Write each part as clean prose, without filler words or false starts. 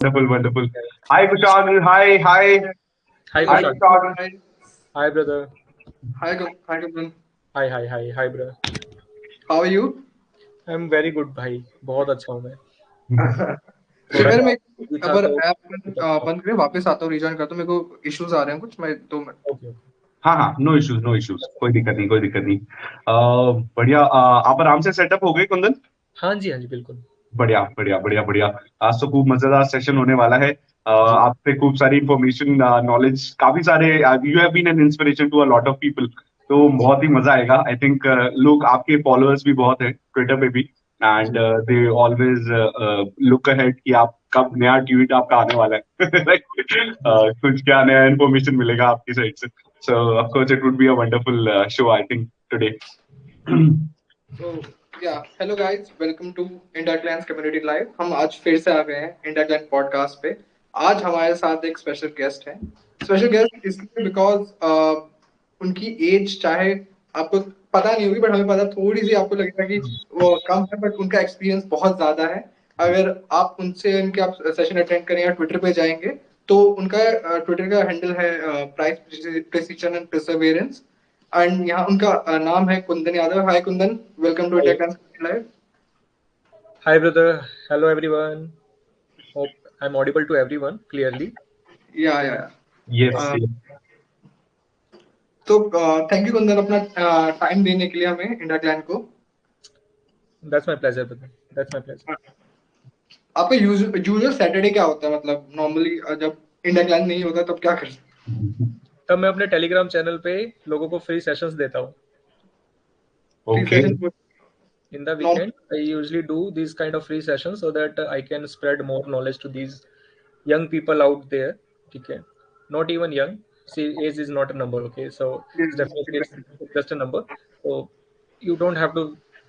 Wonderful, wonderful. Hi, Kushal. Hi Hi, Kushal. Hi, Kushal. hi, Hi brother. hi, Gabran. Hi brother. How are you? I am very good भाई, बहुत अच्छा हूँ मैं। एक थोड़ा बार सा मैं busy था अगर तो ऐप अच्छा। बंद करके वापस आता हूँ, रिजॉइन करता हूँ। मेरे को इश्यूज आ रहे हैं कुछ, मैं 2 मिनट। Okay okay. हाँ हाँ, नो इश्यूज, नो इश्यूज, कोई दिक्कत नहीं, कोई दिक्कत नहीं। बढ़िया। आप आराम से सेटअप हो गए, कुंदन? हाँ जी बिल्कुल। बढ़िया, बढ़िया, बढ़िया, बढ़िया। आज तो खूब मजेदार सेशन होने वाला है। जी आपसे खूब सारी इंफॉर्मेशन, नॉलेज, काफी सारे। You have been an inspiration to a lot of people. तो बहुत ही मजा आएगा। आई थिंक लोग, आपके फॉलोअर्स भी बहुत हैं ट्विटर पे भी। एंड जी दे ऑलवेज लुक अहेड कि आप कब नया ट्वीट आपका आने वाला है। Like, जी जी। कुछ क्या नया इन्फॉर्मेशन मिलेगा आपकी साइड से। So of course it would be a wonderful show, I think, today. तो या hello guys, welcome to India clients community live. हम आज फिर से आ गए हैं इंडिया क्लाइंट पॉडकास्ट पे। आज हमारे साथ एक स्पेशल गेस्ट है। स्पेशल गेस्ट इसलिए बिकॉज उनकी एज चाहे आपको पता नहीं होगी, बट हमें पता थोड़ी सी आपको लगेगा कि वो कम है, बट उनका एक्सपीरियंस बहुत ज्यादा है। अगर आप उनसे उनके आप सेशन अटेंड करें या ट्विटर पे जाएंगे तो उनका ट्विटर का हैंडल है price precision and perseverance. And यहाँ उनका नाम है Kundan Yadav. Hi Kundan, welcome to India hi. Class live. Hi brother. Hello everyone. Hope I am audible to everyone clearly. Yeah yes. Uh, तो थैंक यू कुंदन, अपना टाइम देने के लिए हमें इंडिया क्लाइंट को। That's my pleasure brother. That's my pleasure. आपका usual Saturday क्या होता है? मतलब नॉर्मली जब इंडिया क्लाइंट नहीं होता तब क्या करते तब मैं अपने टेलीग्राम चैनल पे लोगों को फ्री सेशंस देता हूँ। Free okay. Session? In the normal weekend, I usually do these kind of free sessions so that I can spread more knowledge to these young people out there. Okay, not even young. See, age is not a number. Okay, so it's definitely it's just a number. So you don't have to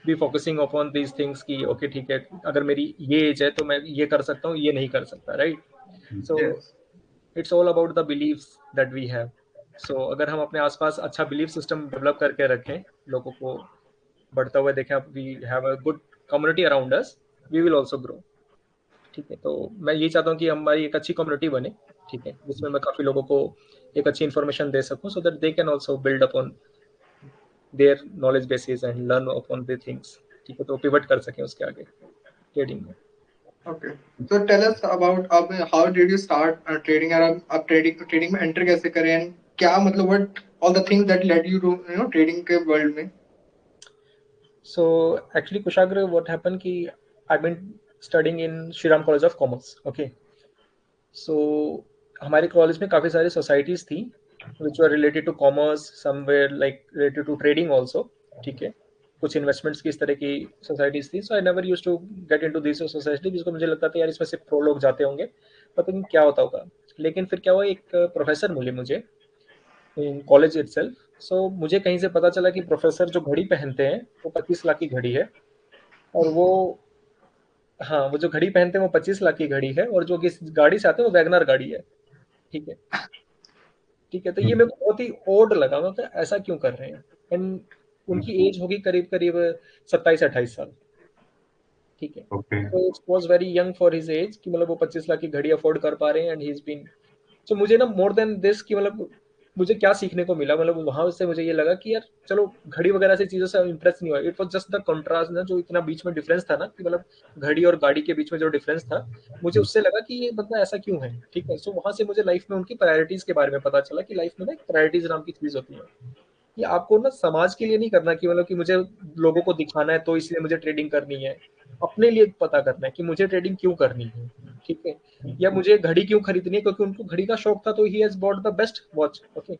be focusing upon these things कि okay ठीक है, अगर मेरी ये as है तो मैं ये कर सकता हूँ, ये नहीं कर सकता, right? So yes. it's all about the beliefs that we have. So अगर हम अपने आसपास अच्छा बिलीफ सिस्टम डेवलप करके रखें, लोगों को बढ़ता हुआ देखें, आप we have a good community around us, we will also grow. ठीक है, तो मैं ये चाहता हूँ कि हमारी एक अच्छी कम्युनिटी बने। ठीक है, जिसमें मैं काफ़ी लोगों को एक अच्छी इन्फॉर्मेशन दे सकूँ so that they can also build upon their knowledge basis and learn upon the things. ठीक है, तो पिवट कर सकें उसके आगे ट्रेडिंग में। Okay, so tell us about अब how did you start trading, और आप ट्रेडिंग में एंटर कैसे करें, and क्या मतलब what all the things that led you to trading के वर्ल्ड में? So actually Kushagra what happen कि I been studying in Shri Ram college of commerce. Okay, so हमारे कॉलेज में काफ़ी सारी सोसाइटीज़ थी which were related to commerce, somewhere like related to trading also. ठीक है, कुछ इन्वेस्टमेंट्स की इस तरह की सोसाइटीज़ थी। So I never use to get into this society, जिसको मुझे लगता था यार इसमें सिर्फ प्रो लोग जाते होंगे, पता नहीं क्या होता होगा। लेकिन फिर क्या हुआ, एक प्रोफेसर मिले मुझे इन कॉलेज इटसेल्फ। सो मुझे कहीं से पता चला कि प्रोफेसर जो घड़ी पहनते हैं वो 25 लाख की घड़ी है। और वो, हाँ, वो जो घड़ी पहनते हैं वो 25 लाख की घड़ी है, और जो किस गाड़ी से आते हैं वो वैगनर गाड़ी है। ठीक है। ठीक है, तो ये मेरे को बहुत ही ओड लगा, मैं तो ऐसा क्यों कर रहे हैं। एंड उनकी एज होगी करीब करीब 27-28 साल। ठीक है, ओके। तो it was very young for his age कि मतलब वो 25 लाख की घड़ी अफोर्ड कर पा रहे हैं, एंड ही इज बीन। तो मुझे ना मोर देन दिस कि मतलब मुझे क्या सीखने को मिला, मतलब वहां से मुझे ये लगा कि यार चलो, घड़ी वगैरह से चीजों से इंप्रेस नहीं हुआ। It was just the contrast ना, जो इतना बीच में डिफरेंस था ना, कि मतलब घड़ी और गाड़ी के बीच में जो डिफरेंस था, मुझे उससे लगा कि ये बंदा ऐसा क्यों है। ठीक है, सो वहां से मुझे लाइफ में उनकी प्रायोरिटीज के बारे में पता चला कि लाइफ में ना एक प्रायोरिटीज नाम की चीज होती है, कि आपको ना समाज के लिए नहीं करना कि मतलब कि मुझे लोगों को दिखाना है तो इसलिए मुझे ट्रेडिंग करनी है। अपने लिए पता करना है कि मुझे ट्रेडिंग क्यों करनी है। ठीक है, या मुझे घड़ी क्यों खरीदनी है, क्योंकि उनको घड़ी का शौक था, तो he has bought the best watch. Okay,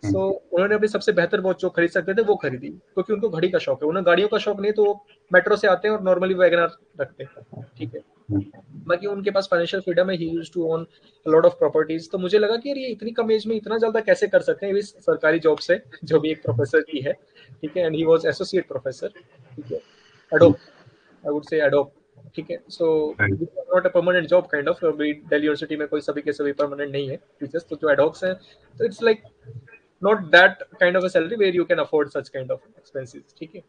so उन्होंने अपनी सबसे बेहतर वॉच जो खरीद सकते थे वो खरीदी, क्योंकि उनको घड़ी का शौक है। उन्हें गाड़ियों का शौक नहीं, तो वो मेट्रो से आते हैं और नॉर्मली वैगनर रखते हैं। ठीक है, बाकी उनके पास फाइनेंशियल फ्रीडम है, he used to own lot of properties. तो मुझे लगा कि यार ये इतनी कम एज में इतना ज्यादा कैसे कर सकते हैं इस सरकारी जॉब से, जो भी एक प्रोफेसर की है। ठीक है, and he was associate professor. ठीक है, adopt, I would say adopt. ठीक है, so not a permanent job kind of, अभी दिल्ली यूनिवर्सिटी में कोई सभी के सभी परमानेंट नहीं है टीचर्स, तो जो एडोक्स हैं, तो it's like not that kind of a salary where you can afford such kind of expenses. ठीक है,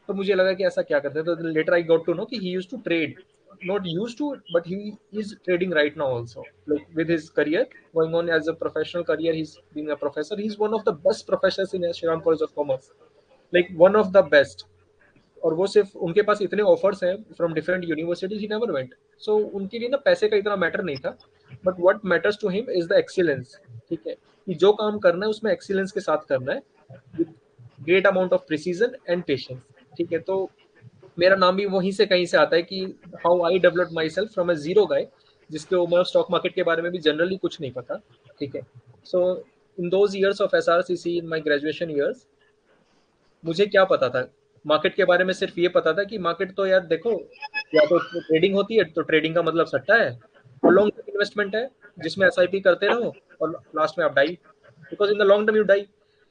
तो मुझे लगा कि ऐसा क्या करते हैं, तो later I got to know कि he used to trade. not used to it, but he is trading right now also. Like with his career going on as a professional career, he's being a professor. He's one of the best professors in Shriram College of Commerce, like one of the best. और वो सिर्फ उनके पास इतने offers हैं from different universities, he never went. So उनके लिए ना पैसे का इतना मैटर नहीं था, but what matters to him is the excellence. ठीक है, कि जो काम करना है उसमें एक्सीलेंस के साथ करना है, with great amount of precision and patience. ठीक है, तो मेरा नाम भी वहीं से कहीं से आता है कि how I develop myself from a zero guy, जिसके ऊपर स्टॉक मार्केट के बारे में भी जनरली कुछ नहीं पता. ठीक है, so in those years of SRCC in my graduation years, मुझे क्या पता था मार्केट के बारे में? सिर्फ ये पता था कि मार्केट तो यार देखो, या तो ट्रेडिंग होती है, तो ट्रेडिंग का मतलब सट्टा है, और लॉन्ग टर्म इन्वेस्टमेंट है जिसमें SIP करते रहो और लास्ट में आप die, because in the long term you die.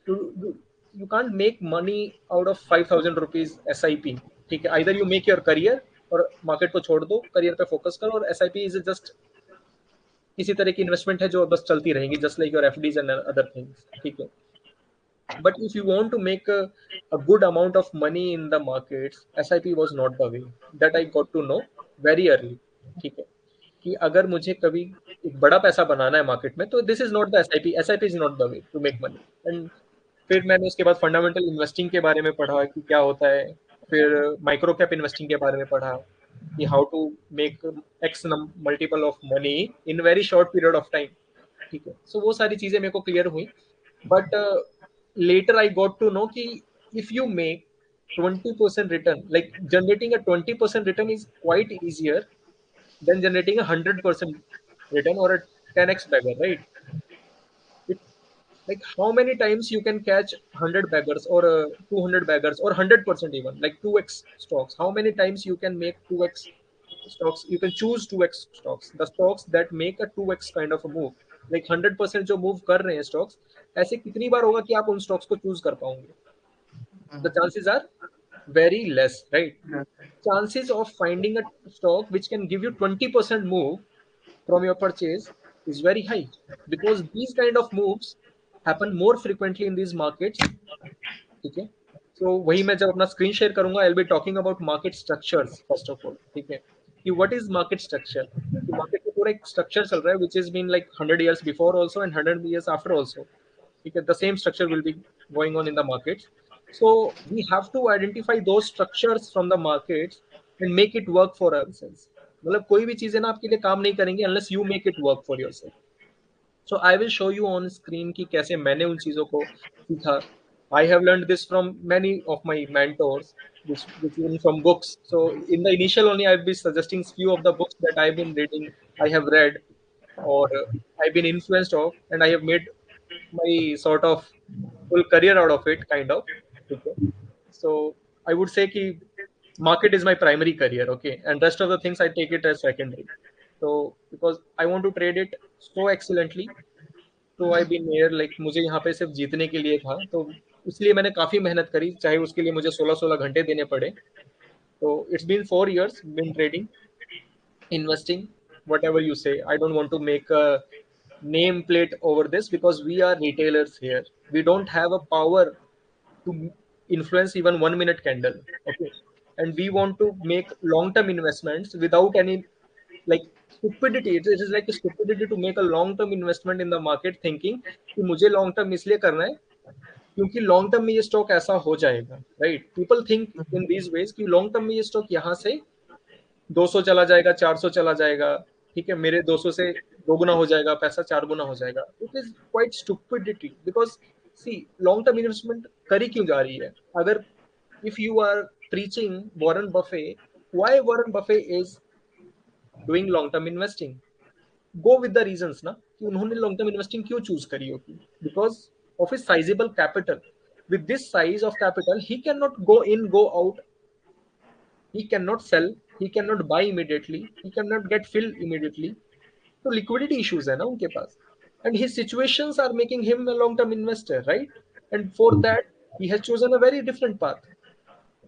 You can't make money out of 5,000 rupees SIP. ठीक है, either you make your career और मार्केट को छोड़ दो, करियर पे फोकस करो, और SIP इज जस्ट किसी तरह की इन्वेस्टमेंट है जो बस चलती रहेंगी, just like your FDs and other things. ठीक है, but if you want to make a good amount of money in the markets, SIP was not the way. That I got to know very early. ठीक है, कि अगर मुझे कभी एक बड़ा पैसा बनाना है मार्केट में, तो this is not the SIP is not the way to make money. And फिर मैंने उसके बाद फंडामेंटल इन्वेस्टिंग के बारे में पढ़ा कि क्या होता है, फिर माइक्रो कैप इन्वेस्टिंग के बारे में पढ़ा कि how to make X multiple of money in very short period of time. ठीक है, सो वो सारी चीजें मेरे को क्लियर हुई. But later I got to know कि if you make 20% return, like generating a 20% return is quite easier than generating a 100% return or a 10x bagger, right? It, like how many times you can catch 100 baggers or 200 baggers or 100% even, like 2x stocks? How many times you can make 2x stocks? You can choose 2x stocks, the stocks that make a 2x kind of a move. like 100% जो move कर रहे हैं stocks, ऐसे कितनी बार होगा कि आप उन स्टॉक्स को चूज कर पाओगे? The chances are very less, right? Chances of finding a stock which can give you 20% move from your purchase is very high, because these kind of moves happen more frequently in these markets. ठीक है, so वही मैं जब अपना screen share करूंगा, I'll be talking about market structures first of all. ठीक है, कि what is market structure? Market में पूरा एक स्ट्रक्चर चल रहा है which has been like 100 years before also and 100 years after also. ठीक है, the same structure will be going on in the markets. So we have to identify those structures from the markets and make it work for ourselves. मतलब कोई भी चीजें ना आपके लिए काम नहीं करेंगे unless you make it work for yourself. So I will show you on screen कि कैसे मैंने उन चीजों को सीखा. I have learned this from many of my mentors, which in from books. So in the initial only, I'll be suggesting few of the books that I've been reading, I have read, or I've been influenced of, and I have made my sort of full career out of it, kind of. Okay. So I would say कि market is my primary career, okay, and rest of the things I take it as secondary. So because I want to trade it so excellently, तो I been here, like मुझे यहाँ पे सिर्फ जीतने के लिए था, तो इसलिए मैंने काफी मेहनत करी, चाहे उसके लिए मुझे 16 घंटे देने पड़े. तो it's been 4 years been trading, investing, whatever you say. I don't want to make a nameplate over this because we are retailers here. We don't have a power to influence even 1 minute candle. Okay. And we want to make long-term investments without any like stupidity. It is like a stupidity to make a long-term investment in the market thinking कि मुझे long term इसलिए करना है क्योंकि long term में ये stock ऐसा हो जाएगा, right? People think in these veg कि लॉन्ग टर्म में ये स्टॉक यहाँ से 200 चला जाएगा, 400 चला जाएगा, ठीक है, मेरे 200 से 2 गुना हो जाएगा, पैसा 4 गुना हो जाएगा. It is quite stupidity because see long term investment करी क्यों जा रही है? अगर if you are preaching Warren Buffett, why Warren Buffett is doing long term investing? Go with the reasons ना कि उन्होंने लॉन्ग टर्म इन्वेस्टिंग क्यों चूज करी होगी. Because of his sizeable capital. With this size of capital he can not go in go out, he cannot sell, he cannot buy immediately, he cannot get fill immediately. तो liquidity issues है ना उनके पास, and his situations are making him a long term investor, right? And for that he has chosen a very different path.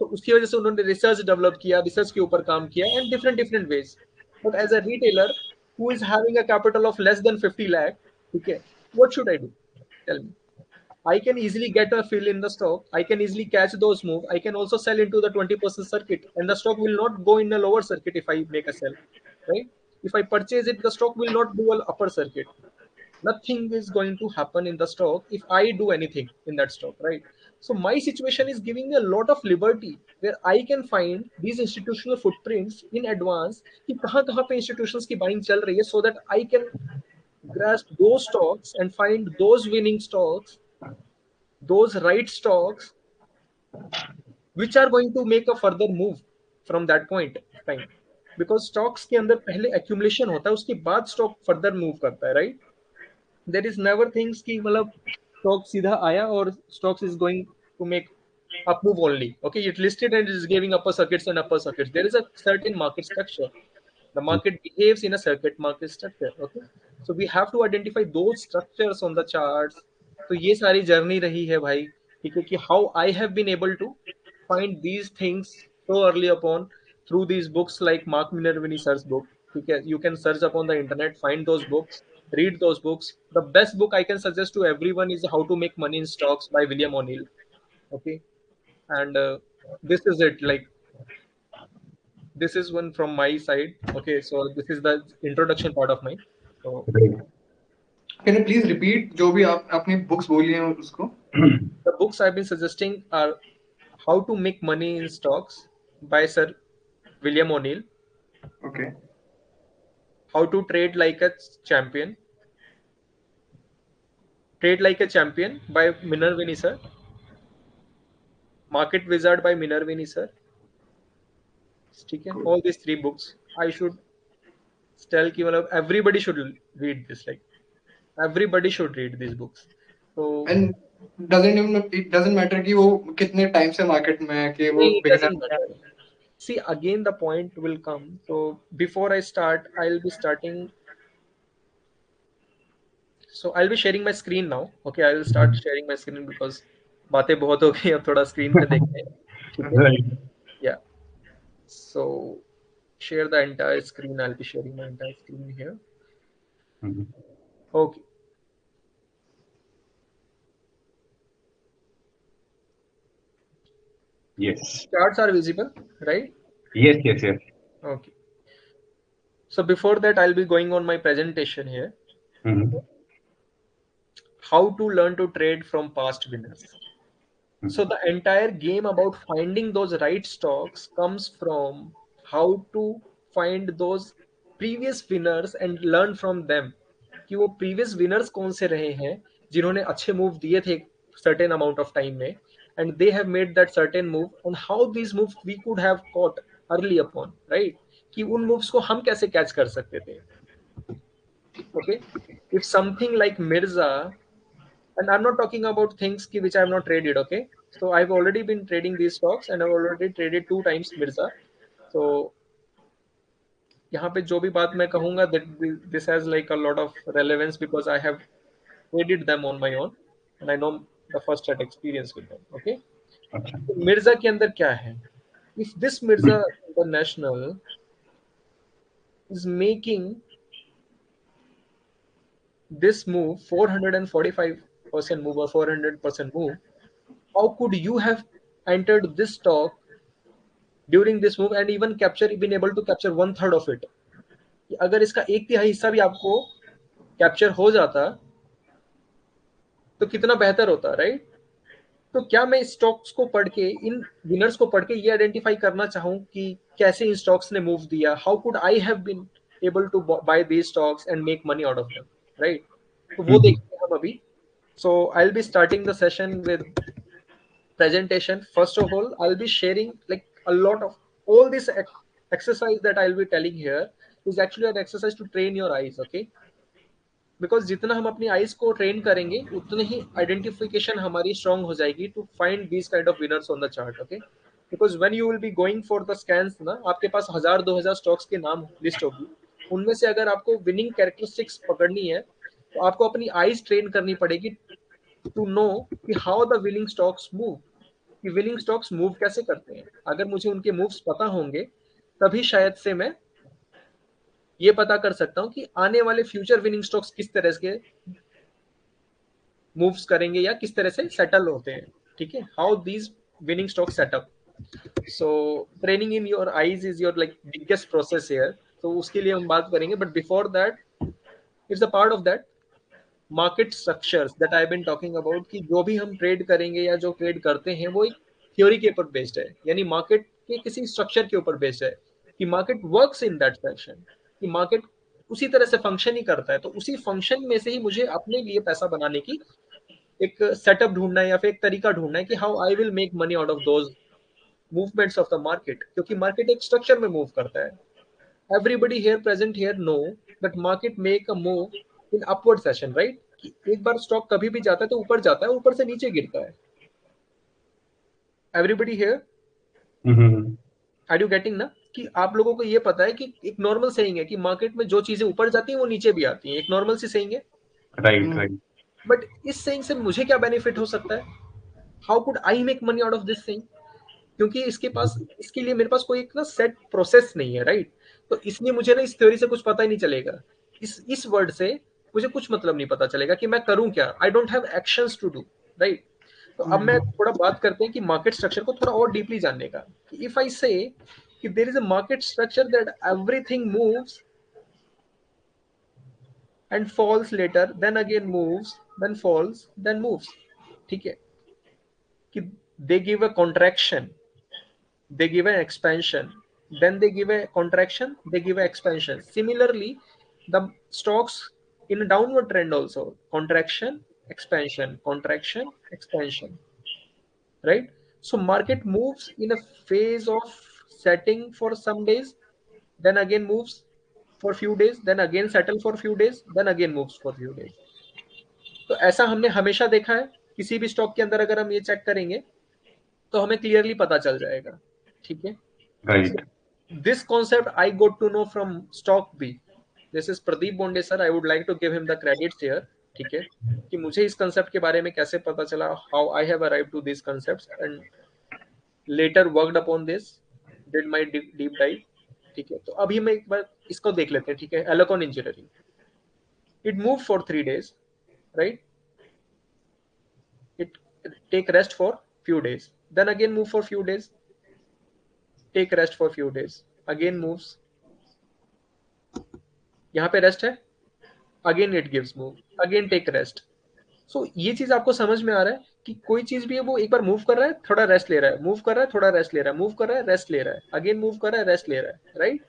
तो उसकी वजह से उन्होंने research develop किया, रिसर्च के ऊपर काम किया, and different ways. But as a retailer who is having a capital of less than 50 lakh, ठीक है, what should I do? Tell me. I can easily get a fill in the stock. I can easily catch those move. I can also sell into the 20% circuit, and the stock will not go in a lower circuit if I make a sell, right? If I purchase it, the stock will not do an upper circuit. Nothing is going to happen in the stock if I do anything in that stock, right? So my situation is giving me a lot of liberty where I can find these institutional footprints in advance कि कहाँ पे institutions की buying चल रही है, so that I can grasp those stocks and find those winning stocks, those right stocks which are going to make a further move from that point of time. Because stocks के अंदर पहले accumulation होता है, उसके बाद stock further move करता है, right? There is never things कि मतलब stock सीधा आया और stocks is going to make up move only. Okay, it listed and it is giving upper circuits and upper circuits. There is a certain market structure. The market behaves in a circuit market structure. Okay, so we have to identify those structures on the charts. तो ये सारी journey रही है भाई, ठीक है, कि how I have been able to find these things so early upon through these books like Mark Minervini sir's book. ठीक है, you can search upon the internet, find those books, read those books. The best book I can suggest to everyone is How to Make Money in Stocks by William O'Neill. Okay, and this is it. Like, this is one from my side. Okay, so this is the introduction part of mine. So Can you please repeat जो भी आप अपनी books बोली हैं उसको? the books I've been suggesting are How to Make Money in Stocks by Sir William O'Neill, Okay. How to Trade Like a Champion, Trade Like a Champion by Minervini sir, Market Wizard by Minervini sir. ठीक है, all these three books I should tell कि मतलब everybody should read this. Like, everybody should read these books. So And it doesn't matter कि वो कितने time से market में है कि वो it beginner doesn't matter. See, again the point will come. So before I start, I'll be starting. So I'll be sharing my screen now. Okay, I will start sharing my screen because बातें बहुत हो गई, अब थोड़ा screen पे देखते हैं. ठीक है? Right. Yeah. So share the entire screen. I'll be sharing my entire screen here. Mhm. Okay. Yes. Charts are visible, right? Yes, yes, yes. Okay. So before that, I'll be going on my presentation here. Mhm. How to learn to trade from past winners. So the entire game about finding those right stocks comes from how to find those previous winners and learn from them. कि वो previous winners कौन से रहे हैं जिन्होंने अच्छे move दिए थे certain amount of time में, and they have made that certain move, and how these moves we could have caught early upon, right? कि उन moves को हम कैसे catch कर सकते थे. Okay, if something like Mirza, and I'm not talking about things which I have not traded. Okay, so I've already been trading these stocks and I've already traded 2 times Mirza. So यहाँ पे जो भी बात मैं कहूँगा, that this has like a lot of relevance because I have traded them on my own and I know the first hand experience with them. Okay, अच्छा. तो मिर्जा के अंदर क्या है? If this Mirza International is making this move 445% move or 400% move, how could you have entered this stock during this move and even been able to capture 1/3 of it? कि अगर इसका 1/3 हिस्सा भी आपको कैप्चर हो जाता तो कितना बेहतर होता, राइट? तो क्या मैं स्टॉक्स को पढ़ के, इन विनर्स को पढ़ के ये आइडेंटिफाई करना चाहूँ कि कैसे इन स्टॉक्स ने मूव दिया, how could I have been able to buy these stocks and make money out of them, right? तो वो देखते हैं हम अभी. So I'll be starting the session with presentation. First of all, I'll be sharing like a lot of all this exercise that I'll be telling here is actually an exercise to train your eyes. Okay, because जितना हम अपनी eyes को train करेंगे उतने ही identification हमारी strong हो जाएगी to find these kind of winners on the chart. Okay, because when you will be going for the scans ना, आपके पास 1000-2000 स्टॉक्स के नाम लिस्ट होगी. उनमें से अगर आपको विनिंग कैरेक्टरिस्टिक्स पकड़नी है तो आपको अपनी आईज ट्रेन करनी पड़ेगी टू नो कि how the winning stocks move, कि विनिंग स्टॉक्स मूव कैसे करते हैं. अगर मुझे उनके मूव्स पता होंगे तभी शायद से मैं ये पता कर सकता हूँ कि आने वाले फ्यूचर विनिंग स्टॉक्स किस तरह के मूव्स करेंगे या किस तरह से सेटल होते हैं, ठीक है, how these winning stock setup. So training in your eyes is your like biggest process here. तो उसके लिए हम बात करेंगे, but before that it's a part of that market structures that I been talking about, कि जो भी हम ट्रेड करेंगे या जो ट्रेड करते हैं वो एक थ्योरी के ऊपर बेस्ड है, यानी मार्केट के किसी स्ट्रक्चर के ऊपर बेस्ड है, कि market works in that fashion, कि मार्केट उसी तरह से फंक्शन ही करता है. तो उसी फंक्शन में से ही मुझे अपने लिए पैसा बनाने की एक सेटअप ढूंढना है या फिर एक तरीका ढूंढना है कि how I will make money out of those movements of the market, क्योंकि मार्केट एक स्ट्रक्चर में मूव करता है. Everybody here present here know that market make a move in upward session, right, कि एक बार स्टॉक कभी भी जाता है तो ऊपर जाता है, ऊपर से नीचे गिरता है. Everybody here are you getting ना, कि आप लोगों को ये पता है कि एक नॉर्मल सेइंग है कि मार्केट में जो चीजें ऊपर जाती हैं वो नीचे भी आती हैं, एक नॉर्मल सी सेइंग है. Right right. बट इस सेइंग से मुझे क्या बेनिफिट हो सकता है, how could I make money out of this saying, क्योंकि इसके लिए मेरे पास कोई एक ना सेट प्रोसेस नहीं है, राइट. तो इसलिए मुझे ना इस थ्योरी से कुछ पता ही नहीं चलेगा, इस वर्ड से मुझे कुछ मतलब नहीं पता चलेगा कि मैं करूं क्या. I don't have actions to do, right. तो अब मैं थोड़ा बात करते हैं कि मार्केट स्ट्रक्चर को थोड़ा और डीपली जानने का. इफ आई से कि there is a market structure that everything moves and falls later, then again moves, then falls, then moves, ठीक है, कि they give a contraction, they give an expansion, then they give a contraction, they give an expansion. Similarly, the stocks in a downward trend also, contraction, expansion, contraction, expansion, right. So market moves in a phase of setting for some days, then again moves for few days, then again settle for few days, then again moves for few days. तो ऐसा हमने हमेशा देखा है. किसी भी stock के अंदर अगर हम ये चेक करेंगे तो हमें क्लियरली पता चल जाएगा, ठीक है. Right. This concept I got to know from stock B. This is Pradeep Bonde sir. I would like to give him the credits here. ठीक है, कि मुझे इस कंसेप्ट के बारे में कैसे पता चला, how I have arrived to these concepts and later worked upon this, did my deep dive. ठीक है, तो अभी मैं एक बार इसको देख लेते हैं, ठीक है. Elecon Engineering, it moved for 3 days, right. It take rest for few days, then again move for few days, take rest for few days, again moves, यहाँ पे रेस्ट है, again it gives move, again take rest. So ये चीज आपको समझ में आ रहा है कि कोई चीज भी है वो एक बार मूव कर रहा है, थोड़ा रेस्ट ले रहा है, मूव कर रहा है, थोड़ा रेस्ट ले रहा है, मूव कर रहा है, रेस्ट ले रहा है, अगेन मूव कर रहा है, रेस्ट ले रहा है, राइट.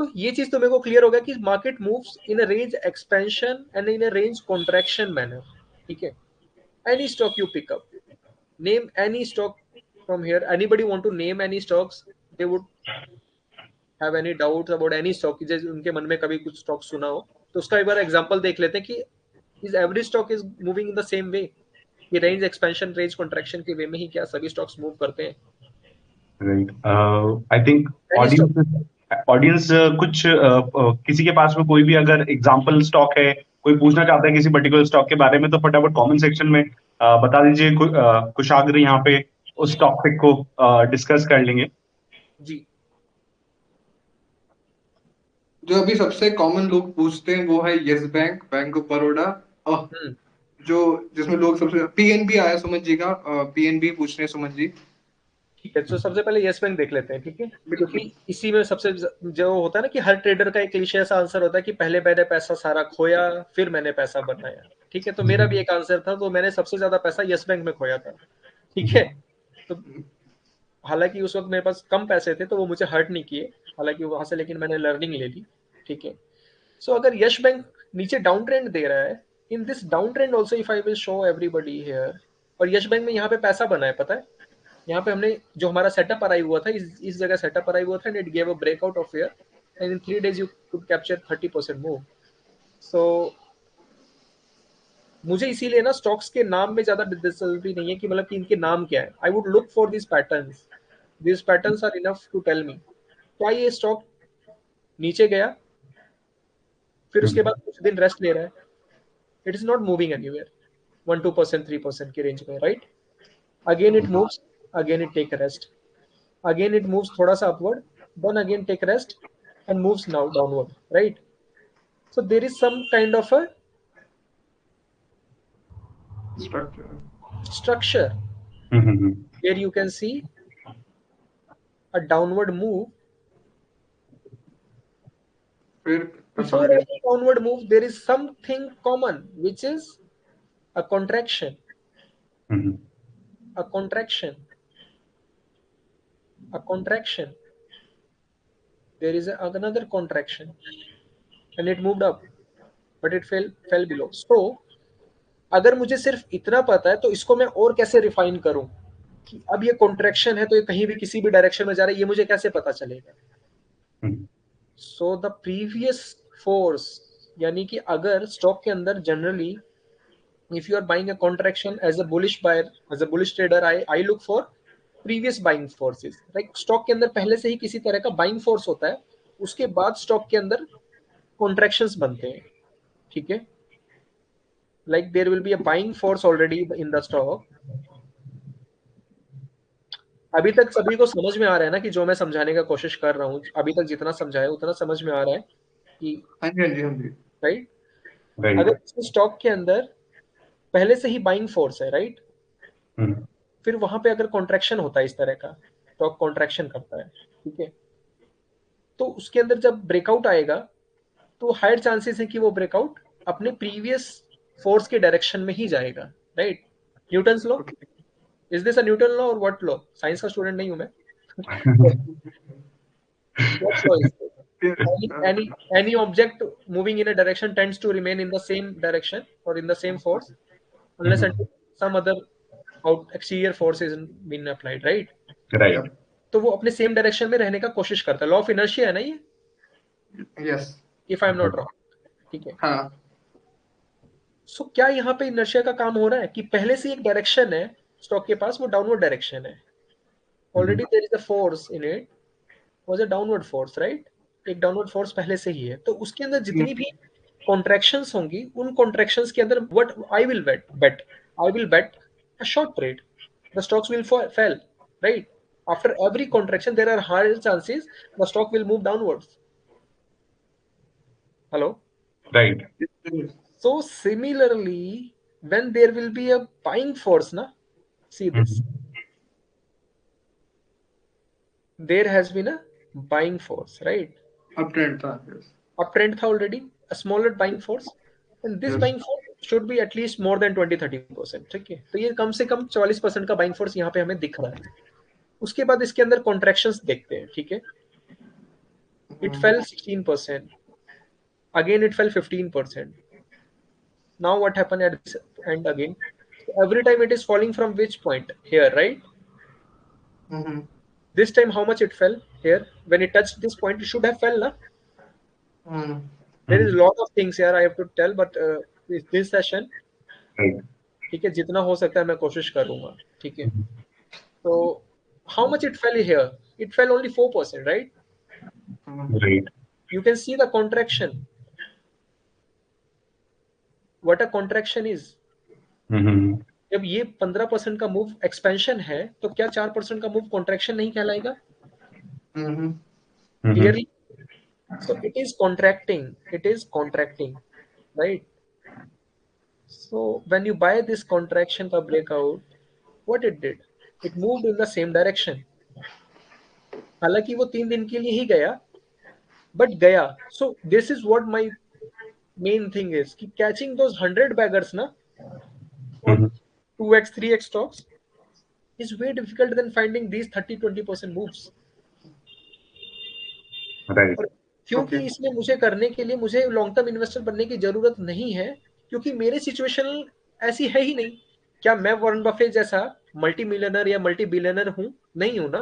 तो ये चीज तो मेरे को क्लियर हो गया कि market moves in a range expansion and in a range contraction manner, ठीक है. Any stock you pick up, name any stock from here, anybody want to name any stocks, they would have any doubts about any stock, जैसे उनके मन में कभी कुछ stock सुना हो तो उसका एक बार एग्जांपल देख लेते हैं कि is every stock is moving in the same way, कि रेंज एक्सपेंशन रेंज कॉन्ट्रैक्शन के वे में ही क्या सभी स्टॉक्स मूव करते हैं. Right. I think any stock, audience कुछ किसी के पास में कोई भी अगर एग्जांपल स्टॉक है, कोई पूछना चाहता है किसी पर्टिकुलर स्टॉक के बारे में, तो फटाफट कमेंट सेक्शन में बता दीजिए. कुशाग्र यहाँ पे उस टॉपिक को डिस्कस कर लेंगे. जी. जो अभी सबसे कॉमन लोग पूछते हैं वो है yes bank, bank of Baroda, जो जिसमें लोग सबसे पीएनबी आया सुमन जी का, पीएनबी पूछ रहे हैं सुमन जी. ठीक है, तो सबसे पहले यस बैंक देख लेते हैं, ठीक है, क्योंकि इसी में सबसे जो होता है ना कि हर ट्रेडर का एक क्लीशे ऐसा आंसर होता है कि पहले मैंने पैसा सारा खोया फिर मैंने पैसा बनाया, ठीक है. तो मेरा भी एक आंसर था, तो मैंने सबसे ज्यादा पैसा यस बैंक में खोया था, ठीक है. तो हालांकि उस वक्त मेरे पास कम पैसे थे तो वो मुझे हर्ट नहीं किए, हालांकि वहां से लेकिन मैंने लर्निंग ले ली, ठीक है. सो अगर यश बैंक नीचे डाउन ट्रेंड दे रहा है, in this down trend also if I will show everybody here, और यश बैंक में यहाँ पे पैसा बना है, पता है, यहाँ पे हमने जो हमारा सेटअप अराइव हुआ था, इस जगह सेटअप अराइव हुआ था and it give a breakout of here and in 3 days you could capture 30% move. So मुझे इसीलिए ना स्टॉक्स के नाम में ज्यादा दिलचस्पी नहीं है कि मतलब कि इनके नाम क्या है. I would look for this patterns, this patterns are enough to tell me क्या ये स्टॉक नीचे गया फिर उसके बाद कुछ दिन रेस्ट ले रहा है, it is not moving anywhere 1-2% 3% की रेंज में, right. Again it moves, again it take rest, again it moves थोड़ा सा upward, then again take rest and moves now downward, right. So there is some kind of a structure where you can see a downward move. Before every downward move, there is something common, which is a contraction. A contraction. A contraction. There is another contraction, and it moved up, but it fell below. So, अगर मुझे सिर्फ इतना पता है, तो इसको मैं और कैसे रिफाइन करूं कि अब ये कॉन्ट्रैक्शन है, तो ये कहीं भी किसी भी डायरेक्शन में जा रहा है, ये मुझे कैसे पता चलेगा? सो द प्रीवियस फोर्स, यानी कि अगर स्टॉक के अंदर generally if you are buying a contraction as a bullish buyer, as a bullish trader, I look for previous buying forces. Like stock के अंदर पहले से ही किसी तरह का बाइंग फोर्स होता है, उसके बाद स्टॉक के अंदर कॉन्ट्रैक्शंस बनते हैं, ठीक है? Like there will be a buying force already in the stock. अभी तक सभी को समझ में आ रहा है ना कि जो मैं समझाने का कोशिश कर रहा हूँ, अभी तक जितना समझाया उतना समझ में आ रहा है कि राइट? अगर स्टॉक के अंदर पहले से ही बाइंग फोर्स है, राइट? फिर वहां पे अगर कॉन्ट्रैक्शन होता है इस तरह का, स्टॉक कॉन्ट्रैक्शन करता है, ठीक है, तो उसके अंदर जब ब्रेकआउट आएगा, तो हायर चांसेस है कि वो ब्रेकआउट अपने प्रीवियस फोर्स के डायरेक्शन में ही जाएगा, right? Newton's law, is this a Newton law और व्हाट लॉ? साइंस का स्टूडेंट नहीं हूं मैं. What law is this? Any object moving in a direction tends to remain in the same direction or in the same force unless until some other exterior force is been applied, right? Right. तो वो अपने same direction में रहने का कोशिश करता है. Law of inertia है ना ये? Yes. If I am not wrong, ठीक है? हाँ. सो क्या यहाँ पे इनर्शिया का काम हो रहा है कि पहले से एक डायरेक्शन है स्टॉक के पास, वो डाउनवर्ड डायरेक्शन है. Already there is a force in it, was a downward force, right? एक डाउनवर्ड फोर्स पहले से ही है, तो उसके अंदर जितनी भी कॉन्ट्रैक्शंस होंगी, उन कॉन्ट्रैक्शंस के अंदर what I will bet a short trade. The stocks will fall, right? After every contraction, there are higher chances the stock will move downwards. Hello? Right. So similarly, when there will be a buying force, na, see this. There has been a buying force, right? Uptrend था, yes. Uptrend था already, a smaller buying force, and this buying force should be at least more than 20-30%, ठीक है? तो ये कम से कम 44% का buying force यहाँ पे हमें दिख रहा है. उसके बाद इसके अंदर कॉन्ट्रैक्शंस देखते हैं, ठीक है? It fell 16%. Again it fell 15%. Now what happened at this end again? So every time it is falling from which point? Here, right? This time how much it fell? Here, when it touched this point, it should have fell, na? There is a lot of things here I have to tell, but this session, ठीक है, जितना हो सकता है मैं कोशिश करूंगा, ठीक है? तो how much it fell here? It fell only 4%, right? Right. You can see the contraction. What a contraction is. जब ये 15% का मूव एक्सपेंशन है, तो क्या 4% का मूव कॉन्ट्रैक्शन नहीं कहलाएगा? Clearly? So it is contracting, right? So when you buy this contraction का breakout, what it did? It moved in the same direction. हालांकि वो 3 दिन के लिए ही गया, but गया. So this is what my main thing is, कि catching those 100 baggers ना, on 2x 3x stocks is way difficult than finding these 30-20% moves. Right. क्योंकि इसमें मुझे करने के लिए मुझे लॉन्ग टर्म इन्वेस्टर बनने की जरूरत नहीं है, क्योंकि मेरी सिचुएशन ऐसी है ही नहीं. क्या मैं वॉरेन बफेट जैसा मल्टी मिलियनर या मल्टी बिलियनर हूं? नहीं हूं ना.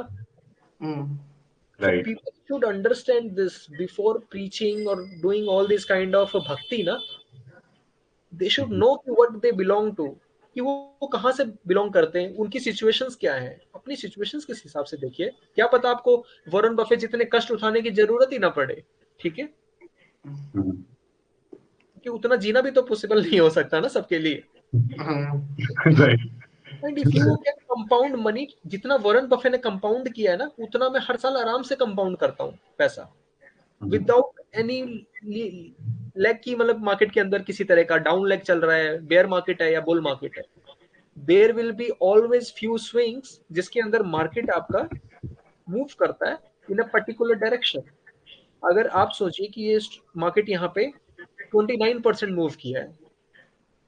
Right. So people should understand this before preaching or doing all this kind of bhakti, na. They should know what they belong to, कि वो कहाँ से बिलोंग करते हैं, उनकी सिचुएशंस क्या है. अपनी सिचुएशंस किस हिसाब से देखिए. क्या पता आपको वॉरेन बफेट जितने कष्ट उठाने की जरूरत ही ना पड़े, ठीक है? कि उतना जीना भी तो पॉसिबल नहीं हो सकता ना सबके लिए. Right. And if you can compound money, जितना वॉरेन बफेट ने कंपाउंड किया है ना, उतना मैं हर साल आराम से कंपाउंड करता हूँ पैसा, विदाउट एनी लेग की, मतलब मार्केट के अंदर किसी तरह का डाउन लेग चल रहा है, बेयर मार्केट है या बुल मार्केट है, there will be always few swings जिसके अंदर मार्केट आपका मूव करता है इन अ पर्टिकुलर डायरेक्शन। अगर आप सोचिए कि ये मार्केट यहाँ पे 29% मूव किया है,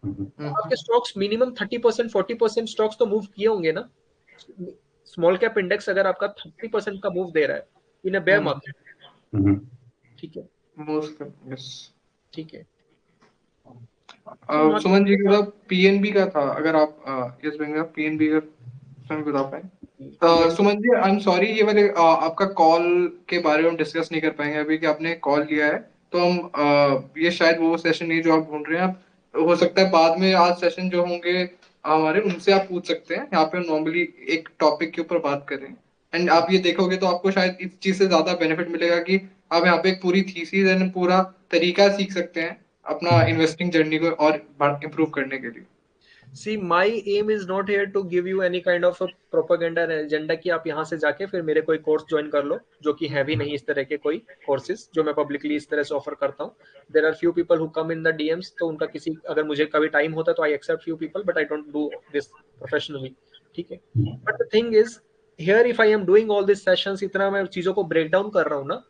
तो आपके स्टॉक्स मिनिमम 30% 40% स्टॉक्स तो मूव किए होंगे ना। स्मॉल कैप इंडेक्स अगर आपका 30% का मूव दे रहा है इन अ बेयर मार्केट, ठीक है, मोस्ट यस। ठीक है। तो मार्केट सुमन जी का पीएनबी का था, अगर आप यस बैंक का पीएनबी का सुमन बता पाए। Suman ji I am sorry, ये वाले आपका कॉल के बारे में हम डिस्कस नहीं कर पाएंगे अभी कि आपने कॉल लिया है, तो हम ये शायद वो सेशन नहीं जो आप ढूंढ रहे हैं। आप हो सकता है बाद में आज सेशन जो होंगे हमारे, उनसे आप पूछ सकते हैं। यहाँ पे नॉर्मली एक टॉपिक के ऊपर बात करें, एंड आप ये देखोगे तो आपको शायद इस चीज से ज्यादा बेनिफिट मिलेगा कि आप यहाँ पे एक पूरी थीसिस एंड पूरा तरीका सीख सकते हैं अपना इन्वेस्टिंग जर्नी को और इम्प्रूव करने के लिए। See, my aim is not here to give you any kind of a propaganda and agenda कि आप यहाँ से जाके फिर मेरे कोई कोर्स ज्वाइन कर लो, जो कि है भी नहीं इस तरह के कोई कोर्सेज जो मैं पब्लिकली इस तरह से ऑफर करता हूँ। There are few people who come in the DMs, तो उनका किसी अगर मुझे कभी टाइम होता है तो I except few people, but I don't do this professionally, ठीक है। But the thing is here if I am doing all this sessions, इतना मैं चीजों को ब्रेक डाउन कर रहा हूँ ना,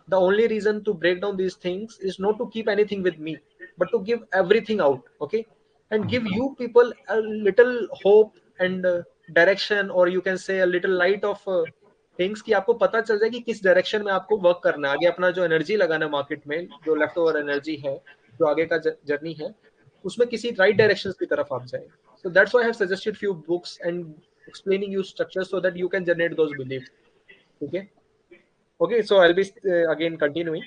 the only reason to break down these things is not to keep anything with me, but to give everything out, okay, and give you people a little hope and direction, or you can say a little light of things कि आपको पता चल जाए कि किस direction में आपको work करना है, आगे अपना जो एनर्जी लगाना है मार्केट में, जो लेफ्ट ओवर एनर्जी है, जो आगे का जर्नी है, उसमें किसी राइट डायरेक्शन की तरफ आप जाए। So that's why I have suggested few books and explaining you structures so that you can generate those beliefs, okay. Okay, so I'll be again continuing.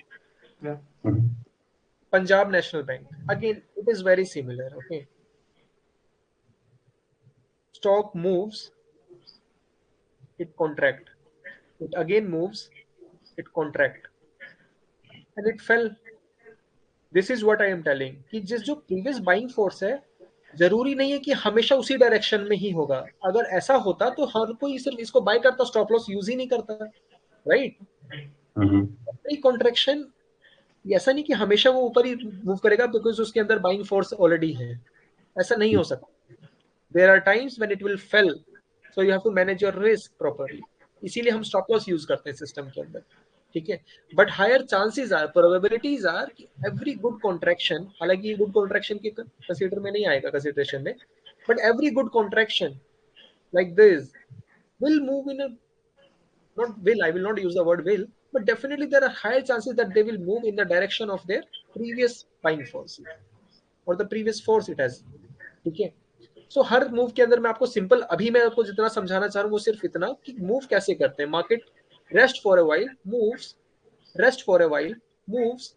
Yeah. Punjab National Bank. Again, it is very similar. Okay. Stock moves, it contract. It again moves, it contract. And it fell. This is what I am telling कि जिस जो previous buying force है, जरूरी नहीं है कि हमेशा उसी डायरेक्शन में ही होगा। अगर ऐसा होता तो हर कोई सिर्फ इसको बाय करता, स्टॉप लॉस यूज ही नहीं करता, राइट। कॉन्ट्रेक्शन ऐसा नहीं कि हमेशा वो ऊपर ही मूव करेगा बिकॉज उसके अंदर बाइंग फोर्स ऑलरेडी है, ऐसा नहीं हो सकता। There are times when it will fail, so you have to manage your risk properly. इसीलिए हम स्टॉप लॉस यूज करते हैं सिस्टम के अंदर, ठीक है। But higher chances are, probabilities are कि एवरी गुड कॉन्ट्रैक्शन, हालांकि गुड कॉन्ट्रैक्शन के कंसीडर में नहीं आएगा कंसीडरेशन में, but every good contraction like this will move in a, not will, I will not use the word will, but definitely there are higher chances that they will move in the direction of their previous buying force or the previous force it has, ठीक है। सो हर move के अंदर मैं आपको simple, अभी मैं आपको जितना समझाना चाह रहा हूँ वो सिर्फ इतना कि मूव कैसे करते हैं। Market rest for a while, moves, rest for a while, moves,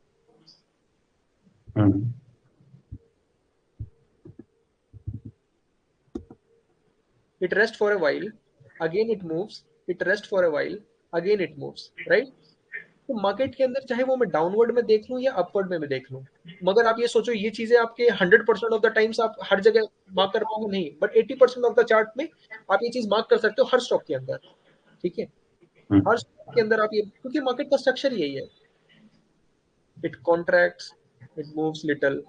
it rest for a while, again it moves, it rest for a while, again it moves, right। तो मार्केट के अंदर चाहे वो मैं डाउनवर्ड में देख लूं या अपवर्ड में मैं देख लूं, मगर आप ये सोचो ये चीजें आपके 100% ऑफ द टाइम्स आप हर जगह मार्क कर पाओगे नहीं, बट 80% ऑफ द चार्ट में आप ये चीज मार्क कर सकते हो हर स्टॉक के अंदर, ठीक है। हर स्टॉक के अंदर आप ये, क्योंकि मार्केट का स्ट्रक्चर यही है, it contracts, it moves little,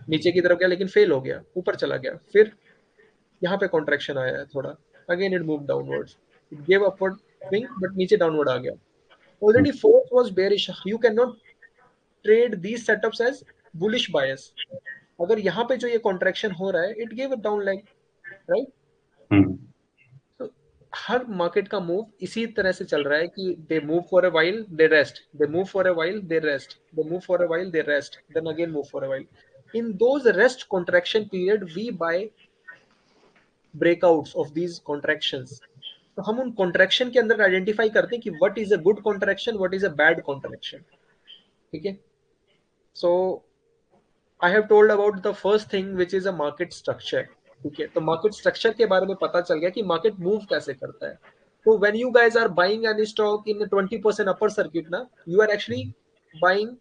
नीचे की तरफ गया लेकिन फेल हो गया, ऊपर चला गया, फिर यहाँ पे कॉन्ट्रैक्शन आया है थोड़ा, again it move downwards, it give upward swing but नीचे डाउनवर्ड आ गया। Already fourth was bearish, you can not trade these setups as bullish bias. अगर यहाँ पे जो ये कॉन्ट्रैक्शन हो रहा है, it give a down leg, right. तो हर मार्केट का मूव इसी तरह से चल रहा है कि they move for a while, they rest, they move for a while, they rest, they move for a while, they rest, then again move for a while. In those rest contraction period we buy breakouts of these contractions. तो हम उन contraction के अंदर identify करते हैं कि what is a good contraction, what is a bad contraction, ठीक है। So I have told about the first thing which is a market structure, ठीक है। तो मार्केट स्ट्रक्चर के बारे में पता चल गया कि मार्केट मूव कैसे करता है। तो when you guys are buying any stock in 20% upper circuit ना, you are actually buying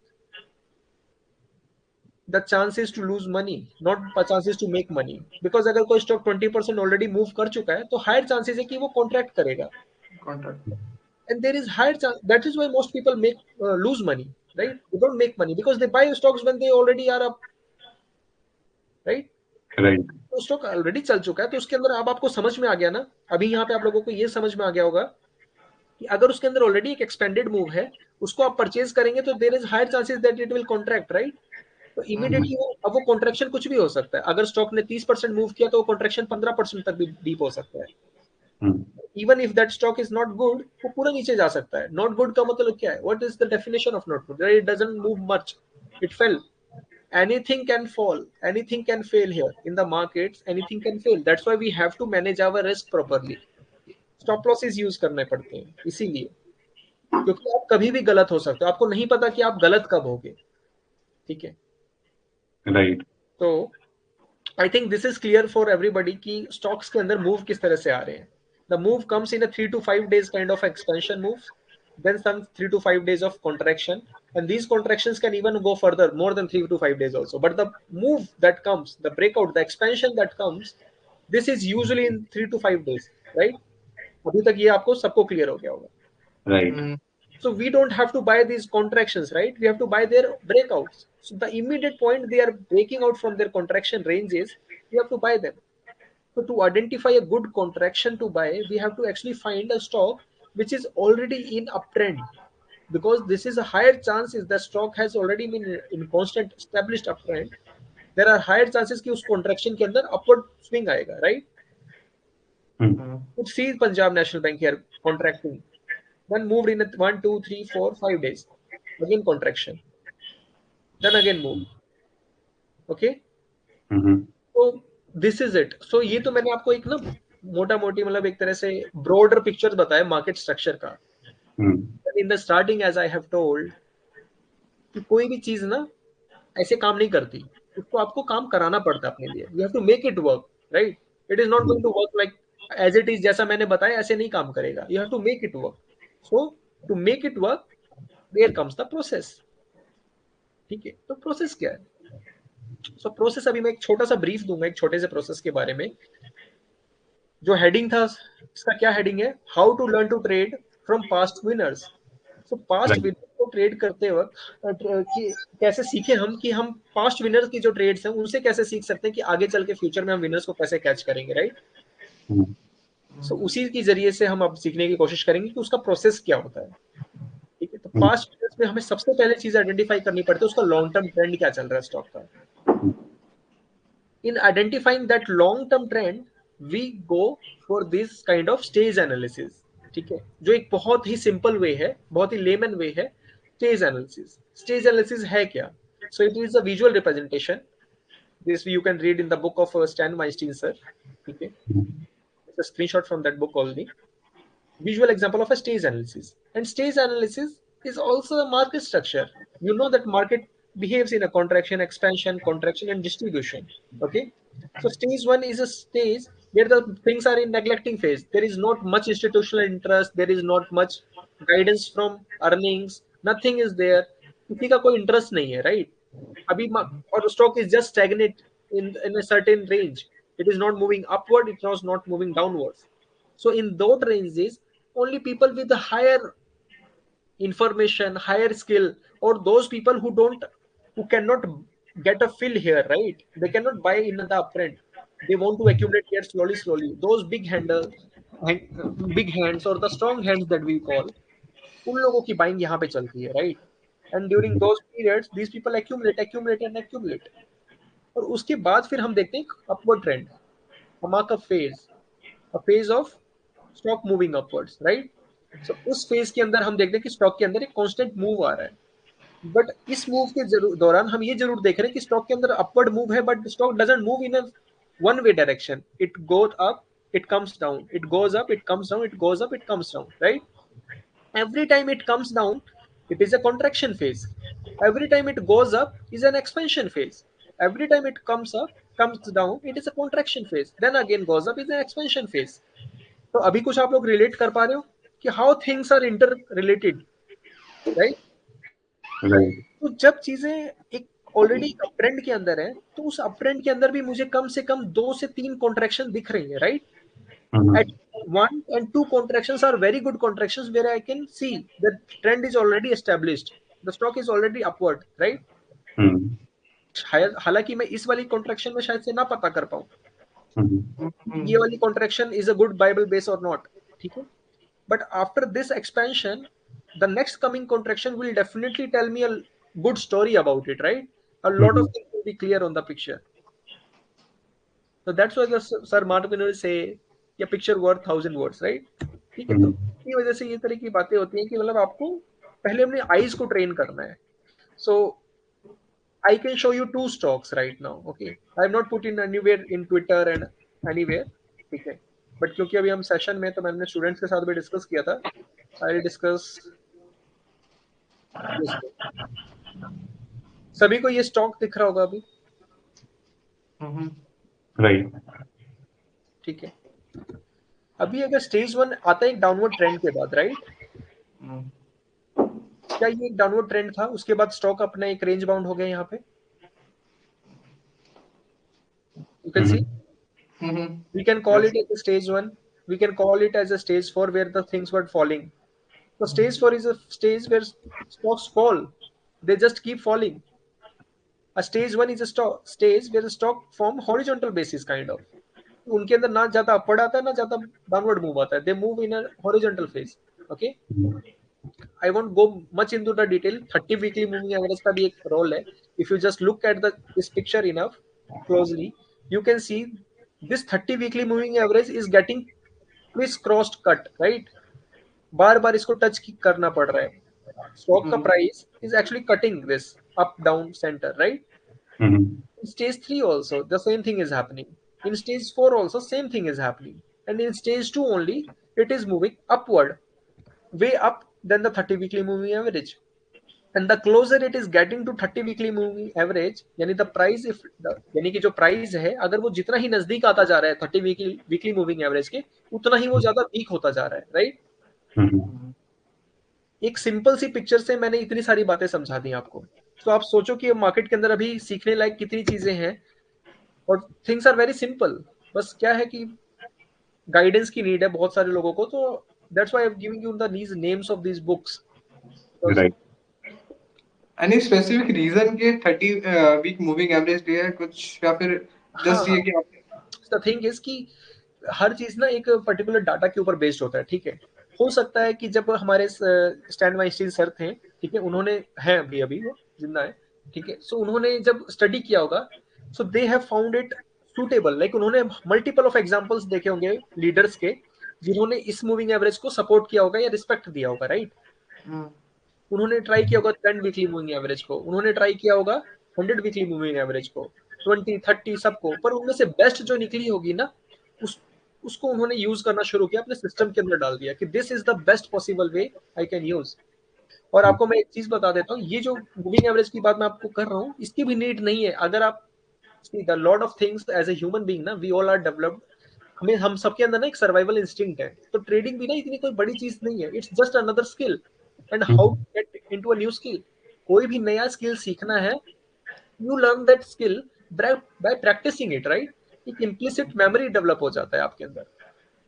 the chances to lose money, not chances to make money, because अगर कोई स्टॉक 20% ऑलरेडी मूव कर चुका है तो हायर चांसेस है कि वो कॉन्ट्रैक्ट करेगा, Contract. and there is higher chance, that is why most people make lose money, right, they don't make money because they buy stocks when they already are up, right। Right. तो stock already चल चुका है, तो उसके अंदर अब आपको समझ में आ गया ना, अभी यहाँ पे आप लोगों को ये समझ में आ गया होगा कि अगर उसके अंदर ऑलरेडी एक एक्सपेंडेड मूव है, उसको आप परचेज करेंगे तो there is higher chances that it will contract, right? तो इमीडिएटली वो कॉन्ट्रैक्शन कुछ भी हो सकता है। अगर स्टॉक ने 30% मूव किया तो वो कॉन्ट्रैक्शन 15% तक भी डीप हो सकता है। Even if that stock is not good, वो पूरा नीचे जा सकता है। नॉट गुड का मतलब क्या है? What is the definition of not good? It doesn't move much, it fail. Anything can fall, anything can fail here in the markets, anything can fail. That's why we have to manage our risk properly. Stop losses use करने पड़ते हैं इसीलिए, क्योंकि आप कभी भी गलत हो सकते हो, आपको नहीं पता कि आप गलत कब होगे। ठीक है, राइट। तो I think this is clear for everybody कि स्टॉक्स के अंदर मूव किस तरह से आ रहे हैं। The move comes in a 3 to 5 days kind of expansion moves, then some 3 to 5 days of contraction, and these contractions can even go further, more than 3 to 5 days also. But the move that comes, the breakout, the expansion that comes, this is usually in 3 to 5 days, right? अभी तक ये आपको सबको clear हो गया होगा। Right. So we don't have to buy these contractions, right? We have to buy their breakouts. So the immediate point they are breaking out from their contraction ranges, we have to buy them. So to identify a good contraction to buy, we have to actually find a stock which is already in uptrend, because this is a higher chances the stock has already been in constant established uptrend. There are higher chances कि उस contraction के अंदर upward swing आएगा, right? Let's see Punjab National Bank here contracting, then moved in 1, 2, 3, 4, 5 days, again contraction, then again move. Okay, तो this is it. सो ये तो मैंने आपको एक ना मोटा मोटी मतलब एक तरह से ब्रॉडर पिक्चर बताया मार्केट स्ट्रक्चर का। In the starting as I have told कि कोई भी चीज ना ऐसे काम नहीं करती, उसको आपको काम कराना पड़ता है अपने लिए। You have to make it work, right? It is not going to work like as it is, जैसा मैंने बताया ऐसे नहीं काम करेगा। You have to make it work. So to make it work there comes the process. ठीक है, तो प्रोसेस क्या है? सो प्रोसेस अभी मैं एक छोटा सा ब्रीफ दूंगा एक छोटे से प्रोसेस के बारे में। जो हेडिंग था इसका क्या हेडिंग है? How to learn to trade from past winners. So past winners को ट्रेड करते वक्त कैसे सीखे हम कि हम पास्ट विनर्स की जो ट्रेड्स हैं उनसे कैसे सीख सकते हैं कि आगे चल के फ्यूचर में हम विनर्स को कैसे कैच करेंगे, राइट? सो उसी के जरिए से हम अब सीखने की कोशिश करेंगे कि उसका प्रोसेस क्या होता है। ठीक है, तो पास्ट विनर्स में हमें सबसे पहले चीज आइडेंटिफाई करनी पड़ती है उसका लॉन्ग टर्म ट्रेंड क्या चल रहा है स्टॉक का। In identifying that long term trend, we go for this kind of stage analysis. ठीक है, जो एक बहुत ही सिंपल वे है, बहुत ही लेमन वे है स्टेज एनालिसिस। स्टेज एनालिसिस है क्या? सो it is a visual representation, this you can read in the book of stand Weinstein sir. ठीक है, it's a screenshot from that book only. Visual example of a stage analysis. And stage analysis is also a market structure. You know that market behaves in a contraction, expansion, contraction, and distribution. Okay, so stage one is a stage where the things are in neglecting phase. There is not much institutional interest, there is not much guidance from earnings, nothing is there, किसी का कोई interest नहीं है, right? अभी और stock is just stagnate in a certain range. It is not moving upward, it was not moving downwards. So in those ranges, only people with the higher information, higher skill, or those people who cannot get a fill here, right? They cannot buy in the uptrend. They want to accumulate here slowly, slowly. Those big hands or the strong hands that we call, उन लोगों की buying यहाँ पे चलती है, right? And during those periods, these people accumulate and accumulate. और उसके बाद फिर हम देखते हैं upward trend, a phase of stock moving upwards, right? So उस फेज के अंदर हम देखते हैं कि स्टॉक के अंदर एक कांस्टेंट मूव आ रहा है। बट इस मूव के दौरान हम ये जरूर देख रहे हैं कि स्टॉक के अंदर अपवर्ड मूव है, but stock doesn't move in a one way direction. It goes up, it comes down, it goes up, it comes down, it goes up, it comes down, right? Every time it comes down, it is a contraction phase. Every time it goes up is an expansion phase. Every time it comes up, comes down, it is a contraction phase. Then again goes up is an expansion phase. तो अभी कुछ आप लोग relate कर पा रहे हो कि how things are interrelated, right? तो जब चीजें एक ऑलरेडी अपट्रेंड के अंदर है, तो उस अपट्रेंड के अंदर भी मुझे कम से कम 2 से 3 कॉन्ट्रैक्शन दिख रही है, right? At 1 and 2 contractions are very good contractions where I can see the trend is already established. The stock is already upward, right? शायद हालांकि मैं इस वाली कॉन्ट्रैक्शन में शायद से ना पता कर पाऊँ ये वाली contraction is a good viable base और नॉट, ठीक है। But after this expansion the next coming contraction will definitely tell me a good story about it, right? A lot of things will be clear on the picture. So that's why the Sir Martin will say a picture worth 1,000 words, right? ठीक है, तो इसी वजह से ये तरह की बातें होती हैं कि मतलब आपको पहले अपने आईज को ट्रेन करना है. So I can show you two stocks right now. Okay, I have not put in anywhere in Twitter and anywhere. ठीक है, बट क्योंकि अभी हम सेशन में, तो मैंने स्टूडेंट्स के साथ भी डिस्कस किया था. आई डिस्कस सभी को ये स्टॉक दिख रहा होगा अभी, राइट? ठीक है. अभी अगर स्टेज 1 आता है एक डाउनवर्ड ट्रेंड के बाद, राइट? क्या ये एक डाउनवर्ड ट्रेंड था, उसके बाद स्टॉक अपना एक रेंज बाउंड हो गया यहाँ पे. You can see, we can call it as a stage 1, we can call it as a stage 4 where the things were falling. So stage 4 is a stage where stocks fall, they just keep falling. A stage 1 is a stage where the stock form horizontal basis kind of. उनके अंदर ना ज्यादा upward आता है ना ज्यादा downward move आता है, they move in a horizontal phase. Okay, I won't go much into the detail. 30 weekly moving average का भी एक रोल है. If you just look at this picture enough closely, you can see this 30 weekly moving average is getting criss-crossed cut, right? बार बार इसको touch करना पड़ रहा है. Stock का price is actually cutting this up down center, right? In stage 3 also the same thing is happening. In stage 4 also same thing is happening. And in stage 2 only it is moving upward, way up than the 30 weekly moving average. And the closer it is getting to 30 weekly moving average, यानी the price if यानी कि जो price है अगर वो जितना ही नजदीक आता जा रहा है 30 weekly moving average के, उतना ही वो ज्यादा वीक होता जा रहा है, राइट? एक सिंपल सी पिक्चर से मैंने इतनी सारी बातें समझा दी आपको. तो आप सोचो कि मार्केट के अंदर अभी सीखने लायक कितनी चीजें हैं, और थिंग्स आर वेरी सिंपल. बस क्या है कि गाइडेंस की नीड है बहुत सारे लोगों को. तो that's why I am giving you the these names of these books. Right. Any specific reason के 30 वीक मूविंग एवरेज दिया है कुछ, या फिर जस्ट ये कि द थिंग इज कि हर चीज ना एक पर्टिकुलर डाटा के ऊपर बेस्ड होता है, ठीक है. हो सकता है कि जब हमारे स्टैन वाइंस्टीन सर थे, ठीक है, उन्होंने हैं अभी वो जिंदा है, ठीक है. सो उन्होंने जब स्टडी किया होगा, so they have found it suitable. Like उन्होंने मल्टीपल ऑफ एग्जांपल्स देखे होंगे लीडर्स के जिन्होंने इस मूविंग एवरेज को सपोर्ट किया होगा या रिस्पेक्ट दिया होगा, राइट? उन्होंने ट्राई किया होगा 10 वीकली मूविंग एवरेज को, उन्होंने ट्राई किया होगा 100 वीकली मूविंग एवरेज को, 20, 30 सबको. पर उनमें से बेस्ट जो निकली होगी ना, उसको उन्होंने यूज करना शुरू किया, अपने सिस्टम के अंदर डाल दिया कि this is the best possible way I can use. और आपको मैं एक चीज बता देता हूँ, ये जो मूविंग एवरेज की बात मैं आपको कर रहा हूँ, इसकी भी नीड नहीं है. अगर आप the lot of things as a human being ना, वी ऑल आर डेवलप्ड. हम सबके अंदर ना एक सर्वाइवल इंस्टिंक्ट है. तो ट्रेडिंग भी ना इतनी कोई बड़ी चीज नहीं है. It's just another skill. And how to get into a new skill. कोई भी नया स्किल सीखना है, you learn that skill by practicing it, right? एक इम्प्लिसिट मेमोरी डेवलप हो जाता है आपके अंदर.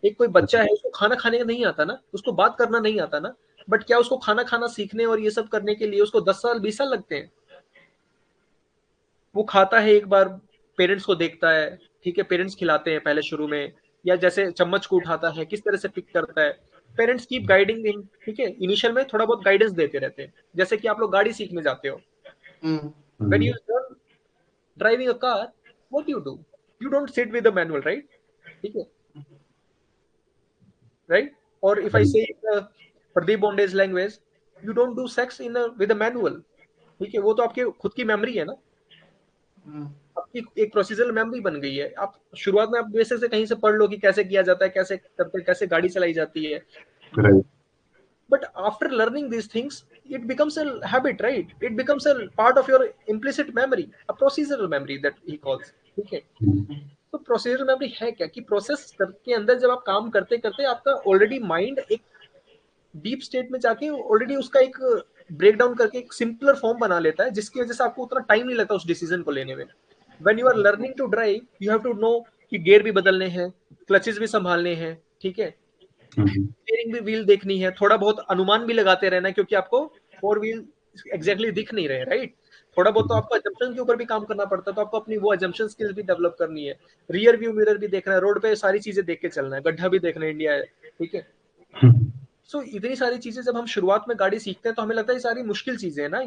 एक कोई बच्चा है, उसको खाना खाने का नहीं आता ना, उसको बात करना नहीं आता ना, बट क्या उसको खाना खाना सीखने और ये सब करने के लिए उसको 10 साल 20 साल लगते हैं? वो खाता है एक बार, पेरेंट्स को देखता है, ठीक है, पेरेंट्स खिलाते हैं पहले शुरू में, या जैसे चम्मच को उठाता है किस तरह से पिक करता है, पेरेंट्स कीप गाइडिंग हिम, ठीक है. इनिशियल में थोड़ा बहुत गाइडेंस देते रहते हैं, जैसे कि आप लोग गाड़ी सीखने जाते हो. When you learn driving a car, what you do, you don't sit with the manual, right? ठीक है, राइट? और इफ आई से Pradeep bondage language, you don't do sex in with a manual, ठीक है. वो तो आपके खुद की मेमोरी है ना, आपकी एक प्रोसीजरल मेमोरी बन गई है. आप शुरुआत में आप बेसिक से कहीं से पढ़ लो कि कैसे किया जाता है, कैसे करते हैं, कैसे गाड़ी चलाई जाती है, right. but after learning these things it becomes a habit, right? It becomes a part of your implicit memory, a procedural memory that he calls, ठीक है. तो प्रोसीजरल मेमोरी है क्या कि प्रोसेस के अंदर जब आप काम करते करते आपका ऑलरेडी माइंड एक डीप स्टेट में जाके ऑलरेडी उसका एक ब्रेक डाउन करके एक सिंपलर फॉर्म बना लेता है, जिसकी वजह से आपको उतना टाइम नहीं लगता उस डिसीजन को लेने में. When you are learning to drive, you have to know कि गियर भी बदलने हैं, क्लचेस भी संभालने हैं, ठीक है, स्टीयरिंग भी व्हील देखनी है, थोड़ा बहुत अनुमान भी लगाते रहना है, क्योंकि आपको 4 व्हील एग्जैक्टली दिख नहीं रहे, राइट? थोड़ा बहुत तो आपको अजम्पशन के ऊपर भी काम करना पड़ता है, तो आपको अपनी वो अजम्पशन स्किल्स भी डेवलप करनी है, रियर व्यू मिरर भी देखना है, रोड पे सारी चीजें देख के चलना है, गड्ढा भी देखना है, इंडिया है, ठीक है। सो इतनी सारी चीजें जब हम शुरुआत में गाड़ी सीखते हैं तो हमें लगता है ये सारी मुश्किल चीजें है ना,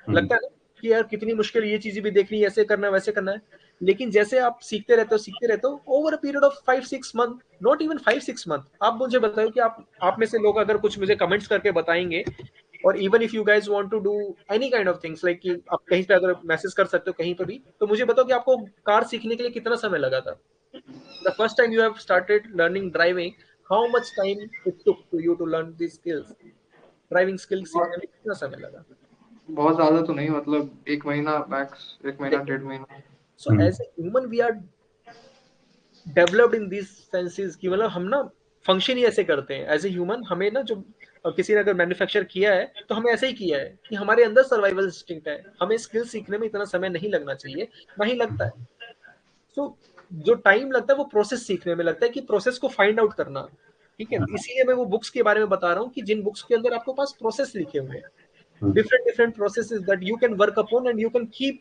लगता है ना कि यार कितनी मुश्किल, ये चीजें भी देखनी है, ऐसे करना है वैसे करना है। लेकिन जैसे आप सीखते रहते हो over a period of 5-6 month, not even 5-6 month, आप मुझे बताओ कि आप में से लोग अगर कुछ मुझे कमेंट्स करके बताएंगे, और even if you guys want to do any kind of things, like कि आप कहीं पे अगर मैसेज कर सकते हो कहीं पे भी, तो मुझे बताओ कि आपको कार सीखने के लिए कितना समय लगा था, the first time you have started learning driving, how much time it took to you to learn this skills, driving skills सीखने में कितना समय लगा? बहुत ज्यादा तो नहीं, मतलब 1 महीना मैक्स, 1 महीना 1.5 महीना। So as a human we are developed in this senses कि मतलब हम ना फंक्शन ही ऐसे करते हैं एज ए ह्यूमन, हमें ना जो किसी ने अगर मैन्युफैक्चर किया है तो हमें ऐसे ही किया है कि हमारे अंदर सर्वाइवल इंस्टिंक्ट है, हमें स्किल सीखने में इतना समय नहीं लगना चाहिए, ना ही लगता है। सो जो टाइम लगता है वो प्रोसेस सीखने में लगता है, कि प्रोसेस को फाइंड आउट करना, ठीक है। इसीलिए मैं वो बुक्स के बारे में बता रहा हूँ कि जिन बुक्स के अंदर आपके पास प्रोसेस लिखे हुए हैं, different different processes that you can work upon and you can keep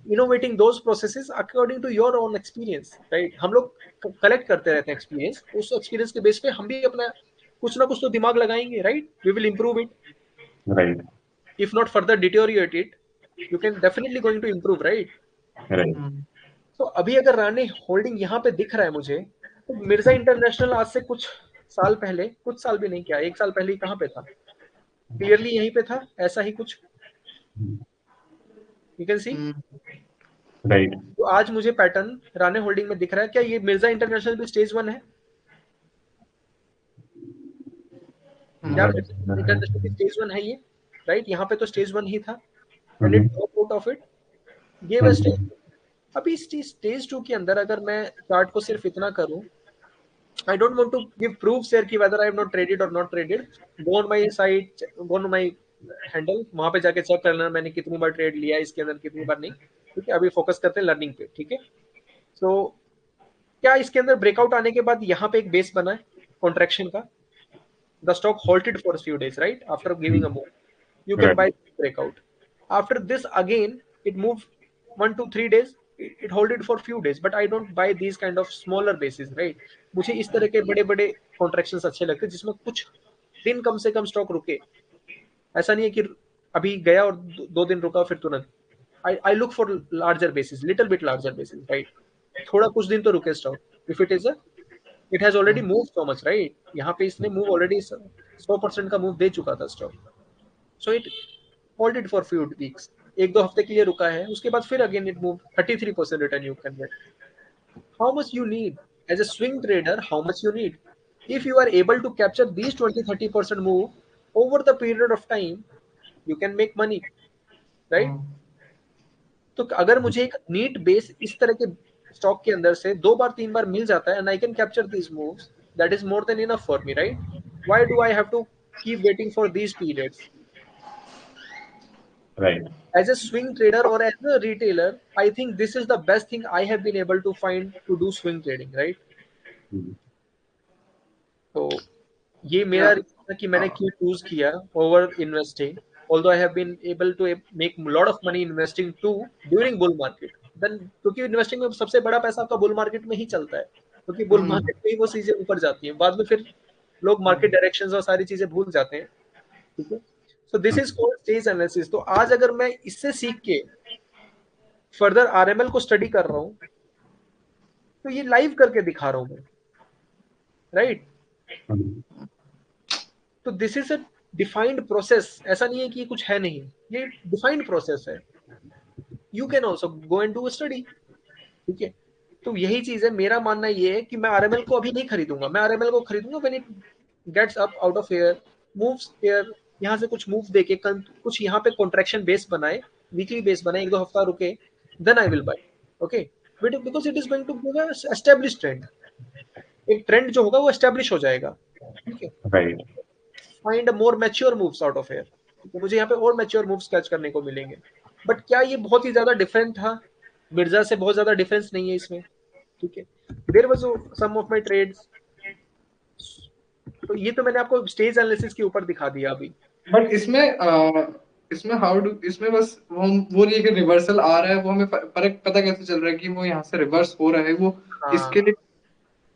innovating those processes according to your own experience, right? हम लोग कलेक्ट करते रहते हैं एक्सपीरियंस, उस एक्सपीरियंस के बेस पे हम भी अपना कुछ ना कुछ तो दिमाग लगाएंगे, right? We will improve it, right if not further deteriorate it, you can definitely going to improve, right? Right तो अभी अगर राणे होल्डिंग यहाँ पे दिख रहा है मुझे, तो मिर्जा इंटरनेशनल आज से कुछ साल पहले, कुछ साल भी नहीं, क्या 1 साल पहले ही कहाँ पे था, क्लियरली यहीं पे था, ऐसा ही कुछ, यू कैन सी। राइट तो आज मुझे पैटर्न राणे होल्डिंग में दिख रहा है, क्या ये मिर्जा इंटरनेशनल भी स्टेज 1 है? क्या इंटरनेशनल की स्टेज 1 है ये, राइट? यहाँ पे तो स्टेज 1 ही था, and it drop out of it, give a stage. अभी स्टेज 2 के अंदर अगर मैं चार्ट को सिर्फ इतना करूं, I don't want to give proofs here कि whether I have not traded और not traded, go on my site, go on my handle, वहां पे जाके चेक कर लेना मैंने कितनी बार ट्रेड लिया है इसके अंदर, कितनी बार नहीं, ठीक है। अभी फोकस करते हैं लर्निंग पे, ठीक है। सो क्या इसके अंदर ब्रेकआउट आने के बाद यहाँ पे एक बेस बना है कॉन्ट्रैक्शन का, the stock halted for a few days, right? After giving a move, you can buy right breakout. After this, again, it moved 1 to 3 days. It holded for few days, but I don't buy these kind of smaller bases, right? मुझे इस तरह के बड़े बड़े contractions अच्छे लगते हैं जिसमें कुछ दिन कम से कम स्टॉक रुके, ऐसा नहीं है कि अभी गया और 2 दिन रुका फिर तुरंत। आई look for larger basis, little bit larger basis, right? थोड़ा कुछ दिन तो रुके stock, if it is a, it has already move so much, right? यहाँ पे इसने मूव ऑलरेडी 100% का मूव दे चुका था stock, so it hold it for few weeks, 1-2 हफ्ते के लिए रुका है, उसके बाद फिर again it move 33% return you can get. How much you need as a swing trader, how much you need? If you are able to capture these 20-30% move over the period of time, you can make money, right? तो अगर मुझे एक NEET base इस तरह के stock के अंदर से 2 बार 3 बार मिल जाता है, and I can capture this moves, that is more than enough for me, right? Why do I have to keep waiting for these periods? Right As a swing trader or as a retailer, I think this is the best thing I have been able to find to do swing trading, right? तो ये मेरा Yeah. Reason था कि मैंने क्यों choose किया over investing, although I have been able to make a lot of money investing too during bull market, then क्योंकि investing में सबसे बड़ा पैसा आपका बुल मार्केट में ही चलता है, क्योंकि बुल मार्केट में ही वो चीजें ऊपर जाती हैं, बाद में फिर लोग मार्केट डायरेक्शंस और सारी चीजें भूल जाते हैं, ठीक है। So this is called stage analysis. तो आज अगर मैं इससे सीख के फर्दर आरएमएल को स्टडी कर रहा हूँ, तो ये लाइव करके दिखा रहा हूँ मैं, राइट? तो this is a defined process, ऐसा नहीं है कि कुछ है नहीं, ये डिफाइंड प्रोसेस है। You can also go and do study, ठीक है। तो यही चीज है, मेरा मानना ये है कि मैं आरएमएल को अभी नहीं खरीदूंगा, मैं आरएमएल को खरीदूंगा when it gets up out of air, moves air, यहाँ से कुछ मूव देके कुछ यहाँ पे कॉन्ट्रैक्शन बेस बनाए, वीकली बेस बनाए, 1-2 हफ्ता रुके, then I will buy, okay. Because it is going to give a establish trend, एक ट्रेंड जो होगा वो एस्टेब्लिश हो जाएगा, ठीक है। Right find more mature moves out of air, तो मुझे यहाँ पे और मैच्योर मूव्स कैच करने को मिलेंगे। बट क्या ये बहुत ही ज्यादा डिफरेंट था? मिर्जा से बहुत ज्यादा डिफरेंस नहीं है इसमें, ठीक है। There was some of my trades. तो ये तो मैंने आपको स्टेज एनालिसिस के ऊपर दिखा दिया अभी। बट इसमें इसमें बस वो नहीं है कि रिवर्सल आ रहा है, वो हमें फर्क पता कैसे चल रहा है कि वो यहाँ से रिवर्स हो रहा है, वो इसके हाँ लिए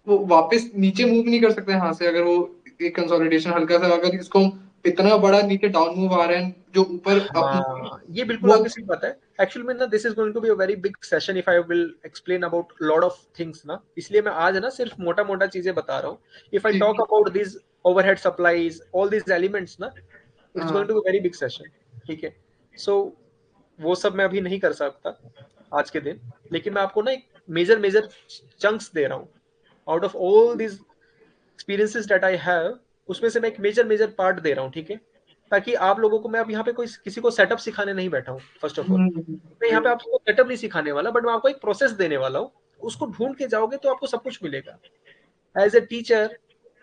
वो वापस नीचे मूव नहीं कर सकते यहाँ से, अगर वो एक कंसोलिडेशन हल्का सा, अगर इसको इतना बड़ा नीचे डाउन मूव आ रहा है जो ऊपर हाँ, ये बिल्कुल वो आपकी सही बात है। एक्चुअली में ना this is going to be a very big session if I will explain about lot of things ना, इसलिए मैं आज ना सिर्फ मोटा मोटा चीजें बता रहा हूँ। If I talk about this overhead supplies all this elements ना, it's going to be very big session. ठीक है, सो वो सब मैं अभी नहीं कर सकता आज के दिन, लेकिन मैं आपको ना एक मेजर मेजर चंक्स दे रहा हूँ out of all this experiences that I have, उसमें से मैं एक मेजर मेजर पार्ट दे रहा हूँ। ठीक है, ताकि आप लोगों को, मैं अब यहाँ पे कोई किसी को सेटअप सिखाने नहीं बैठा हूँ। फर्स्ट ऑफ ऑल मैं यहाँ पे आपको सेटअप नहीं सिखाने वाला, बट मैं आपको एक प्रोसेस देने वाला हूँ। उसको ढूंढ के जाओगे तो आपको सब कुछ मिलेगा। एज ए टीचर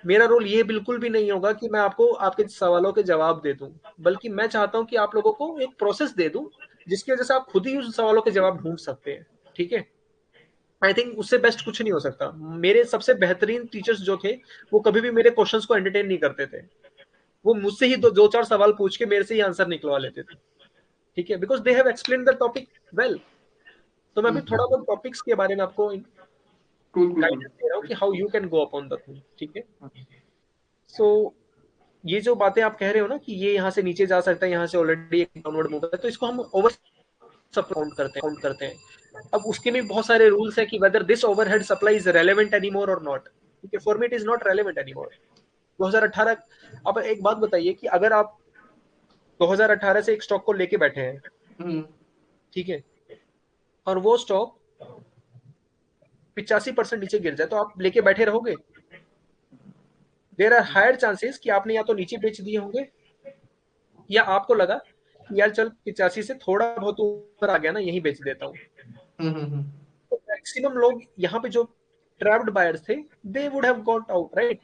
मेरा रोल ये बिल्कुल भी नहीं होगा कि मैं आपको आपके सवालों के जवाब दे दूं, बल्कि मैं चाहता हूं कि आप लोगों को एक प्रोसेस दे दूं जिसकी वजह से आप खुद ही उस सवालों के जवाब ढूंढ सकते हैं। ठीक है, आई थिंक उससे बेस्ट कुछ नहीं हो सकता। मेरे सबसे बेहतरीन टीचर्स जो थे वो कभी भी मेरे क्वेश्चंस को एंटरटेन नहीं करते थे। वो मुझसे ही दो चार सवाल पूछ के मेरे से ही आंसर निकलवा लेते थे। ठीक है, because they have explain the topic well. तो मैं भी थोड़ा बहुत टॉपिक्स के बारे में आपको गाइडेंस दे रहा हूँ कि how you can go upon the thing. ठीक है, सो ये जो बातें आप कह रहे हो ना कि ये यहाँ से नीचे जा सकता है, यहाँ से ऑलरेडी एक डाउनवर्ड मूव है, तो इसको हम ओवर काउंट करते हैं। अब उसके भी बहुत सारे रूल्स है कि whether this overhead supply is relevant anymore और नॉट। ठीक है, for me it is not relevant anymore. 2018, अब एक बात बताइए कि अगर आप 2018 से एक स्टॉक को लेके बैठे हैं, ठीक है, और वो स्टॉक 85% नीचे गिर जाए, तो आप लेके बैठे रहोगे? देर आर हायर चांसेस कि आपने या तो नीचे बेच दिए होंगे, या आपको लगा कि यार चल 85 से थोड़ा बहुत ऊपर आ गया ना, यही बेच देता हूँ। तो मैक्सिमम लोग यहाँ पे जो ट्रैप्ड बायर्स थे, दे would have got out, right.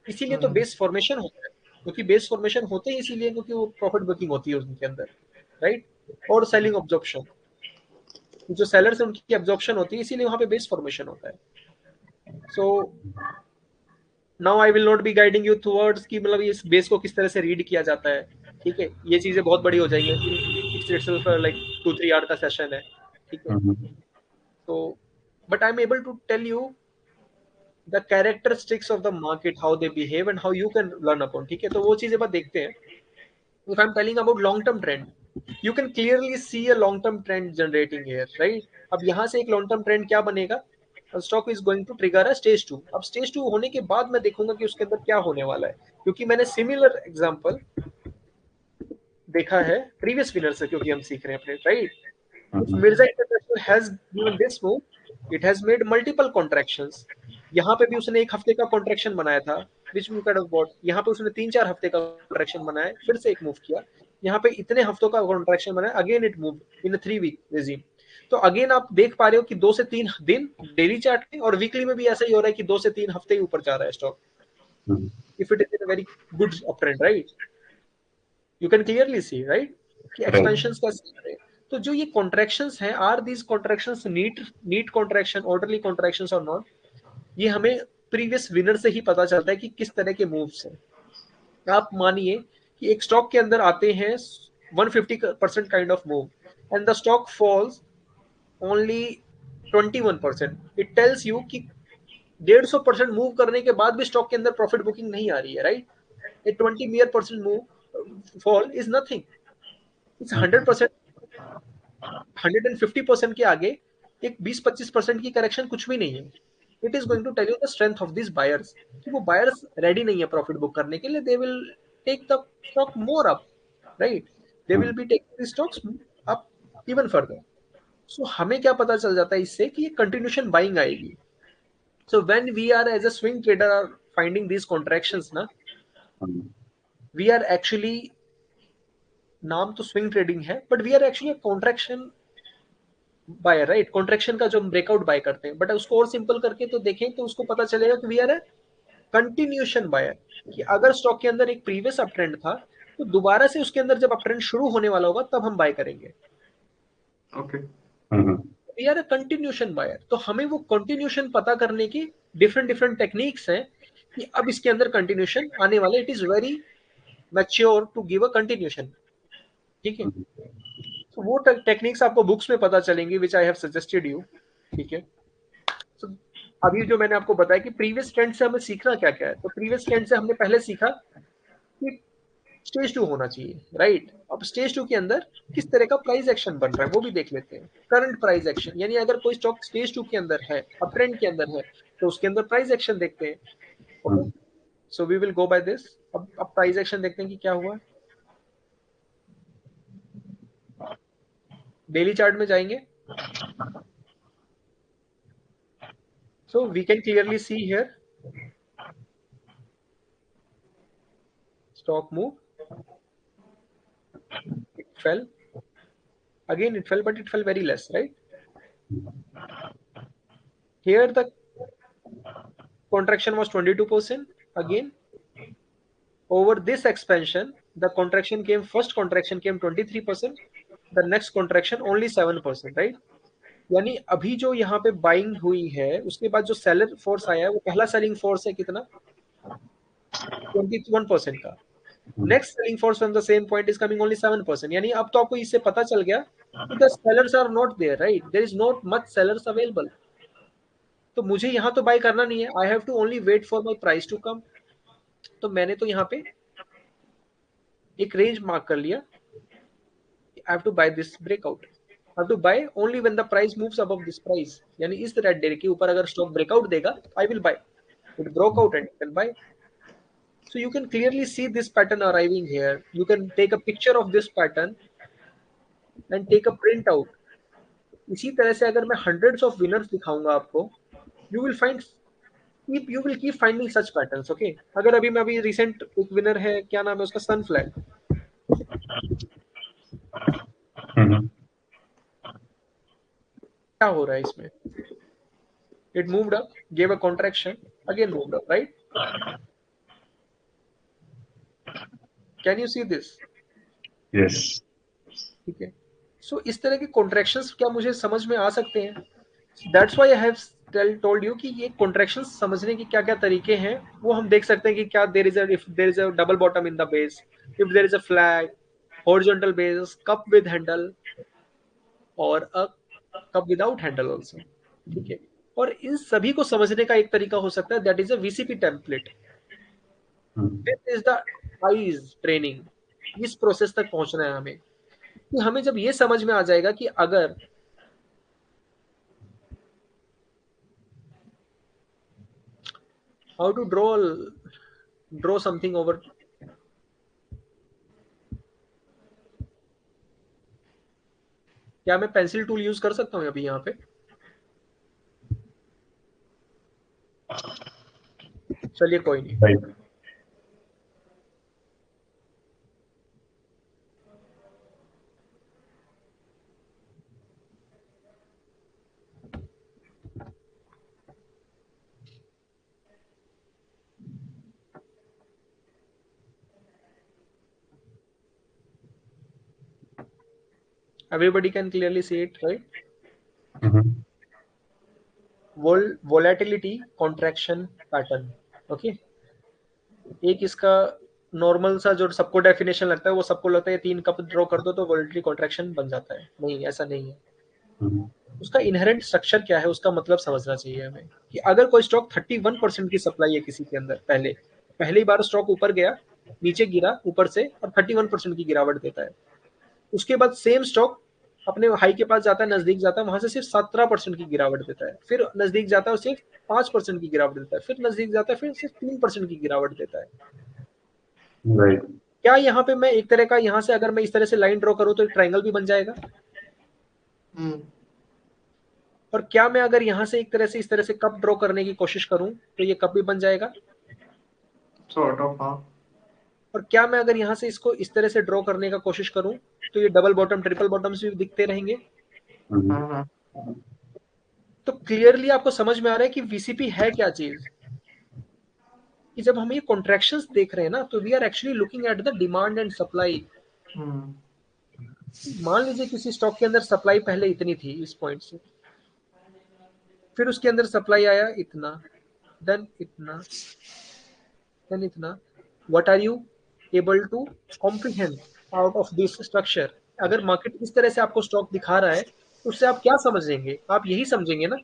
इसीलिए तो बेस फॉर्मेशन होता है, क्योंकि बेस फॉर्मेशन होते ही इसीलिए क्योंकि वो प्रॉफिट बुकिंग होती है उनके अंदर, राइट। और सेलिंग ऑब्जॉर्प्शन, जो सेलर्स है उनकी एब्जॉर्प्शन होती है, इसीलिए वहां पे बेस फॉर्मेशन होता है। So now I will not be guiding you towards कि मतलब इस बेस को किस तरह से रीड किया जाता है। ठीक है, ये चीजें बहुत बड़ी हो जाएंगी, इट्स इटसेल्फ लाइक 2-3 आवर का सेशन है। ठीक है, तो but I am able to tell you the characteristics of the market, how they behave and how you can learn upon. ठीक है, तो वो चीजें बस देखते हैं। If I am telling about long term trend, you can clearly see a long term trend generating here, right? अब यहाँ से एक लॉन्ग टर्म ट्रेंड क्या बनेगा? Stock is going to trigger a stage 2। अब स्टेज 2 होने के बाद मैं देखूंगा कि उसके अंदर क्या होने वाला है, क्योंकि मैंने सिमिलर एग्जांपल देखा है प्रीवियस विनर से, क्योंकि हम सीख रहे हैं अपने, right. If Mirza international has given this move, it has made multiple contractions. यहाँ पे भी उसने एक हफ्ते का कॉन्ट्रैक्शन बनाया था, which we kind of bought. यहाँ पे उसने 3-4 हफ्ते का कॉन्ट्रैक्शन बनाया, फिर से एक मूव किया। यहाँ पे इतने हफ्तों का कॉन्ट्रैक्शन बनाया, again it move in 3 week regime. तो अगेन आप देख पा रहे हो कि 2 से 3 दिन डेली चार्ट में और वीकली में भी ऐसा ही हो रहा है कि 2 से 3 हफ्ते ही ऊपर जा रहा है stock, if it is in a very good uptrend, right. You can clearly see, right, कि एक्सपेंशन कैसे हो रहे हैं। तो जो ये कॉन्ट्रैक्शंस हैं, are these contractions neat contraction, orderly contractions और नॉट, ये हमें प्रीवियस विनर से ही पता चलता है कि किस तरह के मूव्स हैं। आप मानिए कि एक स्टॉक के अंदर आते हैं 150% kind of move and the stock falls only 21%। It tells you कि 150% मूव करने के बाद भी स्टॉक के अंदर प्रॉफिट बुकिंग नहीं आ रही है, right. A 20% move fall is nothing, it's 100%। 150% के आगे एक 20-25% की करेक्शन कुछ भी नहीं है। It is going to tell you the strength of this buyers, कि वो बायर्स रेडी नहीं है प्रॉफिट बुक करने के लिए। They will take the stock more up, right. They will be taking the stocks up even further. So हमें क्या पता चल जाता है इससे कि ये कंटिन्यूशन बाइंग आएगी। So when we are as a swing trader are finding these contractions ना, वी आर एक्चुअली, नाम तो स्विंग ट्रेडिंग है, but we are actually contraction buyer, right. Contraction का जो हम ब्रेकआउट बाय करते हैं, बट उसको और सिंपल करके तो देखें तो उसको पता चलेगा कि we are a continuation buyer, कि अगर स्टॉक के अंदर एक प्रीवियस अप ट्रेंड था, तो दोबारा से उसके अंदर जब अप ट्रेंड शुरू होने वाला होगा तब हम बाय करेंगे। Okay, we are a continuation buyer. तो हमें वो कंटिन्यूशन पता करने की डिफरेंट डिफरेंट टेक्निक्स हैं कि अब इसके अंदर कंटिन्यूशन आने वाले, it is very mature to give a continuation. ठीक है। तो वो टेक्निक्स आपको बुक्स में पता चलेंगी विच आई हैव सजेस्टेड यू। ठीक है। तो अभी जो मैंने आपको बताया कि प्रीवियस ट्रेंड से हमें सीखना क्या क्या है, तो प्रीवियस ट्रेंड से हमने पहले सीखा कि स्टेज 2 होना चाहिए, राइट। अब स्टेज 2 के अंदर किस तरह का प्राइस एक्शन बन रहा है वो भी देख लेते हैं। करंट प्राइस एक्शन, यानी अगर कोई स्टॉक स्टेज 2 के अंदर है, अप ट्रेंड के अंदर है, तो उसके अंदर प्राइस एक्शन देखते हैं। Okay, so we will go by this. अब प्राइस एक्शन देखते हैं कि क्या हुआ। डेली चार्ट में जाएंगे, so we can clearly see here stock move, it fell again, it fell, but it fell very less, right? Here the contraction was 22%. Again, over this expansion the contraction came, first contraction came 23%, the next contraction only 7%, right? यानी अभी जो यहाँ पे buying हुई है उसके बाद जो सेलर फोर्स आया है वो पहला सेलिंग फोर्स है कितना, 21% का। Next selling force from the same point is coming only 7%। यानी अब तो आपको इससे पता चल गया कि the sellers are not there, right, there is not much sellers available. तो मुझे यहाँ तो बाय करना नहीं है, I have to only wait for my price to come. तो मैंने तो यहाँ पे एक रेंज मार्क कर लिया, I have to buy this breakout, I have to buy only when the price moves above this price. यानी इस रेड डे के ऊपर अगर स्टॉक ब्रेकआउट देगा आई will bye, it broke out and can buy. So you can clearly see this pattern arriving here. You can take a picture of this pattern and take a print out. इसी तरह से अगर मैं hundreds of winners दिखाऊंगा आपको, you will find, you will keep finding such patterns, okay? अगर अभी recent एक winner है, क्या नाम है उसका, Sunflag। क्या हो रहा है इसमें? It moved up, gave a contraction, again moved up, right? Can you see this? Yes. ठीक है। सो इस तरह के कॉन्ट्रैक्शंस क्या मुझे समझ में आ सकते हैं? That's why I have told you कि ये कॉन्ट्रैक्शंस समझने के क्या क्या तरीके हैं वो हम देख सकते हैं कि क्या there is a, if there is a double bottom in the base, if there is a flag, horizontal base, cup with handle और a cup without handle also. ठीक है। और इन सभी को समझने का एक तरीका हो सकता है, that is a VCP template. This is the eyes training. इस प्रोसेस तक पहुंचना है हमें कि हमें जब ये समझ में आ जाएगा कि अगर how to draw something over, क्या मैं पेंसिल टूल यूज कर सकता हूँ अभी यहाँ पे? चलिए कोई नहीं। Right. Everybody can clearly see it, right? Mm-hmm. Volatility contraction pattern, okay? एक इसका नॉर्मल सा जो सबको डेफिनेशन लगता है, वो सबको लगता है 3 कप ड्रॉ कर दो तो वोलेटिलिटी कॉन्ट्रैक्शन बन जाता है। नहीं, ऐसा नहीं है। Mm-hmm. उसका इनहेरेंट स्ट्रक्चर क्या है, उसका मतलब समझना चाहिए हमें कि अगर कोई स्टॉक 31% की सप्लाई है किसी के अंदर, पहली बार स्टॉक ऊपर गया, नीचे गिरा ऊपर से और 31% की गिरावट देता है। उसके बाद सेम स्टॉक अपने हाई के पास जाता है, नजदीक जाता है, वहां से सिर्फ 17% की गिरावट देता है, फिर नजदीक जाता है और सिर्फ 5% की गिरावट देता है, फिर नजदीक जाता है, फिर सिर्फ 3% की गिरावट देता है। Right. क्या यहाँ पे मैं एक तरह का, यहाँ से अगर मैं इस तरह से लाइन ड्रॉ करूँ तो एक ट्राइंगल भी बन जाएगा? और क्या मैं अगर यहाँ से एक तरह से इस तरह से कप ड्रॉ करने की कोशिश करूँ तो ये कप भी बन जाएगा? सॉर्ट ऑफ, हाँ। और क्या मैं अगर यहाँ से इसको इस तरह से ड्रॉ करने का कोशिश करूँ तो ये डबल बॉटम, ट्रिपल बॉटम्स भी दिखते रहेंगे? Mm-hmm. तो क्लियरली आपको समझ में आ रहा है कि वीसीपी है क्या चीज, कि जब हम ये कॉन्ट्रैक्शंस देख रहे हैं ना, तो we are actually looking at the demand and supply. मान लीजिए किसी स्टॉक के अंदर सप्लाई पहले इतनी थी इस पॉइंट से, फिर उसके अंदर सप्लाई आया इतना, देन इतना, देन इतना। What are you able to comprehend? Out of this structure. अगर मार्केट इस तरह से आपको स्टॉक दिखा रहा है तो उससे आप क्या समझेंगे? आप यही समझेंगे ना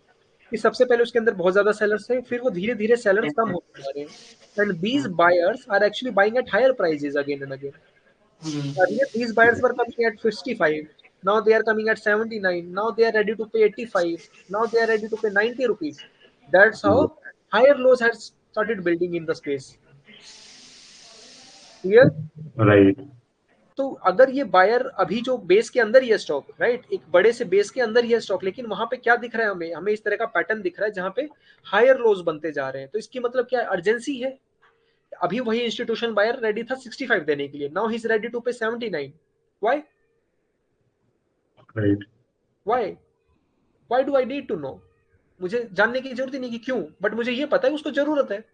कि सबसे पहले उसके अंदर बहुत ज्यादा सेलर्स है, फिर वो धीरे धीरे सेलर्स कम होते जा रहे हैं, and these buyers are actually buying at higher prices again and again. Earlier, these buyers were coming at 55. Now they are coming at 79. Now they are ready to pay 85. Now they are ready to pay 90 rupees. That's how higher lows had started building in the space. Clear? Right. तो अगर ये buyer अभी जो base के अंदर ही है stock, right, एक बड़े से बेस के अंदर ही है स्टॉक, लेकिन वहां पे क्या दिख रहा है हमें? हमें इस तरह का पैटर्न दिख रहा है जहां पे हायर लोज बनते जा रहे हैं। तो इसकी मतलब क्या है? अर्जेंसी है। अभी वही इंस्टीट्यूशन बायर रेडी था 65 देने के लिए, now he is ready to pay 79। Why? Right. Why? Why do I need to know? मुझे जानने की जरूरत ही नहीं कि क्यों, बट मुझे ये पता है उसको जरूरत है।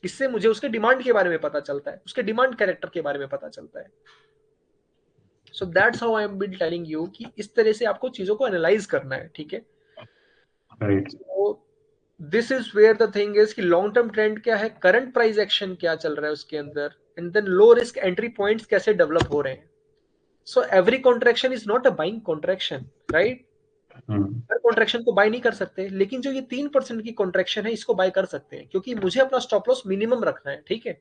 इससे मुझे उसके डिमांड के बारे में पता चलता है, उसके डिमांड कैरेक्टर के बारे में पता चलता है। So that's how I am been telling you कि इस तरह से आपको चीजों को एनालाइज करना है, ठीक है? राइट। तो this is where the thing is कि लॉन्ग टर्म ट्रेंड क्या है, करंट प्राइस एक्शन क्या चल रहा है उसके अंदर, and then low risk entry points कैसे डेवलप हो रहे हैं। So every contraction is not a buying contraction, right? हर कॉन्ट्रैक्शन को बाय नहीं कर सकते, लेकिन जो ये 3% की कॉन्ट्रैक्शन है इसको बाय कर सकते हैं, क्योंकि मुझे अपना स्टॉप लॉस मिनिमम रखना है, ठीक है?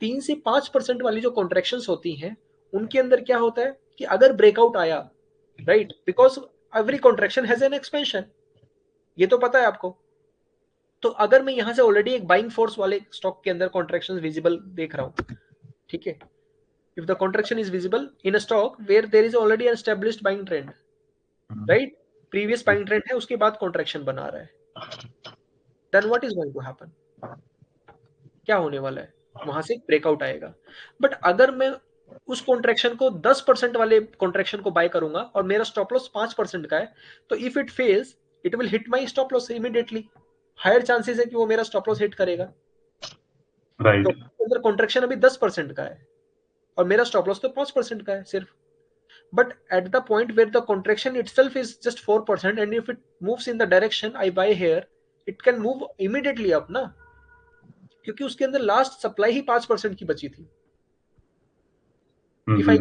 3 से 5% वाली जो कॉन्ट्रैक्शंस होती हैं उनके अंदर क्या होता है कि अगर ब्रेकआउट आया, right, because every contraction has an expansion, ये तो पता है आपको। तो अगर मैं यहां से ऑलरेडी एक बाइंग फोर्स वाले स्टॉक के अंदर कॉन्ट्रैक्शन विजिबल देख रहा हूं, ठीक है, if the contraction is visible in a stock where there is already an established buying trend, right, previous buying trend है, उसके बाद कॉन्ट्रैक्शन बना रहा है, then what is going to happen? क्या होने वाला है? वहां से ब्रेकआउट आएगा। बट अगर मैं उस कॉन्ट्रैक्शन को 10% वाले कॉन्ट्रैक्शन को बाय करूंगा और मेरा स्टॉप लॉस 5% का है, तो if it fails it will hit my stop loss immediately. Higher chances है कि वो मेरा स्टॉप लॉस हिट करेगा। राइट। तो अंदर कॉन्ट्रैक्शन अभी 10% का है और मेरा स्टॉप लॉस तो 5% का है सिर्फ। But at the point where the contraction itself is just 4%, and if it moves in the direction I buy here, it can move immediately up ना, क्योंकि उसके अंदर लास्ट सप्लाई ही 5% की बची थी। If I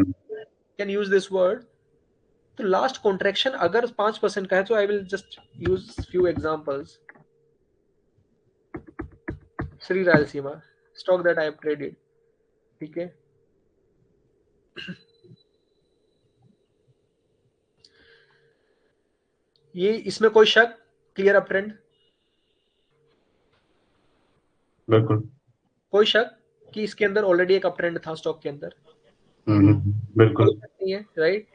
can use this word, तो last contraction अगर 5% का है, तो I will just use few examples. Shri Rayalaseema stock that I have traded, ठीक है, ये इसमें कोई शक? Clear up trend? बिल्कुल। कोई शक कि इसके अंदर ऑलरेडी एक अप ट्रेंड था स्टॉक के अंदर? बिल्कुल। कोई शक नहीं है, राइट?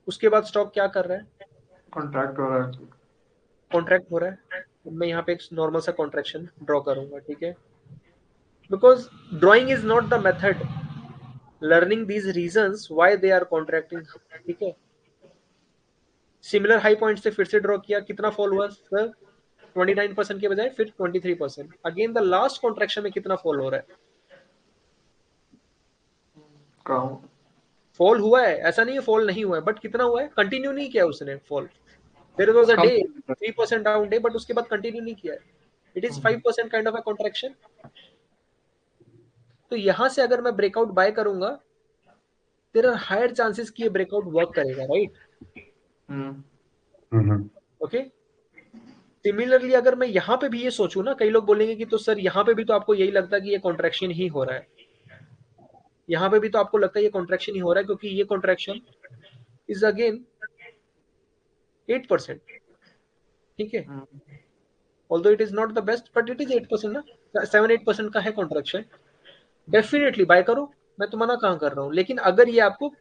उसके बाद स्टॉक क्या कर रहा है? कॉन्ट्रैक्ट हो रहा है। कॉन्ट्रैक्ट हो रहा है। मैं यहाँ पे एक नॉर्मल सा कॉन्ट्रैक्शन ड्रॉ करूंगा, ठीक है, because drawing is not the method, learning these reasons why they are contracting, ठीक है। सिमिलर हाई पॉइंट से फिर से ड्रॉ किया, कितना फॉल हुआ सर? 29% के बजाय फिर 23%। अगेन द लास्ट कॉन्ट्रैक्शन में कितना फॉल हो रहा है? फॉल हुआ है, ऐसा नहीं है फॉल नहीं हुआ है, बट कितना हुआ है? कंटिन्यू नहीं किया उसने fall. There was a day 3% down day, but उसके बाद कंटिन्यू नहीं किया है। It is 5% kind of a contraction. तो यहां से अगर मैं ब्रेकआउट बाय करूंगा, देयर आर हायर चांसेस कि ये ब्रेकआउट वर्क करेगा, राइट? ओके। सिमिलरली अगर मैं यहाँ पे भी ये सोचूं ना, कई लोग बोलेंगे कि तो सर यहाँ पे भी तो आपको यही लगता है कि ये कॉन्ट्रैक्शन ही हो रहा है, यहाँ पे भी तो आपको लगता है ये कॉन्ट्रैक्शन ही हो रहा है, क्योंकि ये कॉन्ट्रैक्शन इज अगेन 8%, ठीक है, although it is not the best, but it is 8% ना, 7-8% का है कॉन्ट्रैक्शन। डेफिनेटली बाय करो, मैं तो मना कहाँ कर रहा हूँ, लेकिन अगर ये आपको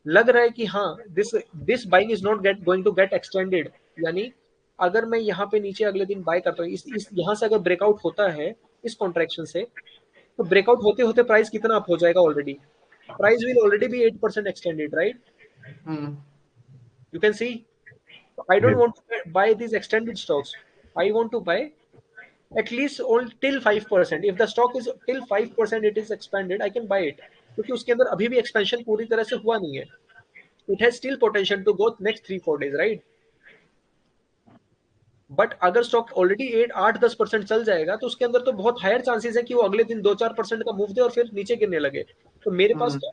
लग रहा है कि हाँ this buying is not going to get extended, यानी अगर मैं यहाँ पे नीचे अगले दिन बाय करता हूँ, इस यहाँ से अगर ब्रेकआउट होता है इस कॉन्ट्रैक्शन से, तो ब्रेकआउट होते होते प्राइस कितना अप हो जाएगा? Already price will already be 8% extended, right? You can see. I don't want to buy these extended stocks. I want to buy at least all till 5%. If the stock is till 5% it is expanded, I can buy it. क्योंकि उसके अंदर अभी भी expansion पूरी तरह से हुआ नहीं है. It has still potential to go next 3-4 days, right? But अगर स्टॉक ऑलरेडी 8-10% चल जाएगा, तो उसके अंदर तो बहुत हायर चांसेस है कि वो अगले दिन 2-4% का मूव दे और फिर नीचे गिरने लगे. तो मेरे पास तो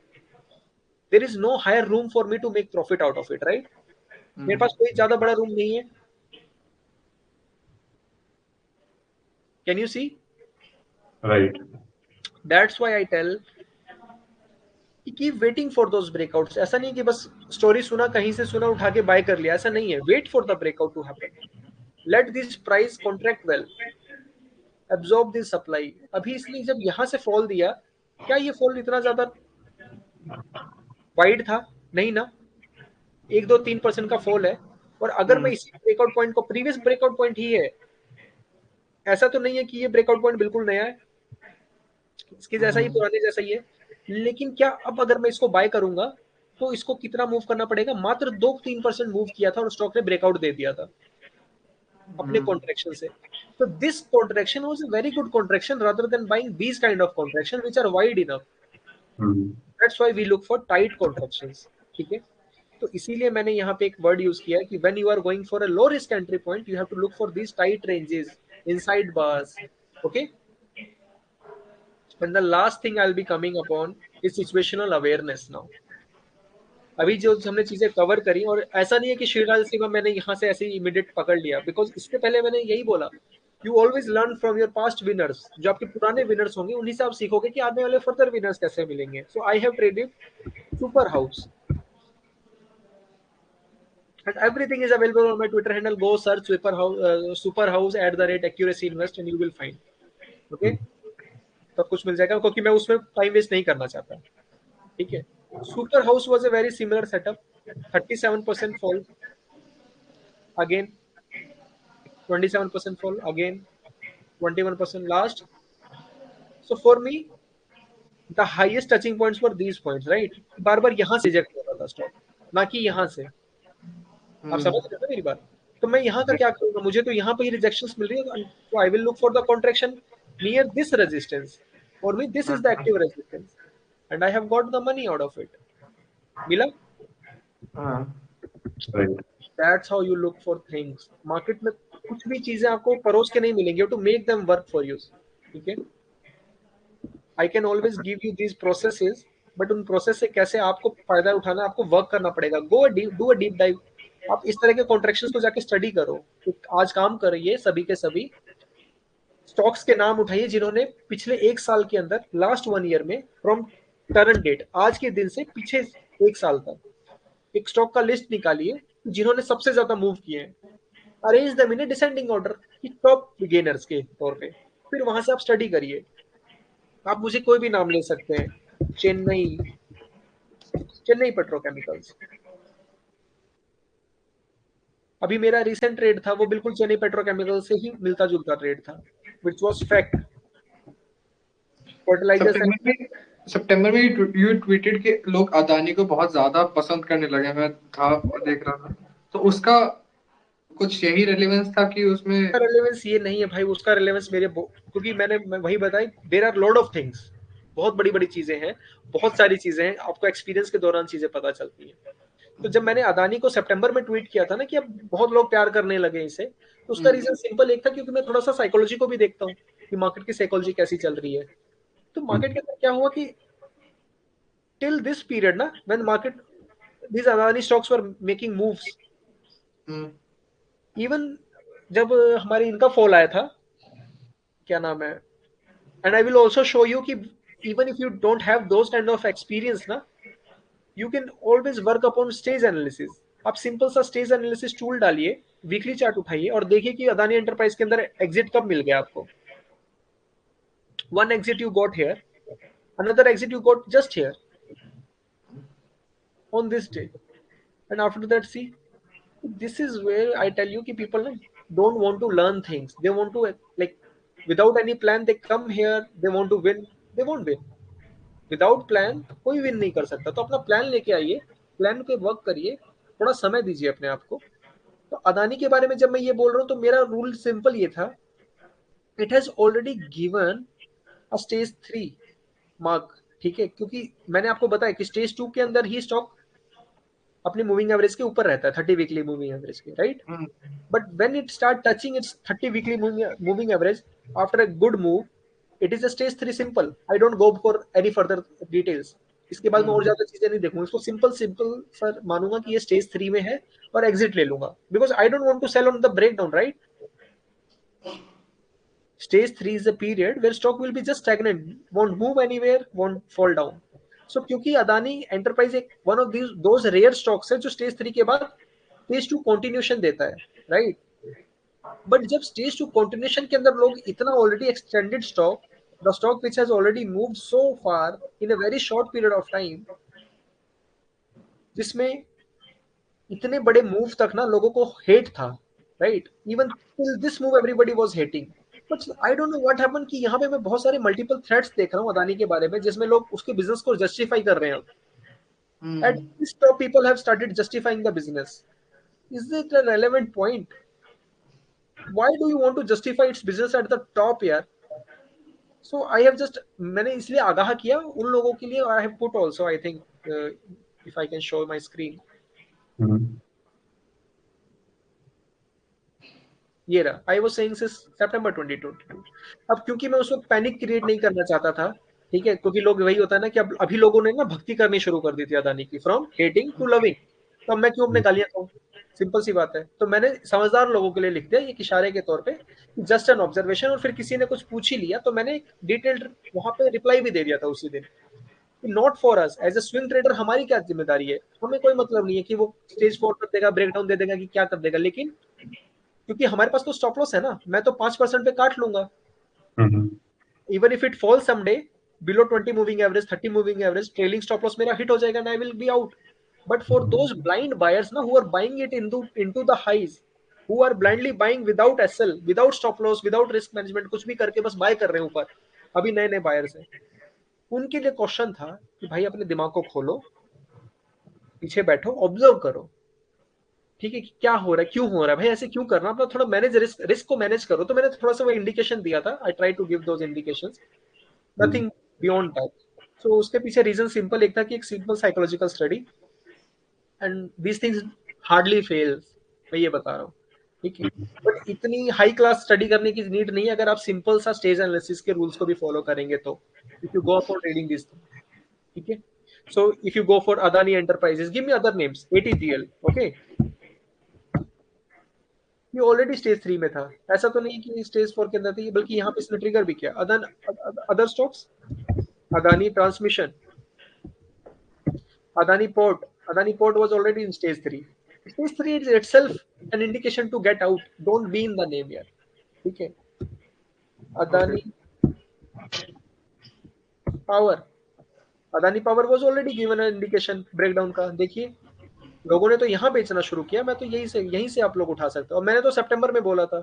there is no higher room for me to make profit out of it, right? मेरे पास कोई ज्यादा बड़ा रूम नहीं है। Can you see? Right. That's why I tell keep waiting for those breakouts. ऐसा नहीं कि बस स्टोरी सुना, कहीं से सुना, उठा के बाय कर लिया, ऐसा नहीं है। Wait for the breakout to happen, let this price contract well, absorb this supply. अभी इसलिए जब यहां से फॉल दिया, क्या ये फॉल इतना ज्यादा वाइड था? नहीं ना, 1-2-3% का फॉल है। और अगर मैं इसी ब्रेकआउट पॉइंट को, प्रीवियस ब्रेकआउट पॉइंट ही है, ऐसा तो नहीं है कि ये ब्रेकआउट पॉइंट बिल्कुल नया है, इसके जैसा ही, पुराने जैसा ही है। लेकिन क्या अब अगर मैं इसको बाय करूंगा तो इसको कितना मूव करना पड़ेगा? मात्र 2-3% मूव किया था और स्टॉक ने ब्रेकआउट दे दिया था अपने कॉन्ट्रैक्शन से। तो this contraction was a very good contraction rather than buying these kind of contraction which are wide enough. That's why we look for tight contractions, ठीक है? तो इसीलिए मैंने यहाँ पे एक वर्ड यूज किया है कि when you are going for a low risk entry point you have to look for these tight ranges inside bars, okay? And the last thing I'll be coming upon is situational awareness now. अभी जो हमने चीजें cover करी, और ऐसा नहीं है कि श्रीराज सिंह मैंने यहाँ से ऐसे ही इमीडिएट पकड़ लिया, बिकॉज इससे पहले मैंने यही बोला, you always learn from your past winners. जो आपके पुराने विनर्स होंगे उन्हीं से आप सीखोगे कि आने वाले फर्दर विनर्स कैसे मिलेंगे। So I have traded super house and everything is available on my Twitter handle. Go search super house @accuracy invest and you will find, okay? सब कुछ मिल जाएगा, क्योंकि मैं उसमें टाइम वेस्ट नहीं करना चाहता, ठीक है? Super house was a very similar setup, 37% fall again, 27% fall again, 21% last. So for me the highest touching points were these points, right? बार बार यहाँ से रिजेक्ट हो रहा था स्टॉक, ना कि यहाँ से। आप समझ रहे हो मेरी बात? तो मैं यहाँ का क्या करूँगा? मुझे तो यहाँ पे ही रिजेक्शंस मिल रही है, तो I will look for the contraction near this resistance. For me this is the active resistance and I have got the money out of it. मिला? Right. That's how you look for things. Market में कुछ भी चीजें आपको परोस के नहीं मिलेंगी, to make them work for you, ठीक है? I can always give you these processes, but उन प्रोसेस से कैसे आपको फायदा उठाना है, आपको वर्क करना पड़ेगा। Go do a deep dive. आप इस तरह के कॉन्ट्रैक्शंस को जाके स्टडी करो। आज काम करिए, सभी के सभी स्टॉक्स के नाम उठाइए जिन्होंने पिछले 1 साल के अंदर, लास्ट 1 ईयर में, फ्रॉम करंट डेट, आज के दिन से पीछे 1 साल तक, एक स्टॉक का लिस्ट निकालिए जिन्होंने सबसे ज्यादा मूव किए हैं। Arrange them in descending order, top gainers के तौर पे। फिर वहां से आप स्टडी करिए। आप मुझे कोई भी नाम ले सकते हैं, चेन्नई चेन्नई पेट्रोकेमिकल्स। अभी मेरा रिसेंट ट्रेड था, वो बिल्कुल चेन्नई पेट्रोकेमिकल से ही मिलता जुलता ट्रेड था, विच वॉज फैक्ट। फर्टिलाइजर सितंबर में यू ट्वीटेड कि लोग अदानी को बहुत ज्यादा पसंद करने लगे। मैं था देख रहा था, तो उसका कुछ यही रेलेवेंस था कि उसमें रेलेवेंस ये नहीं है भाई, उसका रेलेवेंस क्योंकि मैं वही बताई, there are lot of things, बहुत बड़ी बड़ी चीजें हैं, बहुत सारी चीजें हैं, आपको एक्सपीरियंस के दौरान चीजें पता चलती हैं। तो जब मैंने अदानी को सितंबर में ट्वीट किया था ना कि अब बहुत लोग प्यार करने लगे इसे, तो उसका रीजन सिंपल एक था, क्योंकि मैं थोड़ा सा साइकोलॉजी को भी देखता हूँ कि मार्केट की साइकोलॉजी कैसी चल रही है। तो मार्केट के अंदर क्या हुआ कि टिल दिस पीरियड ना, when market, these Adani stocks were making moves, even जब हमारी इनका फॉल आया था, क्या नाम है, and I will also show you कि even if you don't have those kind of experience ना, you can always work upon stage analysis. आप सिंपल सा स्टेज एनालिसिस टूल डालिए, वीकली चार्ट उठाइए और देखिए कि अदानी एंटरप्राइज के अंदर एग्जिट कब मिल गया आपको। One exit you got here, another exit you got just here on this day, and after that see, this is where I tell you कि people don't want to learn things, they want to, like, without any plan they come here, they want to win, they won't win। Without plan कोई win नहीं कर सकता। तो अपना plan लेके आइए, plan पे वर्क करिए, थोड़ा समय दीजिए अपने आप को। तो अदानी के बारे में जब मैं ये बोल रहा हूँ तो मेरा रूल सिंपल ये था, it has already given a stage 3 mark, ठीक है? क्योंकि मैंने आपको बताया कि स्टेज 2 के अंदर ही स्टॉक अपनी मूविंग एवरेज के ऊपर रहता है, 30 वीकली मूविंग एवरेज के, right? But when it start touching it's 30 weekly moving average after a good move, it is a stage 3 simple, I don't go for any further details. इसके बाद मैं और ज्यादा चीजें नहीं देखूंगा, इसको सिंपल सिंपल सर मानूंगा कि ये स्टेज 3 में है और एग्जिट ले लूंगा, because I don't want to sell on the break down, right? Stage 3 is a period where stock will be just stagnant, won't move anywhere, won't fall down. So क्योंकि Adani enterprise एक one of these those rare stocks है जो stage 3 के बाद stage 2 continuation देता है, right? But जब stage 2 continuation के अंदर लोग इतना already extended stock, the stock which has already moved so far in a very short period of time, जिसमें इतने बड़े मूव तक ना लोगों को हेट था, right? Even till this move everybody was hating, but I don't know what happened कि यहाँ पे मैं बहुत सारे मल्टीपल थ्रेड्स देख रहा हूँ अदानी के बारे में, जिसमें लोग उसके बिजनेस को जस्टिफाई कर रहे हैं। At this top people have started justifying the business. Is it a relevant point? Why do you want to justify its business at the top यार? सो आई हैव जस्ट, मैंने इसलिए आगाह किया उन लोगों के लिए। I have put also, I think if I can show my screen, ये रहा। आई वाज सेइंग सिंस सितंबर 2022। अब क्योंकि मैं उस वक्त पैनिक क्रिएट नहीं करना चाहता था, ठीक है, क्योंकि लोग वही होता है ना कि अब अभी लोगों ने ना भक्ति करनी शुरू कर दी थी अदानी की, फ्रॉम हेटिंग टू लविंग। तो अब मैं क्यों अपने गालियां खाऊं? सिंपल सी बात है। तो मैंने समझदार लोगों के लिए लिख दिया एक इशारे के तौर पे, जस्ट एन ऑब्जर्वेशन। और फिर किसी ने कुछ पूछ ही लिया तो मैंने एक डिटेल्ड वहां पे रिप्लाई भी दे दिया था उसी दिन, not for us as a swing trader, हमारी क्या जिम्मेदारी है? हमें कोई मतलब नहीं है कि वो स्टेज 4 कर देगा, ब्रेकडाउन दे देगा कि क्या कर देगा, लेकिन क्योंकि हमारे पास तो स्टॉप लॉस है ना, मैं तो 5% पे काट लूंगा। Even if it fall someday below 20 moving average, 30 moving average, trailing stop loss मेरा हिट हो जाएगा and I will be out. But for those blind buyers ना who are buying it into the highs, who are blindly buying without SL, without stop loss, without risk management, कुछ भी करके बस bye कर रहे हैं ऊपर, अभी नए नए बायर्स हैं, उनके लिए क्वेश्चन था कि भाई अपने दिमाग को खोलो, पीछे बैठो, ऑब्जर्व करो, ठीक है, कि क्या हो रहा है, क्यों हो रहा है भाई, ऐसे क्यों करना, अपना थोड़ा मैनेज, रिस्क को मैनेज करो। तो मैंने थोड़ा सा वो इंडिकेशन दिया था, I try to give those indications, nothing beyond that. So उसके पीछे रीजन सिंपल एक था कि एक simple psychological study, and these things hardly fails, मैं ये बता रहा हूँ, ठीक है। बट इतनी हाई क्लास स्टडी करने की नीड नहीं है अगर आप सिंपल सा स्टेज एनालिसिस के रूल्स को भी फॉलो करेंगे तो, if you go for trading this, ठीक है। So if you go for Adani enterprises, give me other names, ATGL, okay, ये ऑलरेडी स्टेज 3 में था, ऐसा तो नहीं कि स्टेज 4 के अंदर थी, बल्कि यहाँ पे इसने ट्रिगर भी किया। Other stocks, Adani transmission, Adani port was already in stage 3. Stage 3 is itself an indication to get out, don't be in the name यार, ठीक है। Adani power, Adani power was already given an indication breakdown का, देखिए लोगों ने तो यहाँ बेचना शुरू किया, मैं तो यहीं से आप लोग उठा सकते हो, और मैंने तो सितंबर में बोला था,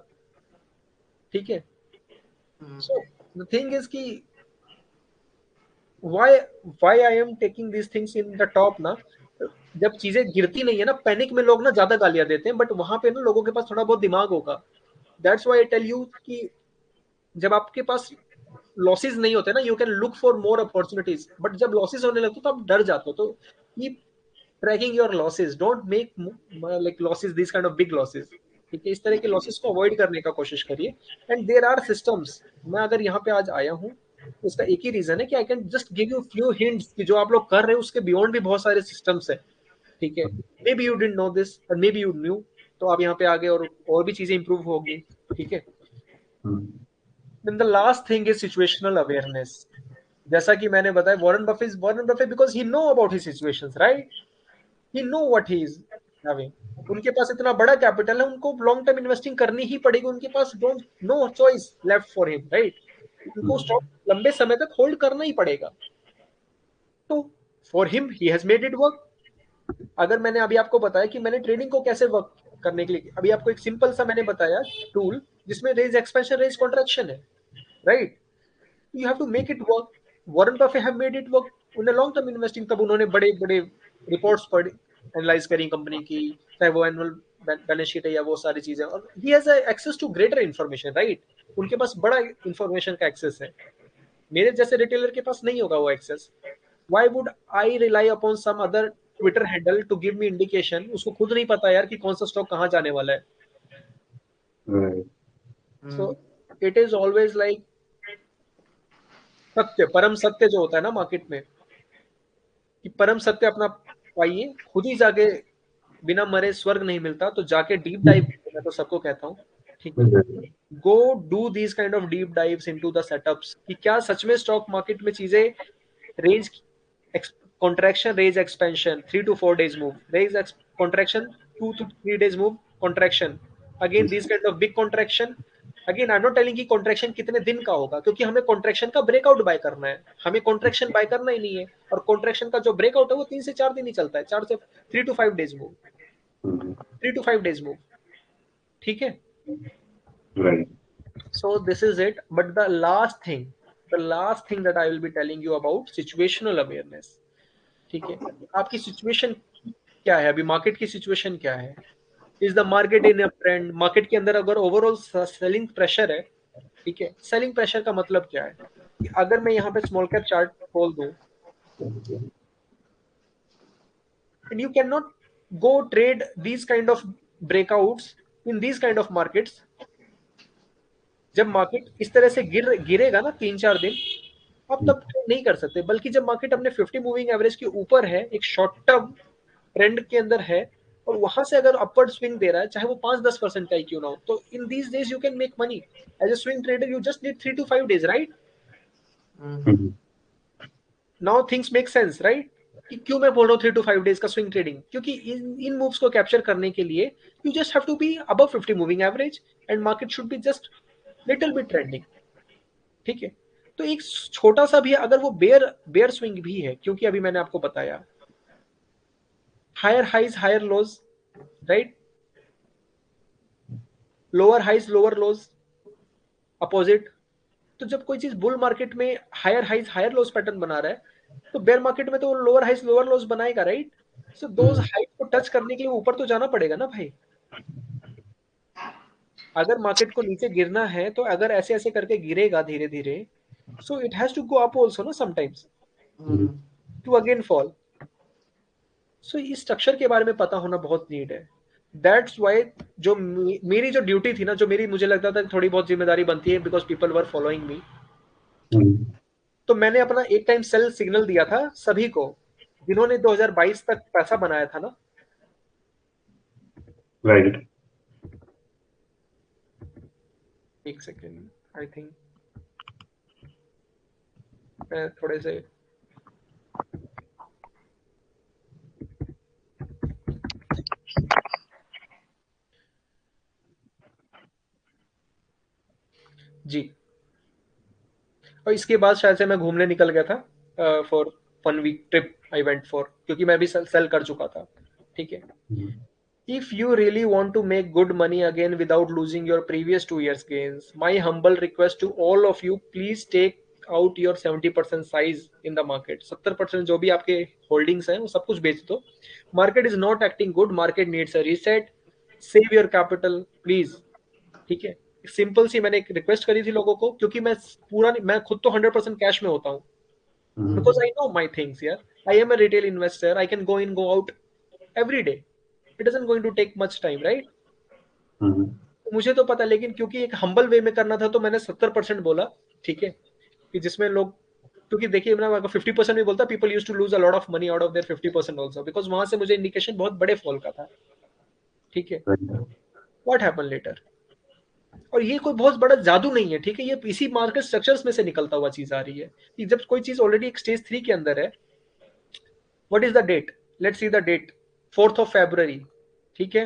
ठीक है। सो द थिंग इज कि why I am taking these things in the top ना, जब चीजें गिरती नहीं है ना, पैनिक में लोग ना ज्यादा गालियां देते हैं, बट वहां पे ना लोगों के पास थोड़ा बहुत दिमाग होगा। That's why I tell you कि जब आपके पास लॉसेस नहीं होते ना, you can look for more opportunities, but जब लॉसेस होने लगते हो तो आप डर जाते हो। तो keep tracking your losses, don't make like losses this kind of big losses, ठीक है। इस तरह के लॉसेस को अवॉइड करने का कोशिश करिए, एंड देयर आर सिस्टम्स। मैं अगर यहाँ पे आज आया हूँ उसका एक ही रीजन है कि I can just give you few hints कि जो आप लोग कर रहे हो उसके बियॉन्ड भी बहुत सारे सिस्टम्स है, ठीक है। May be you didn't know this और मे बी यू न्यू, तो आप यहाँ पे आगे और भी चीजें इंप्रूव होगी, ठीक है। Then the last thing is situational awareness. जैसा कि मैंने बताया, Warren Buffett because he know about his situations, right, he know what he is having. उनके पास इतना बड़ा कैपिटल है, उनको लॉन्ग टर्म इन्वेस्टिंग करनी ही पड़ेगी, उनके पास don't know choice left for him, right. उनको स्टॉक लंबे समय तक होल्ड करना ही पड़ेगा। तो for him he has made it work. अगर मैंने अभी आपको बताया कि मैंने ट्रेडिंग को कैसे वर्क करने के लिए, अभी आपको एक सिंपल सा मैंने बताया टूल जिसमें रेज एक्सपेंशन, रेज कॉन्ट्रैक्शन है, right. You have to make it work. Warren Buffett have made it work in long term investing. तब उन्होंने बड़े बड़े रिपोर्ट्स पढ़ी, एनालाइज करी कंपनी की, चाहे वो एनुअल बैलेंस शीट है या वो सारी चीजें, और he has access to greater information, right. उनके पास बड़ा इन्फॉर्मेशन का एक्सेस है, मेरे जैसे रिटेलर के पास नहीं होगा वो access. Why would I rely upon some other Twitter handle to give me indication? उसको खुद नहीं पता यार कि कौन सा स्टॉक कहाँ जाने वाला है। सो इट इज ऑलवेज लाइक सत्य, परम सत्य जो होता है ना मार्केट में, कि परम सत्य अपना पाइए, खुद ही जाके बिना मरे स्वर्ग नहीं मिलता, तो जाके डीप डाइव, मैं तो सबको कहता हूँ, ठीक है, go do these kind of deep dives into the setups, कि क्या सच में स्टॉक मार्केट में चीजें range contraction raise expansion 3 to 4 days move, raise contraction 2 to 3 days move, contraction again, these kind of big contraction, again I am not telling कि contraction कितने दिन का होगा, क्योंकि हमें कॉन्ट्रैक्शन का ब्रेकआउट बाय करना है, हमें कॉन्ट्रैक्शन बाय करना ही नहीं है, और कॉन्ट्रैक्शन का जो ब्रेकआउट है वो 3 से 4 दिन ही चलता है, 3 to 5 days move, 3 to 5 days move, ठीक है। Right. So this is it, but the last thing that I will be telling you about situational awareness, ठीक है, आपकी सिचुएशन क्या है अभी, मार्केट की सिचुएशन क्या है, is the market in a trend, market के अंदर अगर ओवरऑल सेलिंग प्रेशर है, ठीक है, सेलिंग प्रेशर का मतलब क्या है, कि अगर मैं यहाँ पे स्मॉल कैप चार्ट खोल दूं, and you can not go trade these kind of breakouts in these kind of markets, जब मार्केट इस तरह से गिरेगा ना 3-4 दिन, आप तब ट्रेड नहीं कर सकते, बल्कि जब मार्केट अपने 50 मूविंग एवरेज के ऊपर है, एक शॉर्ट टर्म ट्रेंड के अंदर है, और वहां से अगर अपवर्ड स्विंग दे रहा है, चाहे वो 5-10% का ही क्यों ना हो, तो in these days you can make money as a swing trader, you just need 3 to 5 days, right. Now things make sense, right, कि क्यों मैं बोल रहा हूँ 3 to 5 days का स्विंग ट्रेडिंग, क्योंकि इन मूव्स को कैप्चर करने के लिए you just have to be above 50 moving average, and market should be just little bit trending, ठीक है। तो एक छोटा सा भी अगर वो बेयर स्विंग भी है, क्योंकि अभी मैंने आपको बताया higher highs higher lows, right, lower highs lower lows, opposite, तो जब कोई चीज बुल मार्केट में higher highs higher lows pattern बना रहा है, तो बेयर मार्केट में तो लोअर हाइज लोअर लोज बनाएगा, राइट। सो दोज हाइट को टच करने के लिए ऊपर तो जाना पड़ेगा ना भाई, अगर मार्केट को नीचे गिरना है तो अगर ऐसे ऐसे करके गिरेगा धीरे धीरे, so it has to go up also ना sometimes to again fall. So इस स्ट्रक्चर के बारे में पता होना बहुत नीड है, दैट्स वाई जो मेरी जो ड्यूटी थी ना, जो मेरी मुझे लगता था थोड़ी बहुत जिम्मेदारी बनती है, because people were following me, तो मैंने अपना एक टाइम सेल सिग्नल दिया था सभी को जिन्होंने 2022 तक पैसा बनाया था ना, Right. एक सेकेंड, आई थिंक मैं थोड़े से जी, और इसके बाद शायद से मैं घूमने निकल गया था for 1 week trip I went for, क्योंकि मैं भी सेल कर चुका था, ठीक है। If you really want to make good money again without losing your previous 2 years gains, my humble request to all of you, please take out your 70% size in the market. 70% जो भी आपके holdings हैं वो सब कुछ बेच दो। Market is not acting good, market needs a reset. Save your capital, please. ठीक है, सिंपल सी मैंने एक रिक्वेस्ट करी थी लोगों को, क्योंकि मैं खुद तो 100% कैश में होता हूँ, because I know my things यार, I am a retail investor, I can go in go out every day, it isn't going to take much time, right? मुझे तो पता, लेकिन क्योंकि एक हम्बल वे में करना था तो मैंने 70% बोला, ठीक है, कि जिसमें लोग, क्योंकि देखिए मैं अगर 50% भी बोलता, people used to lose a lot of money out of their 50% also, because वहां से मुझे इंडिकेशन बहुत बड़े फॉल का था, ठीक है। व्हाट हैपन लेटर, और ये कोई बहुत बड़ा जादू नहीं है, ठीक है, ये इसी मार्केट स्ट्रक्चर्स में से निकलता हुआ चीज आ रही है, कि जब कोई चीज ऑलरेडी एक स्टेज 3 के अंदर है, what is the date, let's see the date, 4th of February, ठीक है,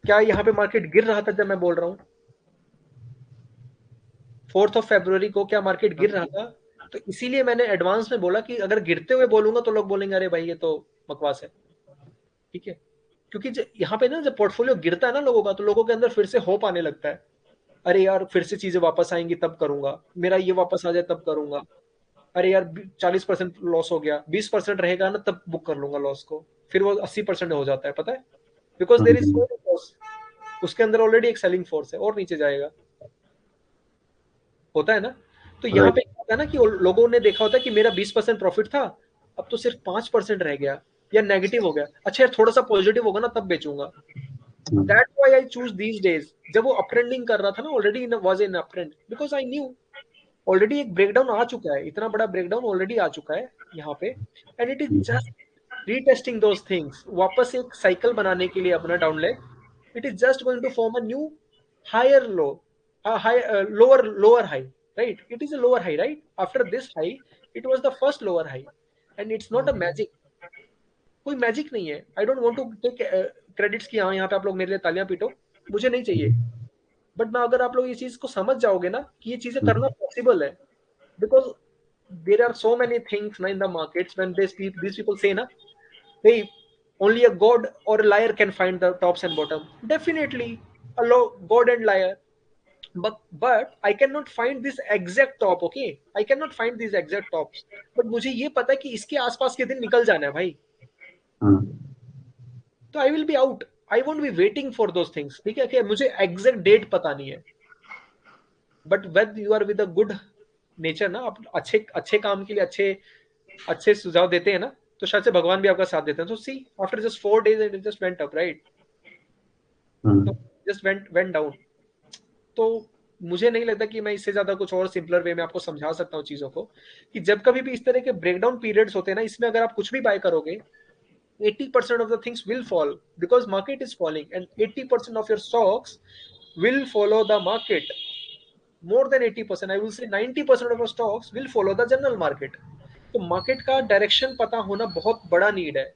क्या यहाँ पे मार्केट गिर रहा था जब मैं बोल रहा हूँ 4th of February को, क्या मार्केट गिर रहा था? तो इसीलिए मैंने एडवांस में बोला कि अगर गिरते हुए बोलूंगा तो लोग बोलेंगे अरे भाई ये तो बकवास है, ठीक है, क्योंकि यहाँ पे ना जब पोर्टफोलियो गिरता है ना लोगों का, तो लोगों के अंदर फिर से होप आने लगता है, अरे यार फिर से चीजें वापस आएंगी तब करूंगा, मेरा ये वापस आ जाए तब करूंगा, अरे यार 40% लॉस हो गया, 20% रहेगा ना तब बुक कर लूंगा लॉस को, फिर वो 80% हो जाता है, पता है, बिकॉज देर इज लॉस, उसके अंदर ऑलरेडी एक सेलिंग फोर्स है और नीचे जाएगा, होता है ना। तो यहाँ पे क्या होता है ना कि लोगों ने देखा होता है कि मेरा 20% प्रॉफिट था, अब तो सिर्फ 5% रह गया या नेगेटिव हो गया, अच्छा यार थोड़ा सा पॉजिटिव होगा ना तब बेचूंगा, That's why I choose these days. जब वो अपट्रेंडिंग कर रहा था ना, already was in uptrend because I knew already एक ब्रेकडाउन आ चुका है, इतना बड़ा ब्रेकडाउन ऑलरेडी आ चुका है यहाँ पे, and it is just retesting those things, वापस एक साइकिल बनाने के लिए अपना down leg. It is just going to form a new higher low, lower high, right? It is a lower high, right? After this high it was the first lower high, and it's not a magic. कोई magic नहीं है. I don't want to take credits की हाँ यहाँ पे आप लोग मेरे लिए तालियां पीटो, मुझे नहीं चाहिए. बट मैं अगर आप लोग ये चीज को समझ जाओगे ना कि ये चीजें करना पॉसिबल है, because there are so many things in the markets when they speak, these people say na, hey, only a god or a liar can find the tops and bottom. Definitely a god and liar, but I cannot find this exact top. Okay, I cannot find these exact tops, but मुझे ये पता है कि इसके आसपास के दिन निकल जाना है भाई. तो I will be out. I won't be waiting for those things. ठीक है, कि मुझे एग्जैक्ट डेट पता नहीं है. But when you are with a good nature ना, आप अच्छे अच्छे काम के लिए अच्छे अच्छे सुझाव देते हैं ना, तो शायद से भगवान भी आपका साथ देते हैं. तो see after just 4 days it just went up, right? तो जस्ट वेंट डाउन. तो मुझे नहीं लगता कि मैं इससे ज्यादा कुछ और सिंपलर वे में आपको समझा सकता हूँ चीजों को, कि जब कभी भी इस तरह के ब्रेकडाउन पीरियड्स होते हैं ना, इसमें अगर आप कुछ भी बाय करोगे, 80% of the things will fall because market is falling, and 80% of your stocks will follow the market. More than 80%, I will say 90% of your stocks will follow the general market. तो market का direction पता होना बहुत बड़ा need है.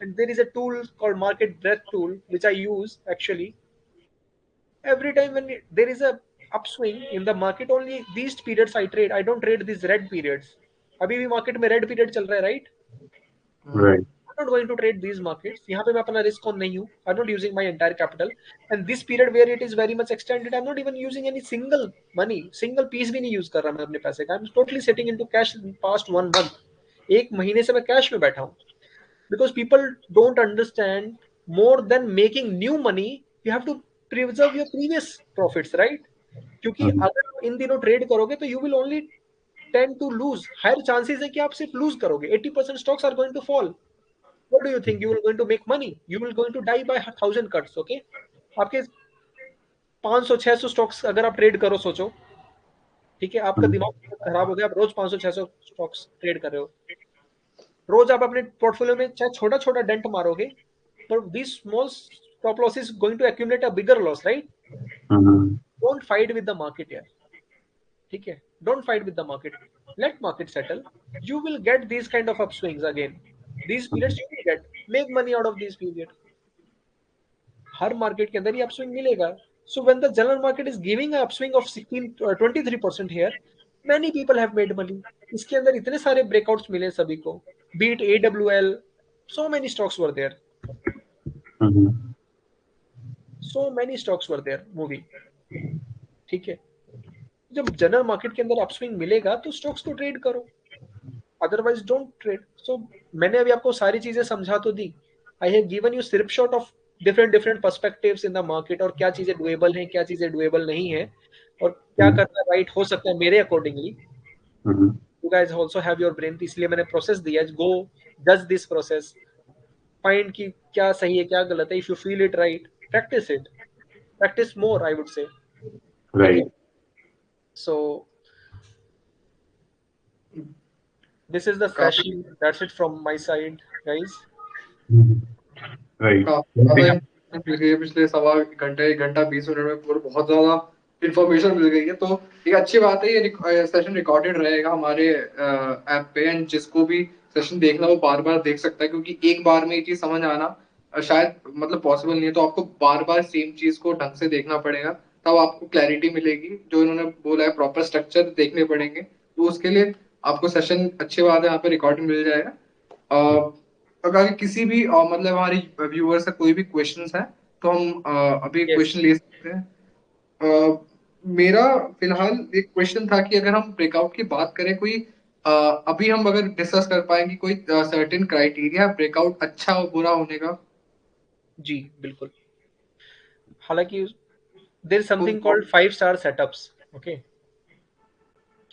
And there is a tool called market breadth tool which I use actually every time when there is a upswing in the market. Only these periods I trade. I don't trade these red periods. अभी भी market में red period चल रहा है, right? Right. I'm not going to trade these markets. यहाँ पे मैं अपना रिस्क ऑन नहीं हूँ. I'm not using my entire capital. And this period where it is very much extended, I'm not even using any single money, single piece भी नहीं use कर रहा मैं अपने पैसे का. I'm totally sitting into cash in past 1 month. एक महीने से मैं कैश में बैठा हूँ. Because people don't understand, more than making new money, you have to preserve your previous profits, right? क्योंकि अगर आप इन दिनों ट्रेड करोगे तो you will only tend to lose. Higher chances है कि आप सिर्फ लूज करोगे. 80% stocks are going to fall. What do you think? You will going to make money? You will going to die by 1,000 cuts. Okay? आपके 500-600 stocks अगर आप trade करो, सोचो, ठीक है, आपका दिमाग खराब हो गया. आप रोज 500-600 स्टॉक्स ट्रेड कर रहे हो. रोज आप अपने पोर्टफोलियो में चाहे छोटा छोटा डेंट मारोगे, पर this small stop loss is going to accumulate a bigger loss, right? Don't fight with the market यार. ठीक है, don't fight with the market. Let market settle. You will get this kind of upswings again. these periods you will get, make money out of these period. Her market के अंदर ही upswing मिलेगा. So when the general market is giving a upswing of 23% here, many people have made money. इसके अंदर इतने सारे breakouts मिले सभी को. Be it AWL, so many stocks were there. So many stocks were there moving. ठीक है, जब जनरल मार्केट के अंदर अपस्विंग मिलेगा तो स्टॉक्स को ट्रेड करो, अदरवाइज डोंट ट्रेड. सो मैंने अभी आपको सारी चीजें समझा तो दी. I have given you snapshot of different different perspectives in the market, और क्या चीजें डुएबल हैं, क्या चीजें डुएबल नहीं है, और क्या करना राइट हो सकता है मेरे accordingly. You guys also have your brain, इसलिए मैंने प्रोसेस दिया. गो जज दिस प्रोसेस, फाइंड कि क्या सही है क्या गलत है. If you feel it right, practice it, practice more, I would say. ठीक है, सो this is the काफी session. That's it from my side, guys. Right. काफी ज्यादा information मिल गई है पिछले सवा घंटे 1 घंटा 20 मिनट में पूरा बहुत ज्यादा इंफॉर्मेशन मिल गई है. तो एक अच्छी बात है, ये सेशन रिकॉर्डेड रहेगा हमारे ऐप पे, एंड जिसको भी सेशन देखना वो बार बार देख सकता है, क्योंकि एक बार में ये चीज समझ आना शायद मतलब पॉसिबल नहीं है. तो आपको बार बार सेम चीज को ढंग से देखना पड़ेगा, तब आपको क्लैरिटी मिलेगी. जो इन्होंने बोला है प्रॉपर स्ट्रक्चर देखने पड़ेंगे, तो उसके लिए आपको सेशन अच्छी बात है यहाँ पे रिकॉर्ड मिल जाएगा. अगर किसी भी मतलब हमारे व्यूअर से कोई भी क्वेश्चंस है तो हम अभी Yes. क्वेश्चन ले सकते हैं. मेरा फिलहाल एक क्वेश्चन था कि अगर हम ब्रेकआउट की बात करें, कोई अभी हम अगर डिस्कस कर पाएंगे कोई सर्टेन क्राइटेरिया ब्रेकआउट अच्छा और बुरा होने का. जी बिल्कुल. हालांकि देयर इज समथिंग तो कॉल्ड 5 स्टार सेटअप्स. ओके,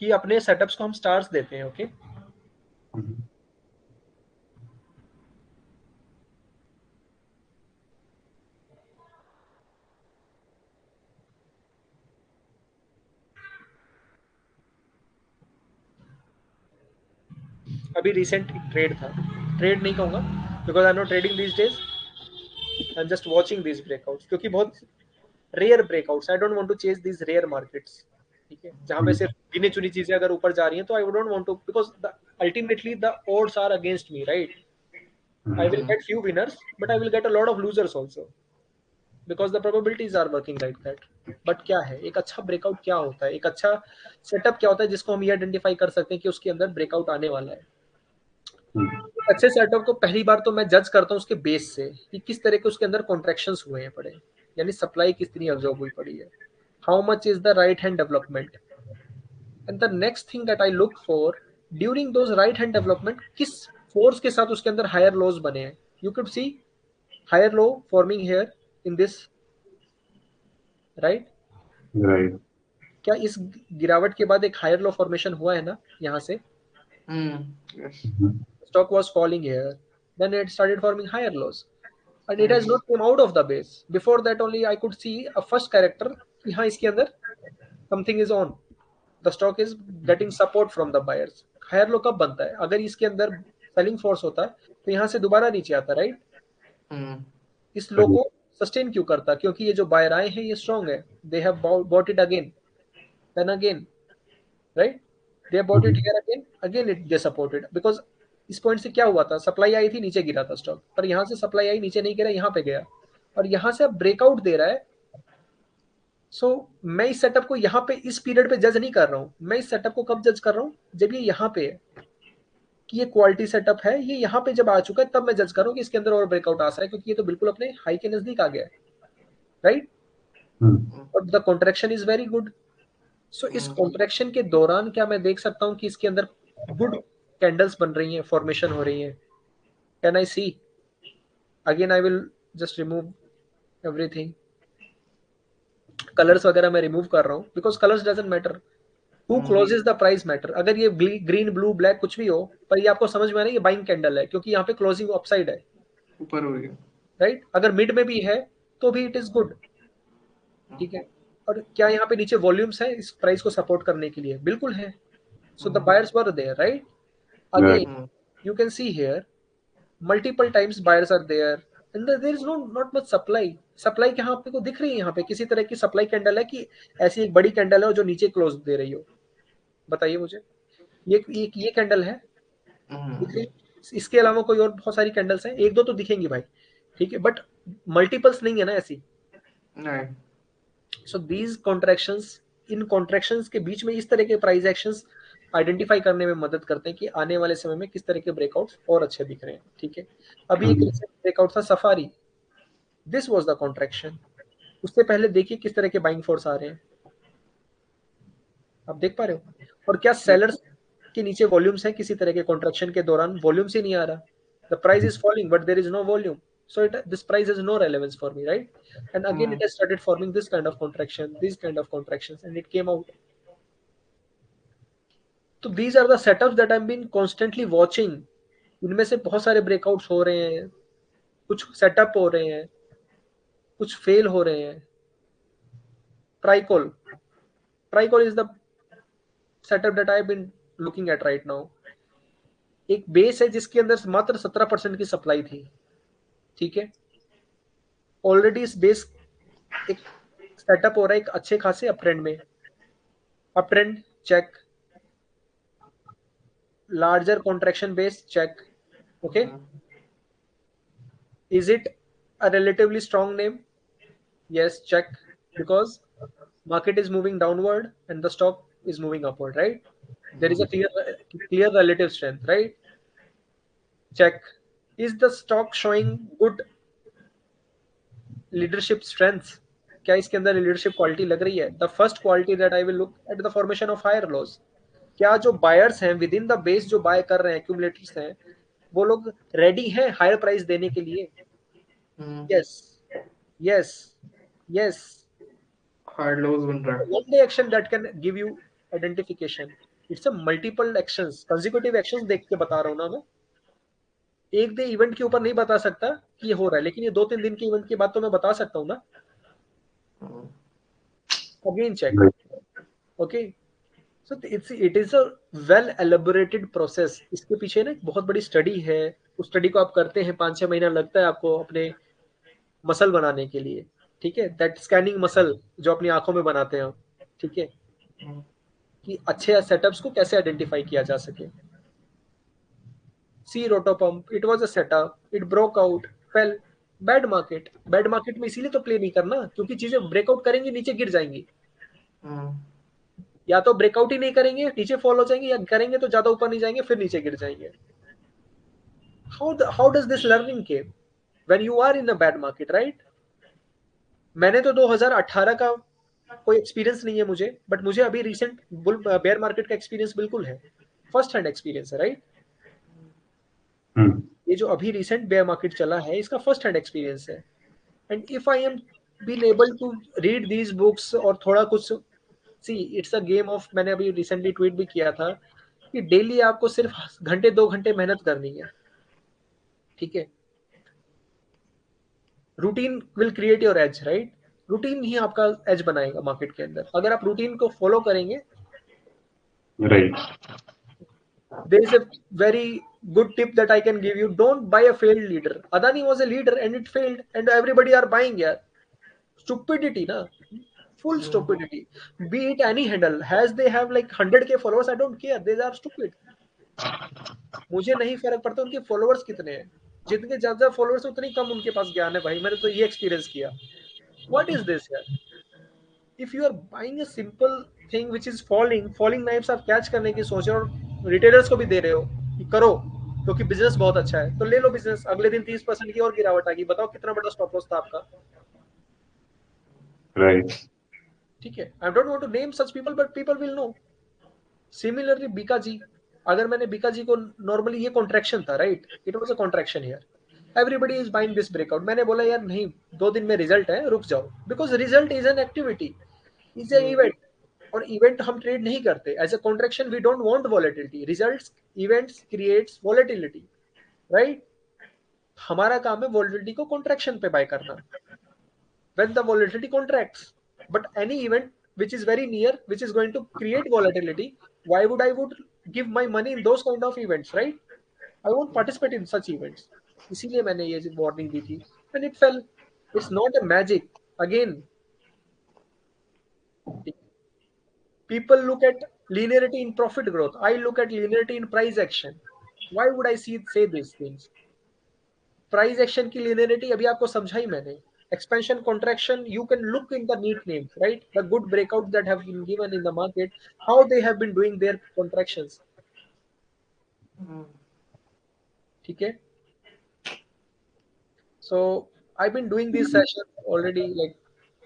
कि अपने सेटअप्स को हम स्टार्स देते हैं. ओके, अभी रिसेंट ट्रेड था, ट्रेड नहीं कहूंगा because I am not trading these days, I am just watching these breakouts, क्योंकि बहुत rare breakouts, I don't want to chase these rare markets, ठीक है, जहां पे सिर्फ गिने चुनी चीजें अगर ऊपर जा रही हैं तो I don't want to, because ultimately the odds are against me, right? I will get few winners but I will get a lot of losers also because the probabilities are working like that. But क्या है एक अच्छा breakout, क्या होता है एक अच्छा setup, क्या होता है जिसको हम ये आइडेंटिफाई कर सकते हैं कि उसके अंदर ब्रेकआउट आने वाला है। अच्छे सेटअप को पहली बार तो मैं जज करता हूँ उसके बेस से कि किस तरह के उसके अंदर कॉन्ट्रैक्शंस हुए हैं पड़े, यानी सप्लाई कितनी अब्जॉर्ब हुई पड़ी है, how much is the right hand development, and the next thing that I look for during those right hand development, किस फोर्स के साथ उसके अंदर हायर लोज बने हैं। You could see higher low forming here in this, right? Right. क्या इस गिरावट के बाद एक हायर लो फॉर्मेशन हुआ है ना यहाँ से? Yes. Stock was falling here, then it started forming higher lows and it has not come out of the base. Before that only I could see a first character कि हाँ इसके अंदर something is on, the stock is getting support from the buyers. higher low कब बनता है? अगर इसके अंदर selling force होता तो यहाँ से दोबारा नीचे आता, राइट? इस लो को सस्टेन क्यों करता? क्योंकि ये जो बायर आए हैं ये स्ट्रॉन्ग है, they have bought it again then again, right? They have bought it here again, again it they supported, because इस पॉइंट से क्या हुआ था, सप्लाई आई थी नीचे गिरा था स्टॉक, पर यहाँ से सप्लाई आई नीचे नहीं गिरा, यहाँ पे गया और यहाँ से अब ब्रेकआउट दे रहा है। सो मैं इस सेटअप को यहाँ पे इस पीरियड पे जज नहीं कर रहा हूँ, मैं इस सेटअप को कब जज कर रहा हूँ, जब ये यहाँ पे है कि ये क्वालिटी सेटअप है, ये यहाँ पे जब आ चुका है तब मैं जज कर रहा हूँ कि इसके अंदर और ब्रेकआउट आ सकता है, क्योंकि ये तो बिल्कुल अपने हाई के नजदीक आ गया है, राइट? और the contraction is very good. So इस कॉन्ट्रैक्शन के दौरान क्या मैं देख सकता हूँ कि इसके अंदर गुड कैंडल्स बन रही हैं, फॉर्मेशन हो रही है? Can I see? Again I will just remove everything, colours वगैरह मैं रिमूव कर रहा हूँ because colours doesn't matter, who closes the price matter. अगर ये ग्रीन ब्लू ब्लैक कुछ भी हो, पर ये आपको समझ में आ रहा है ये बाइंग कैंडल है क्योंकि यहाँ पे क्लोजिंग अपसाइड है, ऊपर हो रही है, राइट? अगर मिड में भी है तो भी इट इज गुड, ठीक है। और क्या यहाँ पे नीचे वॉल्यूम्स है इस प्राइस को सपोर्ट करने के लिए? बिल्कुल है। So the buyers were there, right? Again you can see here multiple times buyers are there and there is not much supply क्या आपको को दिख रही है यहाँ पे किसी तरह की सप्लाई कैंडल है कि ऐसी एक बड़ी कैंडल है जो नीचे क्लोज दे रही हो? बताइए मुझे, ये कैंडल है दिख रही? इसके अलावा कोई और बहुत सारी कैंडल्स हैं, एक दो तो दिखेंगी भाई, ठीक है, बट मल्टीपल्स नहीं है ना ऐसी। So these contractions, in contractions के बीच में इस तरह के प्राइस एक्शंस आइडेंटिफाई करने में मदद करते हैं कि आने वाले समय में किस तरह के ब्रेकआउट्स और अच्छे दिख रहे हैं, ठीक है। अभी एक ब्रेकआउट था safari, this was the contraction. उससे पहले देखिए किस तरह के बाइंग फोर्स आ रहे हैं, आप देख पा रहे हो? और क्या सेलर्स के नीचे वॉल्यूम्स हैं? किसी तरह के कॉन्ट्रैक्शन के दौरान वॉल्यूम्स ही नहीं आ रहा, the price is falling but there is no volume, so this price has no relevance for me, right? And again it has started forming this kind of contraction, these kind of contractions, and it came out. तो these are the setups that I've been constantly watching. इनमें से बहुत सारे breakouts हो रहे हैं, कुछ setup हो रहे हैं, कुछ फेल हो रहे हैं। ट्राइकॉल is the setup that I have been looking at right now. एक बेस है जिसके अंदर मात्र 17% की सप्लाई थी, ठीक है। ऑलरेडी इस बेस एक सेटअप हो रहा है एक अच्छे खासे अप ट्रेंड में, up trend check, larger contraction base check, okay? Is it a relatively strong name? Yes, check, because market is moving downward and the stock is moving upward, right? There is a clear relative strength, right? Check. Is the stock showing good leadership strengths? क्या इसके अंदर leadership quality लग रही है? The first quality that I will look at the formation of higher lows. क्या जो buyers हैं within the base जो बाय कर रहे हैं, एक्यूमुलेटर्स हैं, वो लोग रेडी हैं हायर प्राइस देने के लिए? Yes yes yes. हार्ड लोज बन रहा है। One day action that can give you identification, it's a multiple actions, consecutive actions देख के बता रहा हूं ना मैं, एक डे इवेंट के ऊपर नहीं बता सकता कि ये हो रहा है, लेकिन ये 2-3 दिन के इवेंट की बात तो मैं बता सकता हूँ ना। Again check, okay. So it is a well elaborated process. इसके पीछे ना एक बहुत बड़ी स्टडी है। उस स्टडी को आप करते हैं, 5-6 महीना लगता है आपको अपने मसल बनाने के लिए, ठीक है, दैट स्कैनिंग मसल जो अपनी आंखों में बनाते हैं हम, ठीक है, कि अच्छे सेटअप्स को कैसे आइडेंटिफाई किया जा सके। See Rotopump, it was a setup, it broke out, fail, bad market. Bad market में इसीलिए तो प्ले नहीं करना, क्योंकि चीजें ब्रेकआउट करेंगी नीचे गिर जाएंगी। या तो ब्रेकआउट ही नहीं करेंगे नीचे फॉल हो जाएंगे, या करेंगे तो ज्यादा ऊपर नहीं जाएंगे फिर नीचे गिर जाएंगे। How does this learning came when you are in a bad market, right? मैंने तो 2018 का कोई एक्सपीरियंस नहीं है मुझे, बट मुझे अभी रिसेंट बुल बेयर मार्केट का एक्सपीरियंस बिल्कुल है, फर्स्ट हैंड एक्सपीरियंस है, राइट? ये जो अभी रिसेंट बेयर मार्केट चला है इसका फर्स्ट हैंड एक्सपीरियंस है। And if I am been able to read these books और थोड़ा कुछ see, it's a game of, मैंने अभी रिसेंटली ट्वीट भी किया था कि डेली आपको सिर्फ घंटे 2 घंटे मेहनत करनी है, ठीक है। Routine will create your edge, right? Routine ही आपका एज बनाएगा मार्केट के अंदर, अगर आप रूटीन को फॉलो करेंगे। Right. There is a very good tip that I can give you: don't buy a failed leader. Adani was a leader and it failed and everybody are buying, yaar. Stupidity na, full stupidity. Be it any handle, has they have like 100k followers, I don't care, they are stupid. मुझे नहीं फर्क पड़ता उनके followers कितने हैं, जितने ज्यादा followers उतनी कम उनके पास ज्ञान है भाई, मैंने तो ये एक्सपीरियंस किया। व्हाट इज दिस यार? If you are buying a simple thing which is falling knives आप कैच करने की सोच रहे हो और रिटेलर्स को भी दे रहे हो कि करो क्योंकि बिजनेस बहुत अच्छा है, तो ले लो बिजनेस। अगले दिन 30% की और गिरावट आ गई, बताओ कितना बड़ा स्टॉप लॉस था आपका। राइट। ठीक है, I don't want to name such people but people will know. Similarly Bikaji, अगर मैंने बीका जी को, नॉर्मली ये कॉन्ट्रैक्शन था, right? It was a contraction here, everybody is buying this breakout. मैंने बोला यार नहीं, 2 दिन में रिजल्ट है, रुक जाओ, because result is an activity, is a event. और इवेंट हम ट्रेड नहीं करते as a contraction, we don't want volatility, results events creates volatility, right? हमारा काम है वॉलेटिलिटी को कॉन्ट्रैक्शन पे बाय करना, when the volatility contracts. But any event which is very near, which is going to create volatility, why would I would give my money in those kind of events, right? I won't participate in such events. इसीलिए मैंने ये warning दी थी and it fell. It's not a magic. Again, people look at linearity in profit growth, I look at linearity in price action. Why would I say these things? Price action की linearity अभी आपको समझाई मैंने। Expansion contraction, you can look in the neat names, right? The good breakout that have been given in the market, how they have been doing their contractions, ठीक है। so I've been doing this session already, like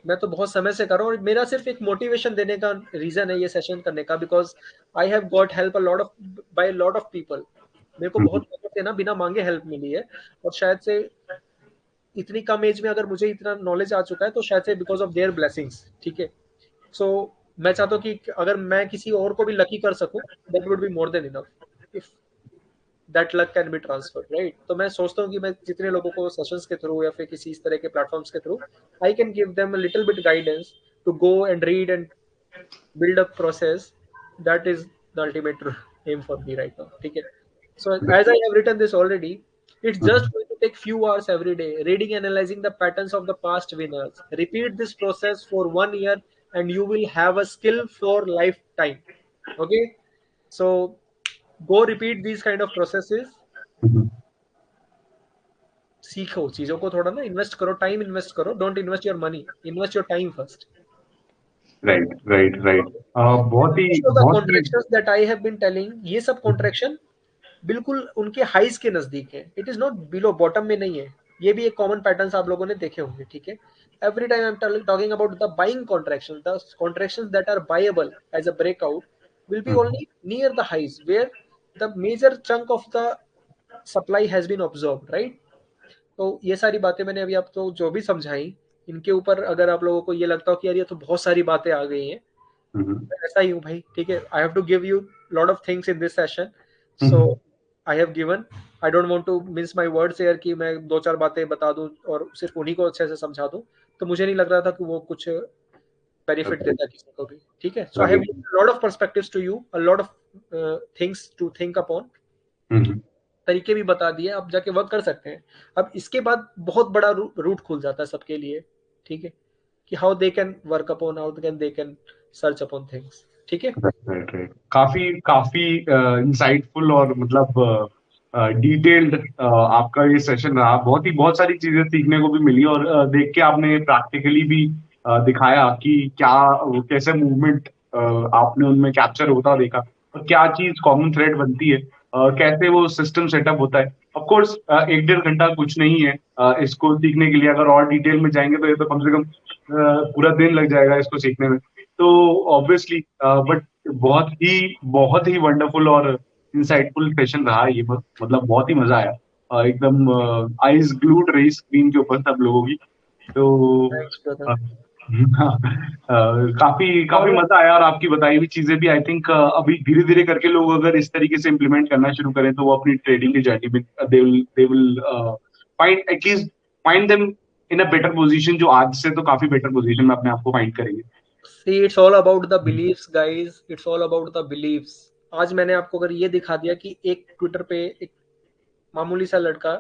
मैं तो बहुत समय से कर रहा हूँ और मेरा सिर्फ एक मोटिवेशन देने का रीजन है ये सेशन करने का, because I have got help a lot of by lot of people. मेरे को बहुत लोगों से ना बिना मांगे हेल्प मिली है, और शायद से इतनी कम एज में अगर मुझे इतना नॉलेज आ चुका है तो शायद से बिकॉज ऑफ देयर ब्लेसिंग्स, ठीक है। सो मैं चाहता हूँ कि अगर मैं किसी और को भी लकी कर सकूं, that would be more than enough, if that luck can be transferred, right? तो मैं सोचता हूँ कि मैं जितने लोगों को सेशंस के थ्रू या फिर किसी इस तरह के प्लेटफॉर्म्स के through I can give them a little bit guidance to go and read and build up process, that is the ultimate aim for me right now, ठीक है। So as I have written this already, it's just going to take few hours every day reading, analyzing the patterns of the past winners. Repeat this process for 1 year and you will have a skill for lifetime, okay? So go repeat these kind of processes, सीखो चीजों को, थोड़ा ना invest करो, time invest करो, don't invest your money, invest your time first. Right right right. बहुत ही contractions that I have been telling, ये सब कॉन्ट्रैक्शन बिल्कुल उनके हाइज के नजदीक है, it is not below, bottom में नहीं है। ये भी एक कॉमन पैटर्न आप लोगों ने देखे होंगे, ठीक है। Every time I am talking about the buying contraction, the contractions that are buyable as a breakout will be only near the highs where the major chunk of the supply has been observed, right? तो ये सारी बातें मैंने अभी आपको जो भी समझाई, इनके ऊपर अगर आप लोगों को ये लगता हो कि यार ये तो बहुत सारी बातें आ गई हैं, ऐसा ही हूँ भाई, ठीक है। I have to give you lot of things in this session, so I have given, I don't want to miss my words यार कि मैं 2-4 बातें बता दूं और सिर्फ उन्हीं को अच्छे से समझा दूं, तो मुझे नहीं लग रहा था कि वो कुछ बेनिफिट देता है किसी को भी, ठीक है। So I have lot of perspectives to you, a lot of things to think upon, तरीके भी बता दिए, आप जाके वर्क कर सकते हैं। अब इसके बाद बहुत बड़ा रूट खुल जाता है सबके लिए, ठीक है, कि how they can work upon, how they can search upon things, ठीक है। राइट। काफी काफी इंसाइटफुल और मतलब डिटेल्ड आपका ये सेशन रहा। बहुत सारी चीजें सीखने को भी मिली और देख के आपने प्रैक्टिकली भी दिखाया कि क्या वो कैसे मूवमेंट आपने उनमें कैप्चर होता देखा और क्या चीज कॉमन थ्रेड बनती है, कैसे वो सिस्टम सेटअप होता है। ऑफ कोर्स 1-1.5 घंटा कुछ नहीं है इसको सीखने के लिए। अगर और डिटेल में जाएंगे तो ये तो कम से कम पूरा दिन लग जाएगा इसको सीखने में। तो ऑब्वियसली बट बहुत ही वंडरफुल और इंसाइटफुल सेशन रहा ये। मतलब बहुत ही मजा आया, एकदम आईज ग्लूड रही स्क्रीन के ऊपर सब लोगों की। तो थैंक्स ब्रदर। काफी काफी मजा आया और आपकी बताई हुई चीजें भी आई थिंक अभी धीरे धीरे करके लोग अगर इस तरीके से इम्प्लीमेंट करना शुरू करें तो वो अपनी ट्रेडिंग की जर्नी में they will find at least find them in a better position, जो आज से तो काफी बेटर पोजीशन में अपने आप को फाइंड करेंगे। See, it's all about the beliefs, guys. It's all about the beliefs. आज मैंने आपको अगर ये दिखा दिया कि एक ट्विटर पे एक मामूली सा लड़का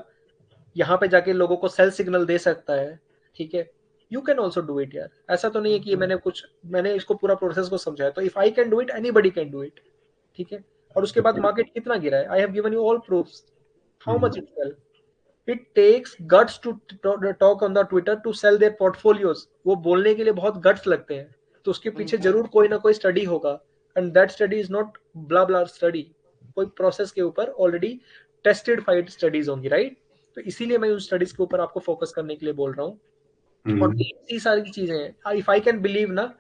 यहाँ पे जाके लोगों को सेल सिग्नल दे सकता है, ठीक है, you can also do it यार। ऐसा तो नहीं है कि मैंने इसको पूरा प्रोसेस को समझाया, तो if I can do it anybody can do it, ठीक है। और उसके बाद मार्केट कितना गिरा है, I have given you all proofs how much it fell. It takes guts to talk on the Twitter to sell their portfolios. वो बोलने के लिए बहुत गट्स लगते हैं, तो उसके पीछे जरूर कोई ना कोई स्टडी होगा, and that study is not blah blah study. कोई प्रोसेस के ऊपर ऑलरेडी टेस्टेड फाइड स्टडीज होंगी, राइट। तो इसीलिए मैं उन स्टडीज के ऊपर आपको फोकस करने के लिए बोल रहा हूँ। और इतनी सारी चीजें हैं, इफ आई कैन बिलीव ना,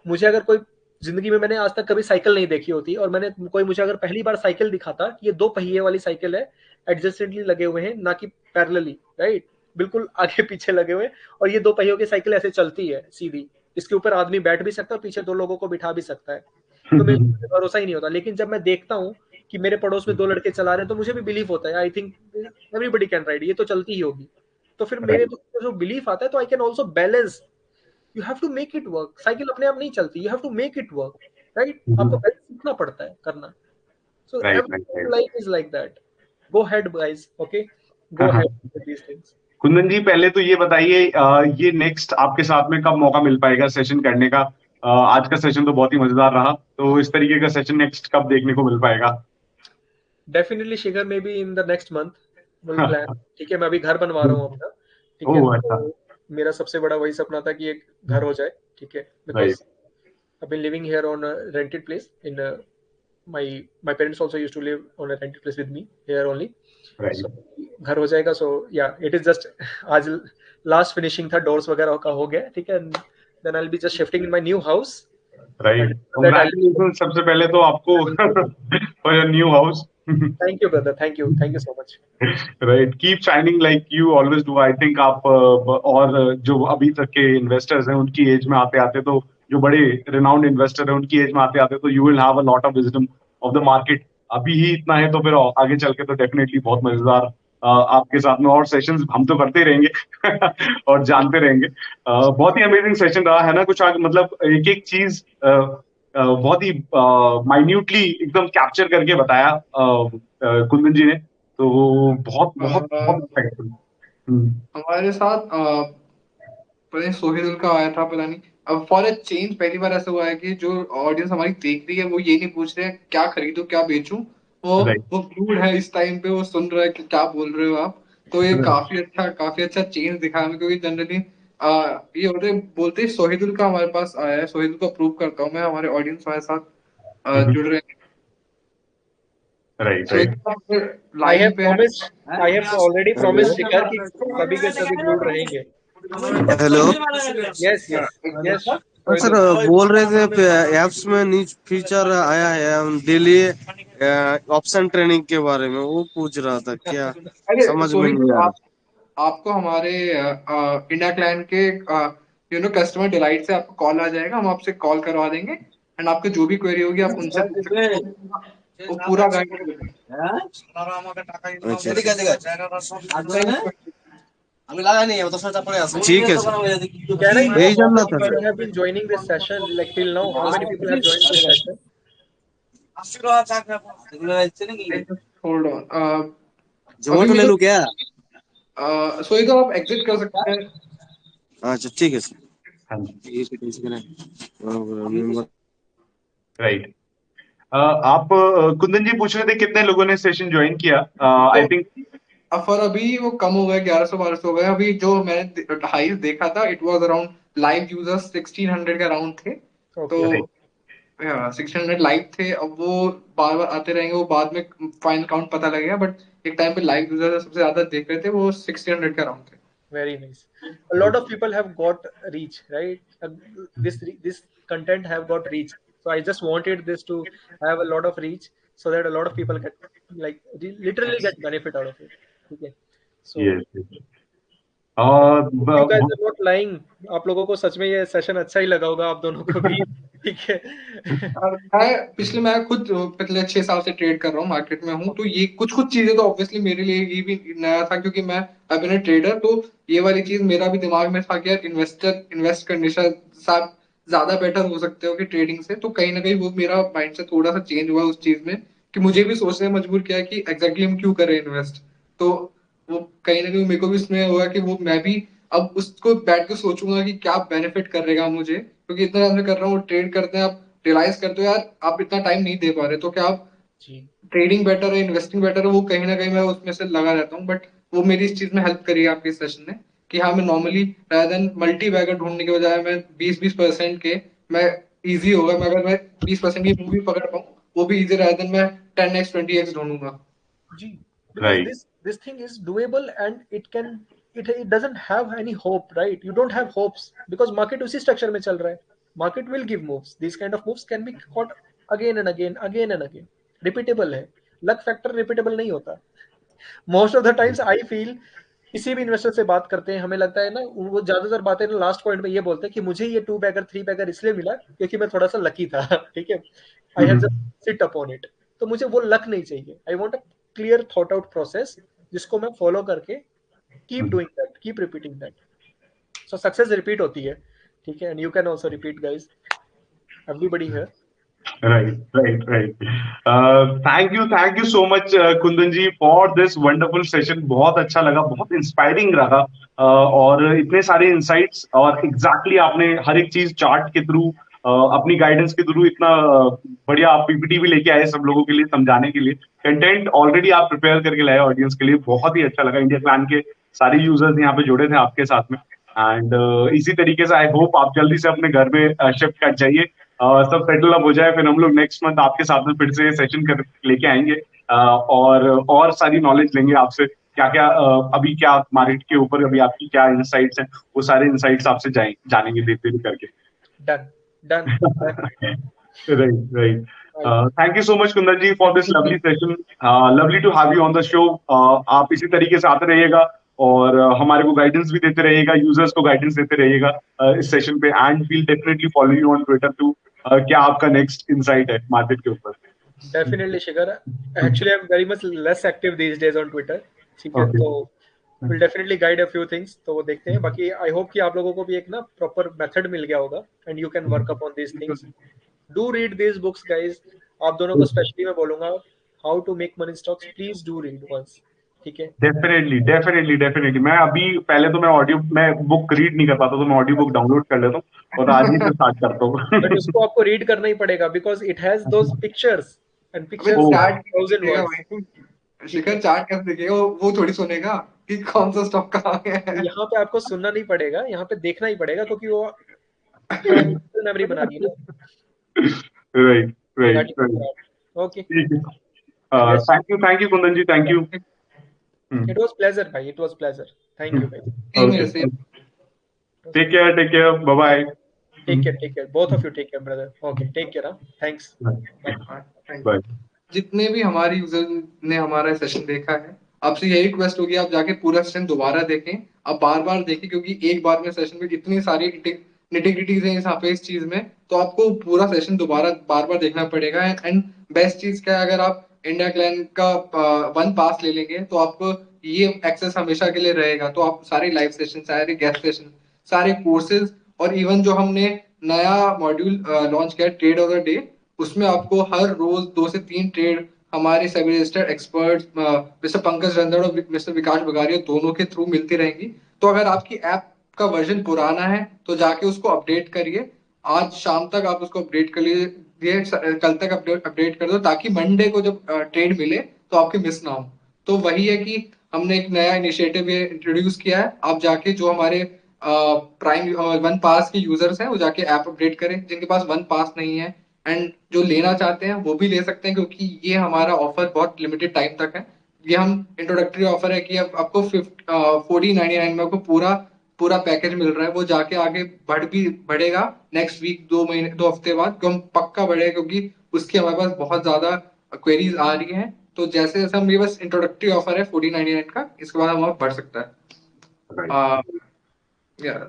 मुझे अगर कोई जिंदगी में, मैंने आज तक कभी साइकिल नहीं देखी होती, और कोई मुझे अगर पहली बार साइकिल दिखाता कि ये 2 पहिए वाली साइकिल है, एडजस्टेंटली लगे हुए हैं, ना कि पैरेलली, राइट, बिल्कुल आगे पीछे लगे हुए, और ये 2 पहियों की साइकिल ऐसे चलती है सीधी, इसके ऊपर आदमी बैठ भी सकता है और पीछे 2 लोगों को बिठा भी सकता है, तो मेरे भरोसा ही नहीं होता। लेकिन जब मैं देखता हूँ कि मेरे पड़ोस में 2 लड़के चला रहे हैं, तो मुझे भी बिलीव होता है, I think everybody can ride, ये तो चलती ही होगी। तो फिर मेरे जो बिलीफ आता है, तो I can also balance. You have to make it work. Cycle अपने आप नहीं चलती, you have to make it work, right. आपको बैलेंस सीखना पड़ता है करना। So everything life is like that. Go head guys, okay, go head with these things. Kundan ji, पहले तो ये बताइए ये नेक्स्ट आपके साथ में कब मौका मिल पाएगा सेशन करने का? आज का सेशन तो बहुत ही मजेदार रहा, तो इस तरीके का सेशन नेक्स्ट कब देखने को मिल पाएगा? Definitely Shikhar, may be in the next month will plan, ठीक है। मैं अभी घर बनवा रहा हूँ अपना, ठीक है। तो मेरा सबसे बड़ा वही सपना था कि एक घर हो जाए, ठीक है, because I been living here on a rented place in my parents also used to live on a rented place with me here only. So घर हो जाएगा, so yeah, it is just आज लास्ट फिनिशिंग था, doors वगैरह का हो गया, ठीक है। then I'll be just shifting in my new house. Right, congratulations सबसे पहले तो आपको for your new house. Thank you brother, thank you so much. Right, keep shining like you always do. I think आप और जो अभी तक के इन्वेस्टर्स हैं उनकी एज में आते आते, तो जो बड़े रिनाउंड इन्वेस्टर हैं उनकी एज में आते आते, तो you will have a lot of wisdom of the market. अभी ही इतना है, तो फिर आगे चल के तो डेफिनेटली बहुत मजेदार आपके साथ में और सेशंस हम तो करते रहेंगे और जानते रहेंगे। बहुत ही अमेजिंग सेशन रहा है ना कुछ मतलब एक एक चीज बहुत ही माइन्यूटली एकदम कैप्चर करके बताया कुंदन जी ने, तो बहुत बहुत बहुत हमारे साथ पता नहीं सोहेल का आया था, पता नहीं। अब फॉर अ चेंज पहली बार ऐसा हुआ है कि जो ऑडियंस हमारी देख रही है वो ये नहीं पूछ रहे हैं क्या खरीदूं क्या बेचूं, वो ग्लूड है इस टाइम पे, वो सुन रहा है कि क्या बोल रहे हो आप। तो ये काफी अच्छा चेंज दिखा हमें, क्योंकि जनरली ये होते बोलते सोहेदुल का हमारे पास आया है, सोहेदुल को अप्रूव करता हूँ मैं, हमारे ऑडियंस हमारे साथ जुड़ रहे हैं। Right I have already promised शिखर कि सभी के सभी ग्लूड रहेंगे। हेलो, यस सर बोल रहे थे एप्स में नीच फीचर आया है डेली ऑप्शन ट्रेनिंग के बारे में, वो पूछ रहा था क्या समझ में नहीं आ रहा। आपको हमारे इंडिया क्लाइंट के कस्टमर डिलाइट से आपको कॉल आ जाएगा, हम आपसे कॉल करवा देंगे, एंड आपको जो भी क्वेरी होगी आप उनसे वो पूरा गाइड करेंगे। ठीक है सर, Can I know यही how जानना many था people sir. have been joining this session? Like till now, how many people have joined this session? Hold on. अभी जोमेटो ले मेरे लूं क्या? सोई तो आप एग्जिट कर सकते हैं। अच्छा ठीक है सर, हाँ जी, ये तो टेंशन है। राइट। आप कुंदन जी पूछ रहे थे कितने लोगों ने सेशन ज्वाइन किया? आई थिंक फॉर अभी वो कम हो गया, 1100-1200 हो गया। अभी जो मैंने हाईएस्ट देखा था, it was around live users 1600 के अराउंड थे। तो Okay. 1600 लाइव थे। अब वो बार बार आते रहेंगे, वो बाद में फाइनल काउंट पता लगेगा, बट एक टाइम पे लाइव यूजर्स सबसे ज्यादा देख रहे थे, वो 1600 के अराउंड थे। Very nice. A lot of people have got reach, right? This content have got reach. So I just wanted this to have a lot of reach so that a lot of people get like literally get benefit out of it. Okay. So yes, hope you guys are not lying. आप लोगों को सच में ये session अच्छा ही लगा होगा, आप दोनों को भी। ठीक है। और मैं खुद पिछले 6 साल से ट्रेड कर रहा हूँ, मार्केट में हूँ। तो ये कुछ कुछ चीजें तो ऑब्वियसली मेरे लिए ये भी नया था, क्योंकि मैं अब बिन ट्रेडर। तो ये वाली चीज मेरा भी दिमाग में था कि यार इन्वेस्ट करने से साथ ज्यादा बेटर हो सकते हो कि ट्रेडिंग से। तो कहीं ना कहीं वो मेरा माइंड से थोड़ा सा चेंज हुआ उस चीज में, कि मुझे भी सोचने में मजबूर किया कि एग्जैक्टली हम क्यों करें इन्वेस्ट। तो वो कहीं ना कहीं मेरे को भी इसमें हुआ कि वो मैं भी अब उसको बैठ के सोचूंगा कि क्या बेनिफिट करेगा मुझे, क्योंकि इतना टाइम से कर रहा हूँ, ट्रेड करते हैं। आप रियलाइज करते हो यार आप इतना टाइम नहीं दे पा रहे, तो क्या आप जी। ट्रेडिंग बेटर है, इन्वेस्टिंग बेटर है? वो कहीं ना कहीं मैं उसमें से लगा रहता हूँ। बट वो मेरी इस चीज में हेल्प करी है आपके सेशन ने, कि हाँ, मैं normally rather than multi bagger ढूंढने के बजाय मैं 20-20% के, मैं इजी होगा मैं अगर मैं 20% की मूवी पकड़ पाऊँ, वो भी इजी रादर देन मैं 10x 20x ढूंढूंगा। जी, because right, this thing is doable and it doesn't have any hope, right? You don't have hopes because market उसी structure में चल रहा है. Market will give moves. These kind of moves can be caught again and again and again. Repeatable है. Luck factor repeatable नहीं होता. Most of the times I feel किसी भी इन्वेस्टर से बात करते हैं, हमें लगता है ना, वो ज्यादातर बातें ना लास्ट पॉइंट में ये बोलते हैं कि मुझे ये 2 बैगर 3 बैगर इसलिए मिला क्योंकि मैं थोड़ा सा लकी था। ठीक है, I had just sit upon it. तो मुझे वो लक नहीं चाहिए, I want a clear thought out process जिसको मैं फॉलो करके keep doing that, keep repeating that. So success repeat होती है। ठीक है, and you can also repeat guys, everybody here. Right. Thank you so much Kundan ji for this wonderful session. बहुत अच्छा लगा, बहुत इंस्पायरिंग रहा। और इतने सारे इंसाइट्स, और एग्जैक्टली आपने हर एक चीज चार्ट के थ्रू, अपनी गाइडेंस के थ्रू इतना बढ़िया आप पीपीटी भी लेके आए सब लोगों के लिए समझाने के लिए। कंटेंट ऑलरेडी आप प्रिपेयर करके लाए ऑडियंस के लिए, बहुत ही अच्छा लगा। इंडिया प्लान के सारे यूजर्स यहाँ पे जुड़े थे आपके साथ में। एंड इसी तरीके से आई होप आप जल्दी से अपने घर में शिफ्ट कर जाइए, सब सेटल अप हो जाए, फिर हम लोग नेक्स्ट मंथ आपके साथ में फिर से सेशन कर लेके आएंगे। और सारी नॉलेज लेंगे आपसे, क्या क्या अभी क्या मार्केट के ऊपर अभी आपकी क्या इंसाइट्स हैं, वो सारे इंसाइट्स आपसे जानेंगे धीरे धीरे करके। Done done. Right. Thank you so much Kundan ji for this lovely session. Lovely to have you on the show. आप इसी तरीके से आते रहिएगा और हमारे को गाइडेंस भी देते रहिएगा, यूजर्स को गाइडेंस देते रहिएगा इस सेशन पे। And we'll definitely follow you on Twitter too. क्या आपका नेक्स्ट इनसाइट है मार्केट के ऊपर? Definitely, Shikhar. Actually, I'm very much less active these days on Twitter. ठीक है, Okay. तो will definitely guide a few things. तो वो देखते हैं। बाकी I hope कि आप लोगों को भी एक ना proper method मिल गया होगा and you can work upon these things. Do read these books, guys. आप दोनों को स्पेशली मैं बोलूंगा, How to Make Money Stocks. Please do read once. ठीक है। डेफिनेटली मैं अभी पहले तो मैं बुक रीड नहीं कर पाता, तो मैं ऑडियो बुक डाउनलोड कर लेता हूँ और आज ही से स्टार्ट करता बट हूँ। उसको आपको रीड करना ही पड़ेगा because it has those pictures and अबे pictures Oh. have चार्ट 1,000 दिखेगा words. भाई, शिखर चार्ट कैसे दिखेगा? वो थोड़ी सुनेगा कि कौन सा स्टॉक कहाँ है। यहाँ पे आपको सुनना नहीं पड़ेगा, यहाँ पे देखना ही पड़ेगा क्योंकि वो मेमोरी बना दी ना। Right. That is the part. Okay. ठीक है। I guess thank you Kundan ji, thank you. it was pleasure, bhai. It was pleasure. Thank you, guys. Same मेरे से। Take care, bye bye. Take care, take care. Both of you take care, brother. Okay, take care. Huh? Thanks. Bye. Bye. जितने भी हमारे user ने हमारा session देखा है, आपसे यही रिक्वेस्ट होगी, आप जाके पूरा सेशन दोबारा देखें। आप बार बार देखें, क्योंकि एक बार में सेशन में इतनी सारी निटिग्रिटीज हैं यहाँ पे इस चीज में, तो आपको पूरा सेशन दोबारा बार बार देखना पड़ेगा। एंड बेस्ट चीज क्या है, अगर आप इंडिया क्लैन का 1 पास ले लेंगे, तो आपको ये एक्सेस हमेशा के लिए रहेगा। तो आप सारे लाइव सेशन, सारे गेस्ट सेशन, सारे कोर्सेज और इवन जो हमने नया मॉड्यूल लॉन्च किया ट्रेड ऑफ द डे, उसमें आपको हर रोज 2 से 3 ट्रेड हमारे SEBI registered experts mister Pankaj Randhar और मिस्टर विकास बगारिया दोनों के थ्रू मिलती रहेंगी। तो अगर आपकी ऐप का वर्जन पुराना है तो जाके उसको अपडेट करिए, आज शाम तक आप उसको अपडेट कर लीजिए, कल तक अपडेट कर दो, ताकि मंडे को जब ट्रेड मिले तो आपके मिस ना हो। तो वही है कि हमने एक नया इनिशिएटिव ये इंट्रोड्यूस किया है। आप जाके जो हमारे प्राइम वन पास के यूजर्स हैं वो जाके ऐप अपडेट करें, जिनके पास वन पास नहीं है एंड जो लेना चाहते हैं वो भी ले सकते हैं, क्योंकि ये हमारा ऑफर बहुत लिमिटेड टाइम तक है। ये हम इंट्रोडक्टरी ऑफर है कि अब आपको 1499 में आपको पूरा पूरा पैकेज मिल रहा है। वो जाके आगे बढ़ेगा नेक्स्ट वीक, 2 महीने 2 हफ्ते बाद हम पक्का बढ़ेगा, क्योंकि उसकी हमारे पास बहुत ज्यादा क्वेरीज आ रही हैं। तो जैसे जैसे हम, ये बस इंट्रोडक्टरी ऑफर है 1499 का, इसके बाद हम और बढ़ सकता है।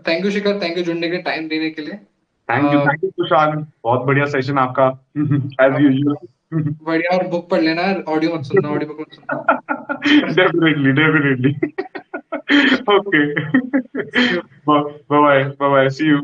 Thank you Shikhar, thank you जुड़ने के टाइम देने के लिए। थैंक यू कुशाग, बहुत बढ़िया सेशन आपका एज यूजुअल। बढ़िया, और बुक पढ़ लेना, ऑडियो मत सुनना, ऑडियो बुक मत सुनना। Definitely okay, bye bye, see you.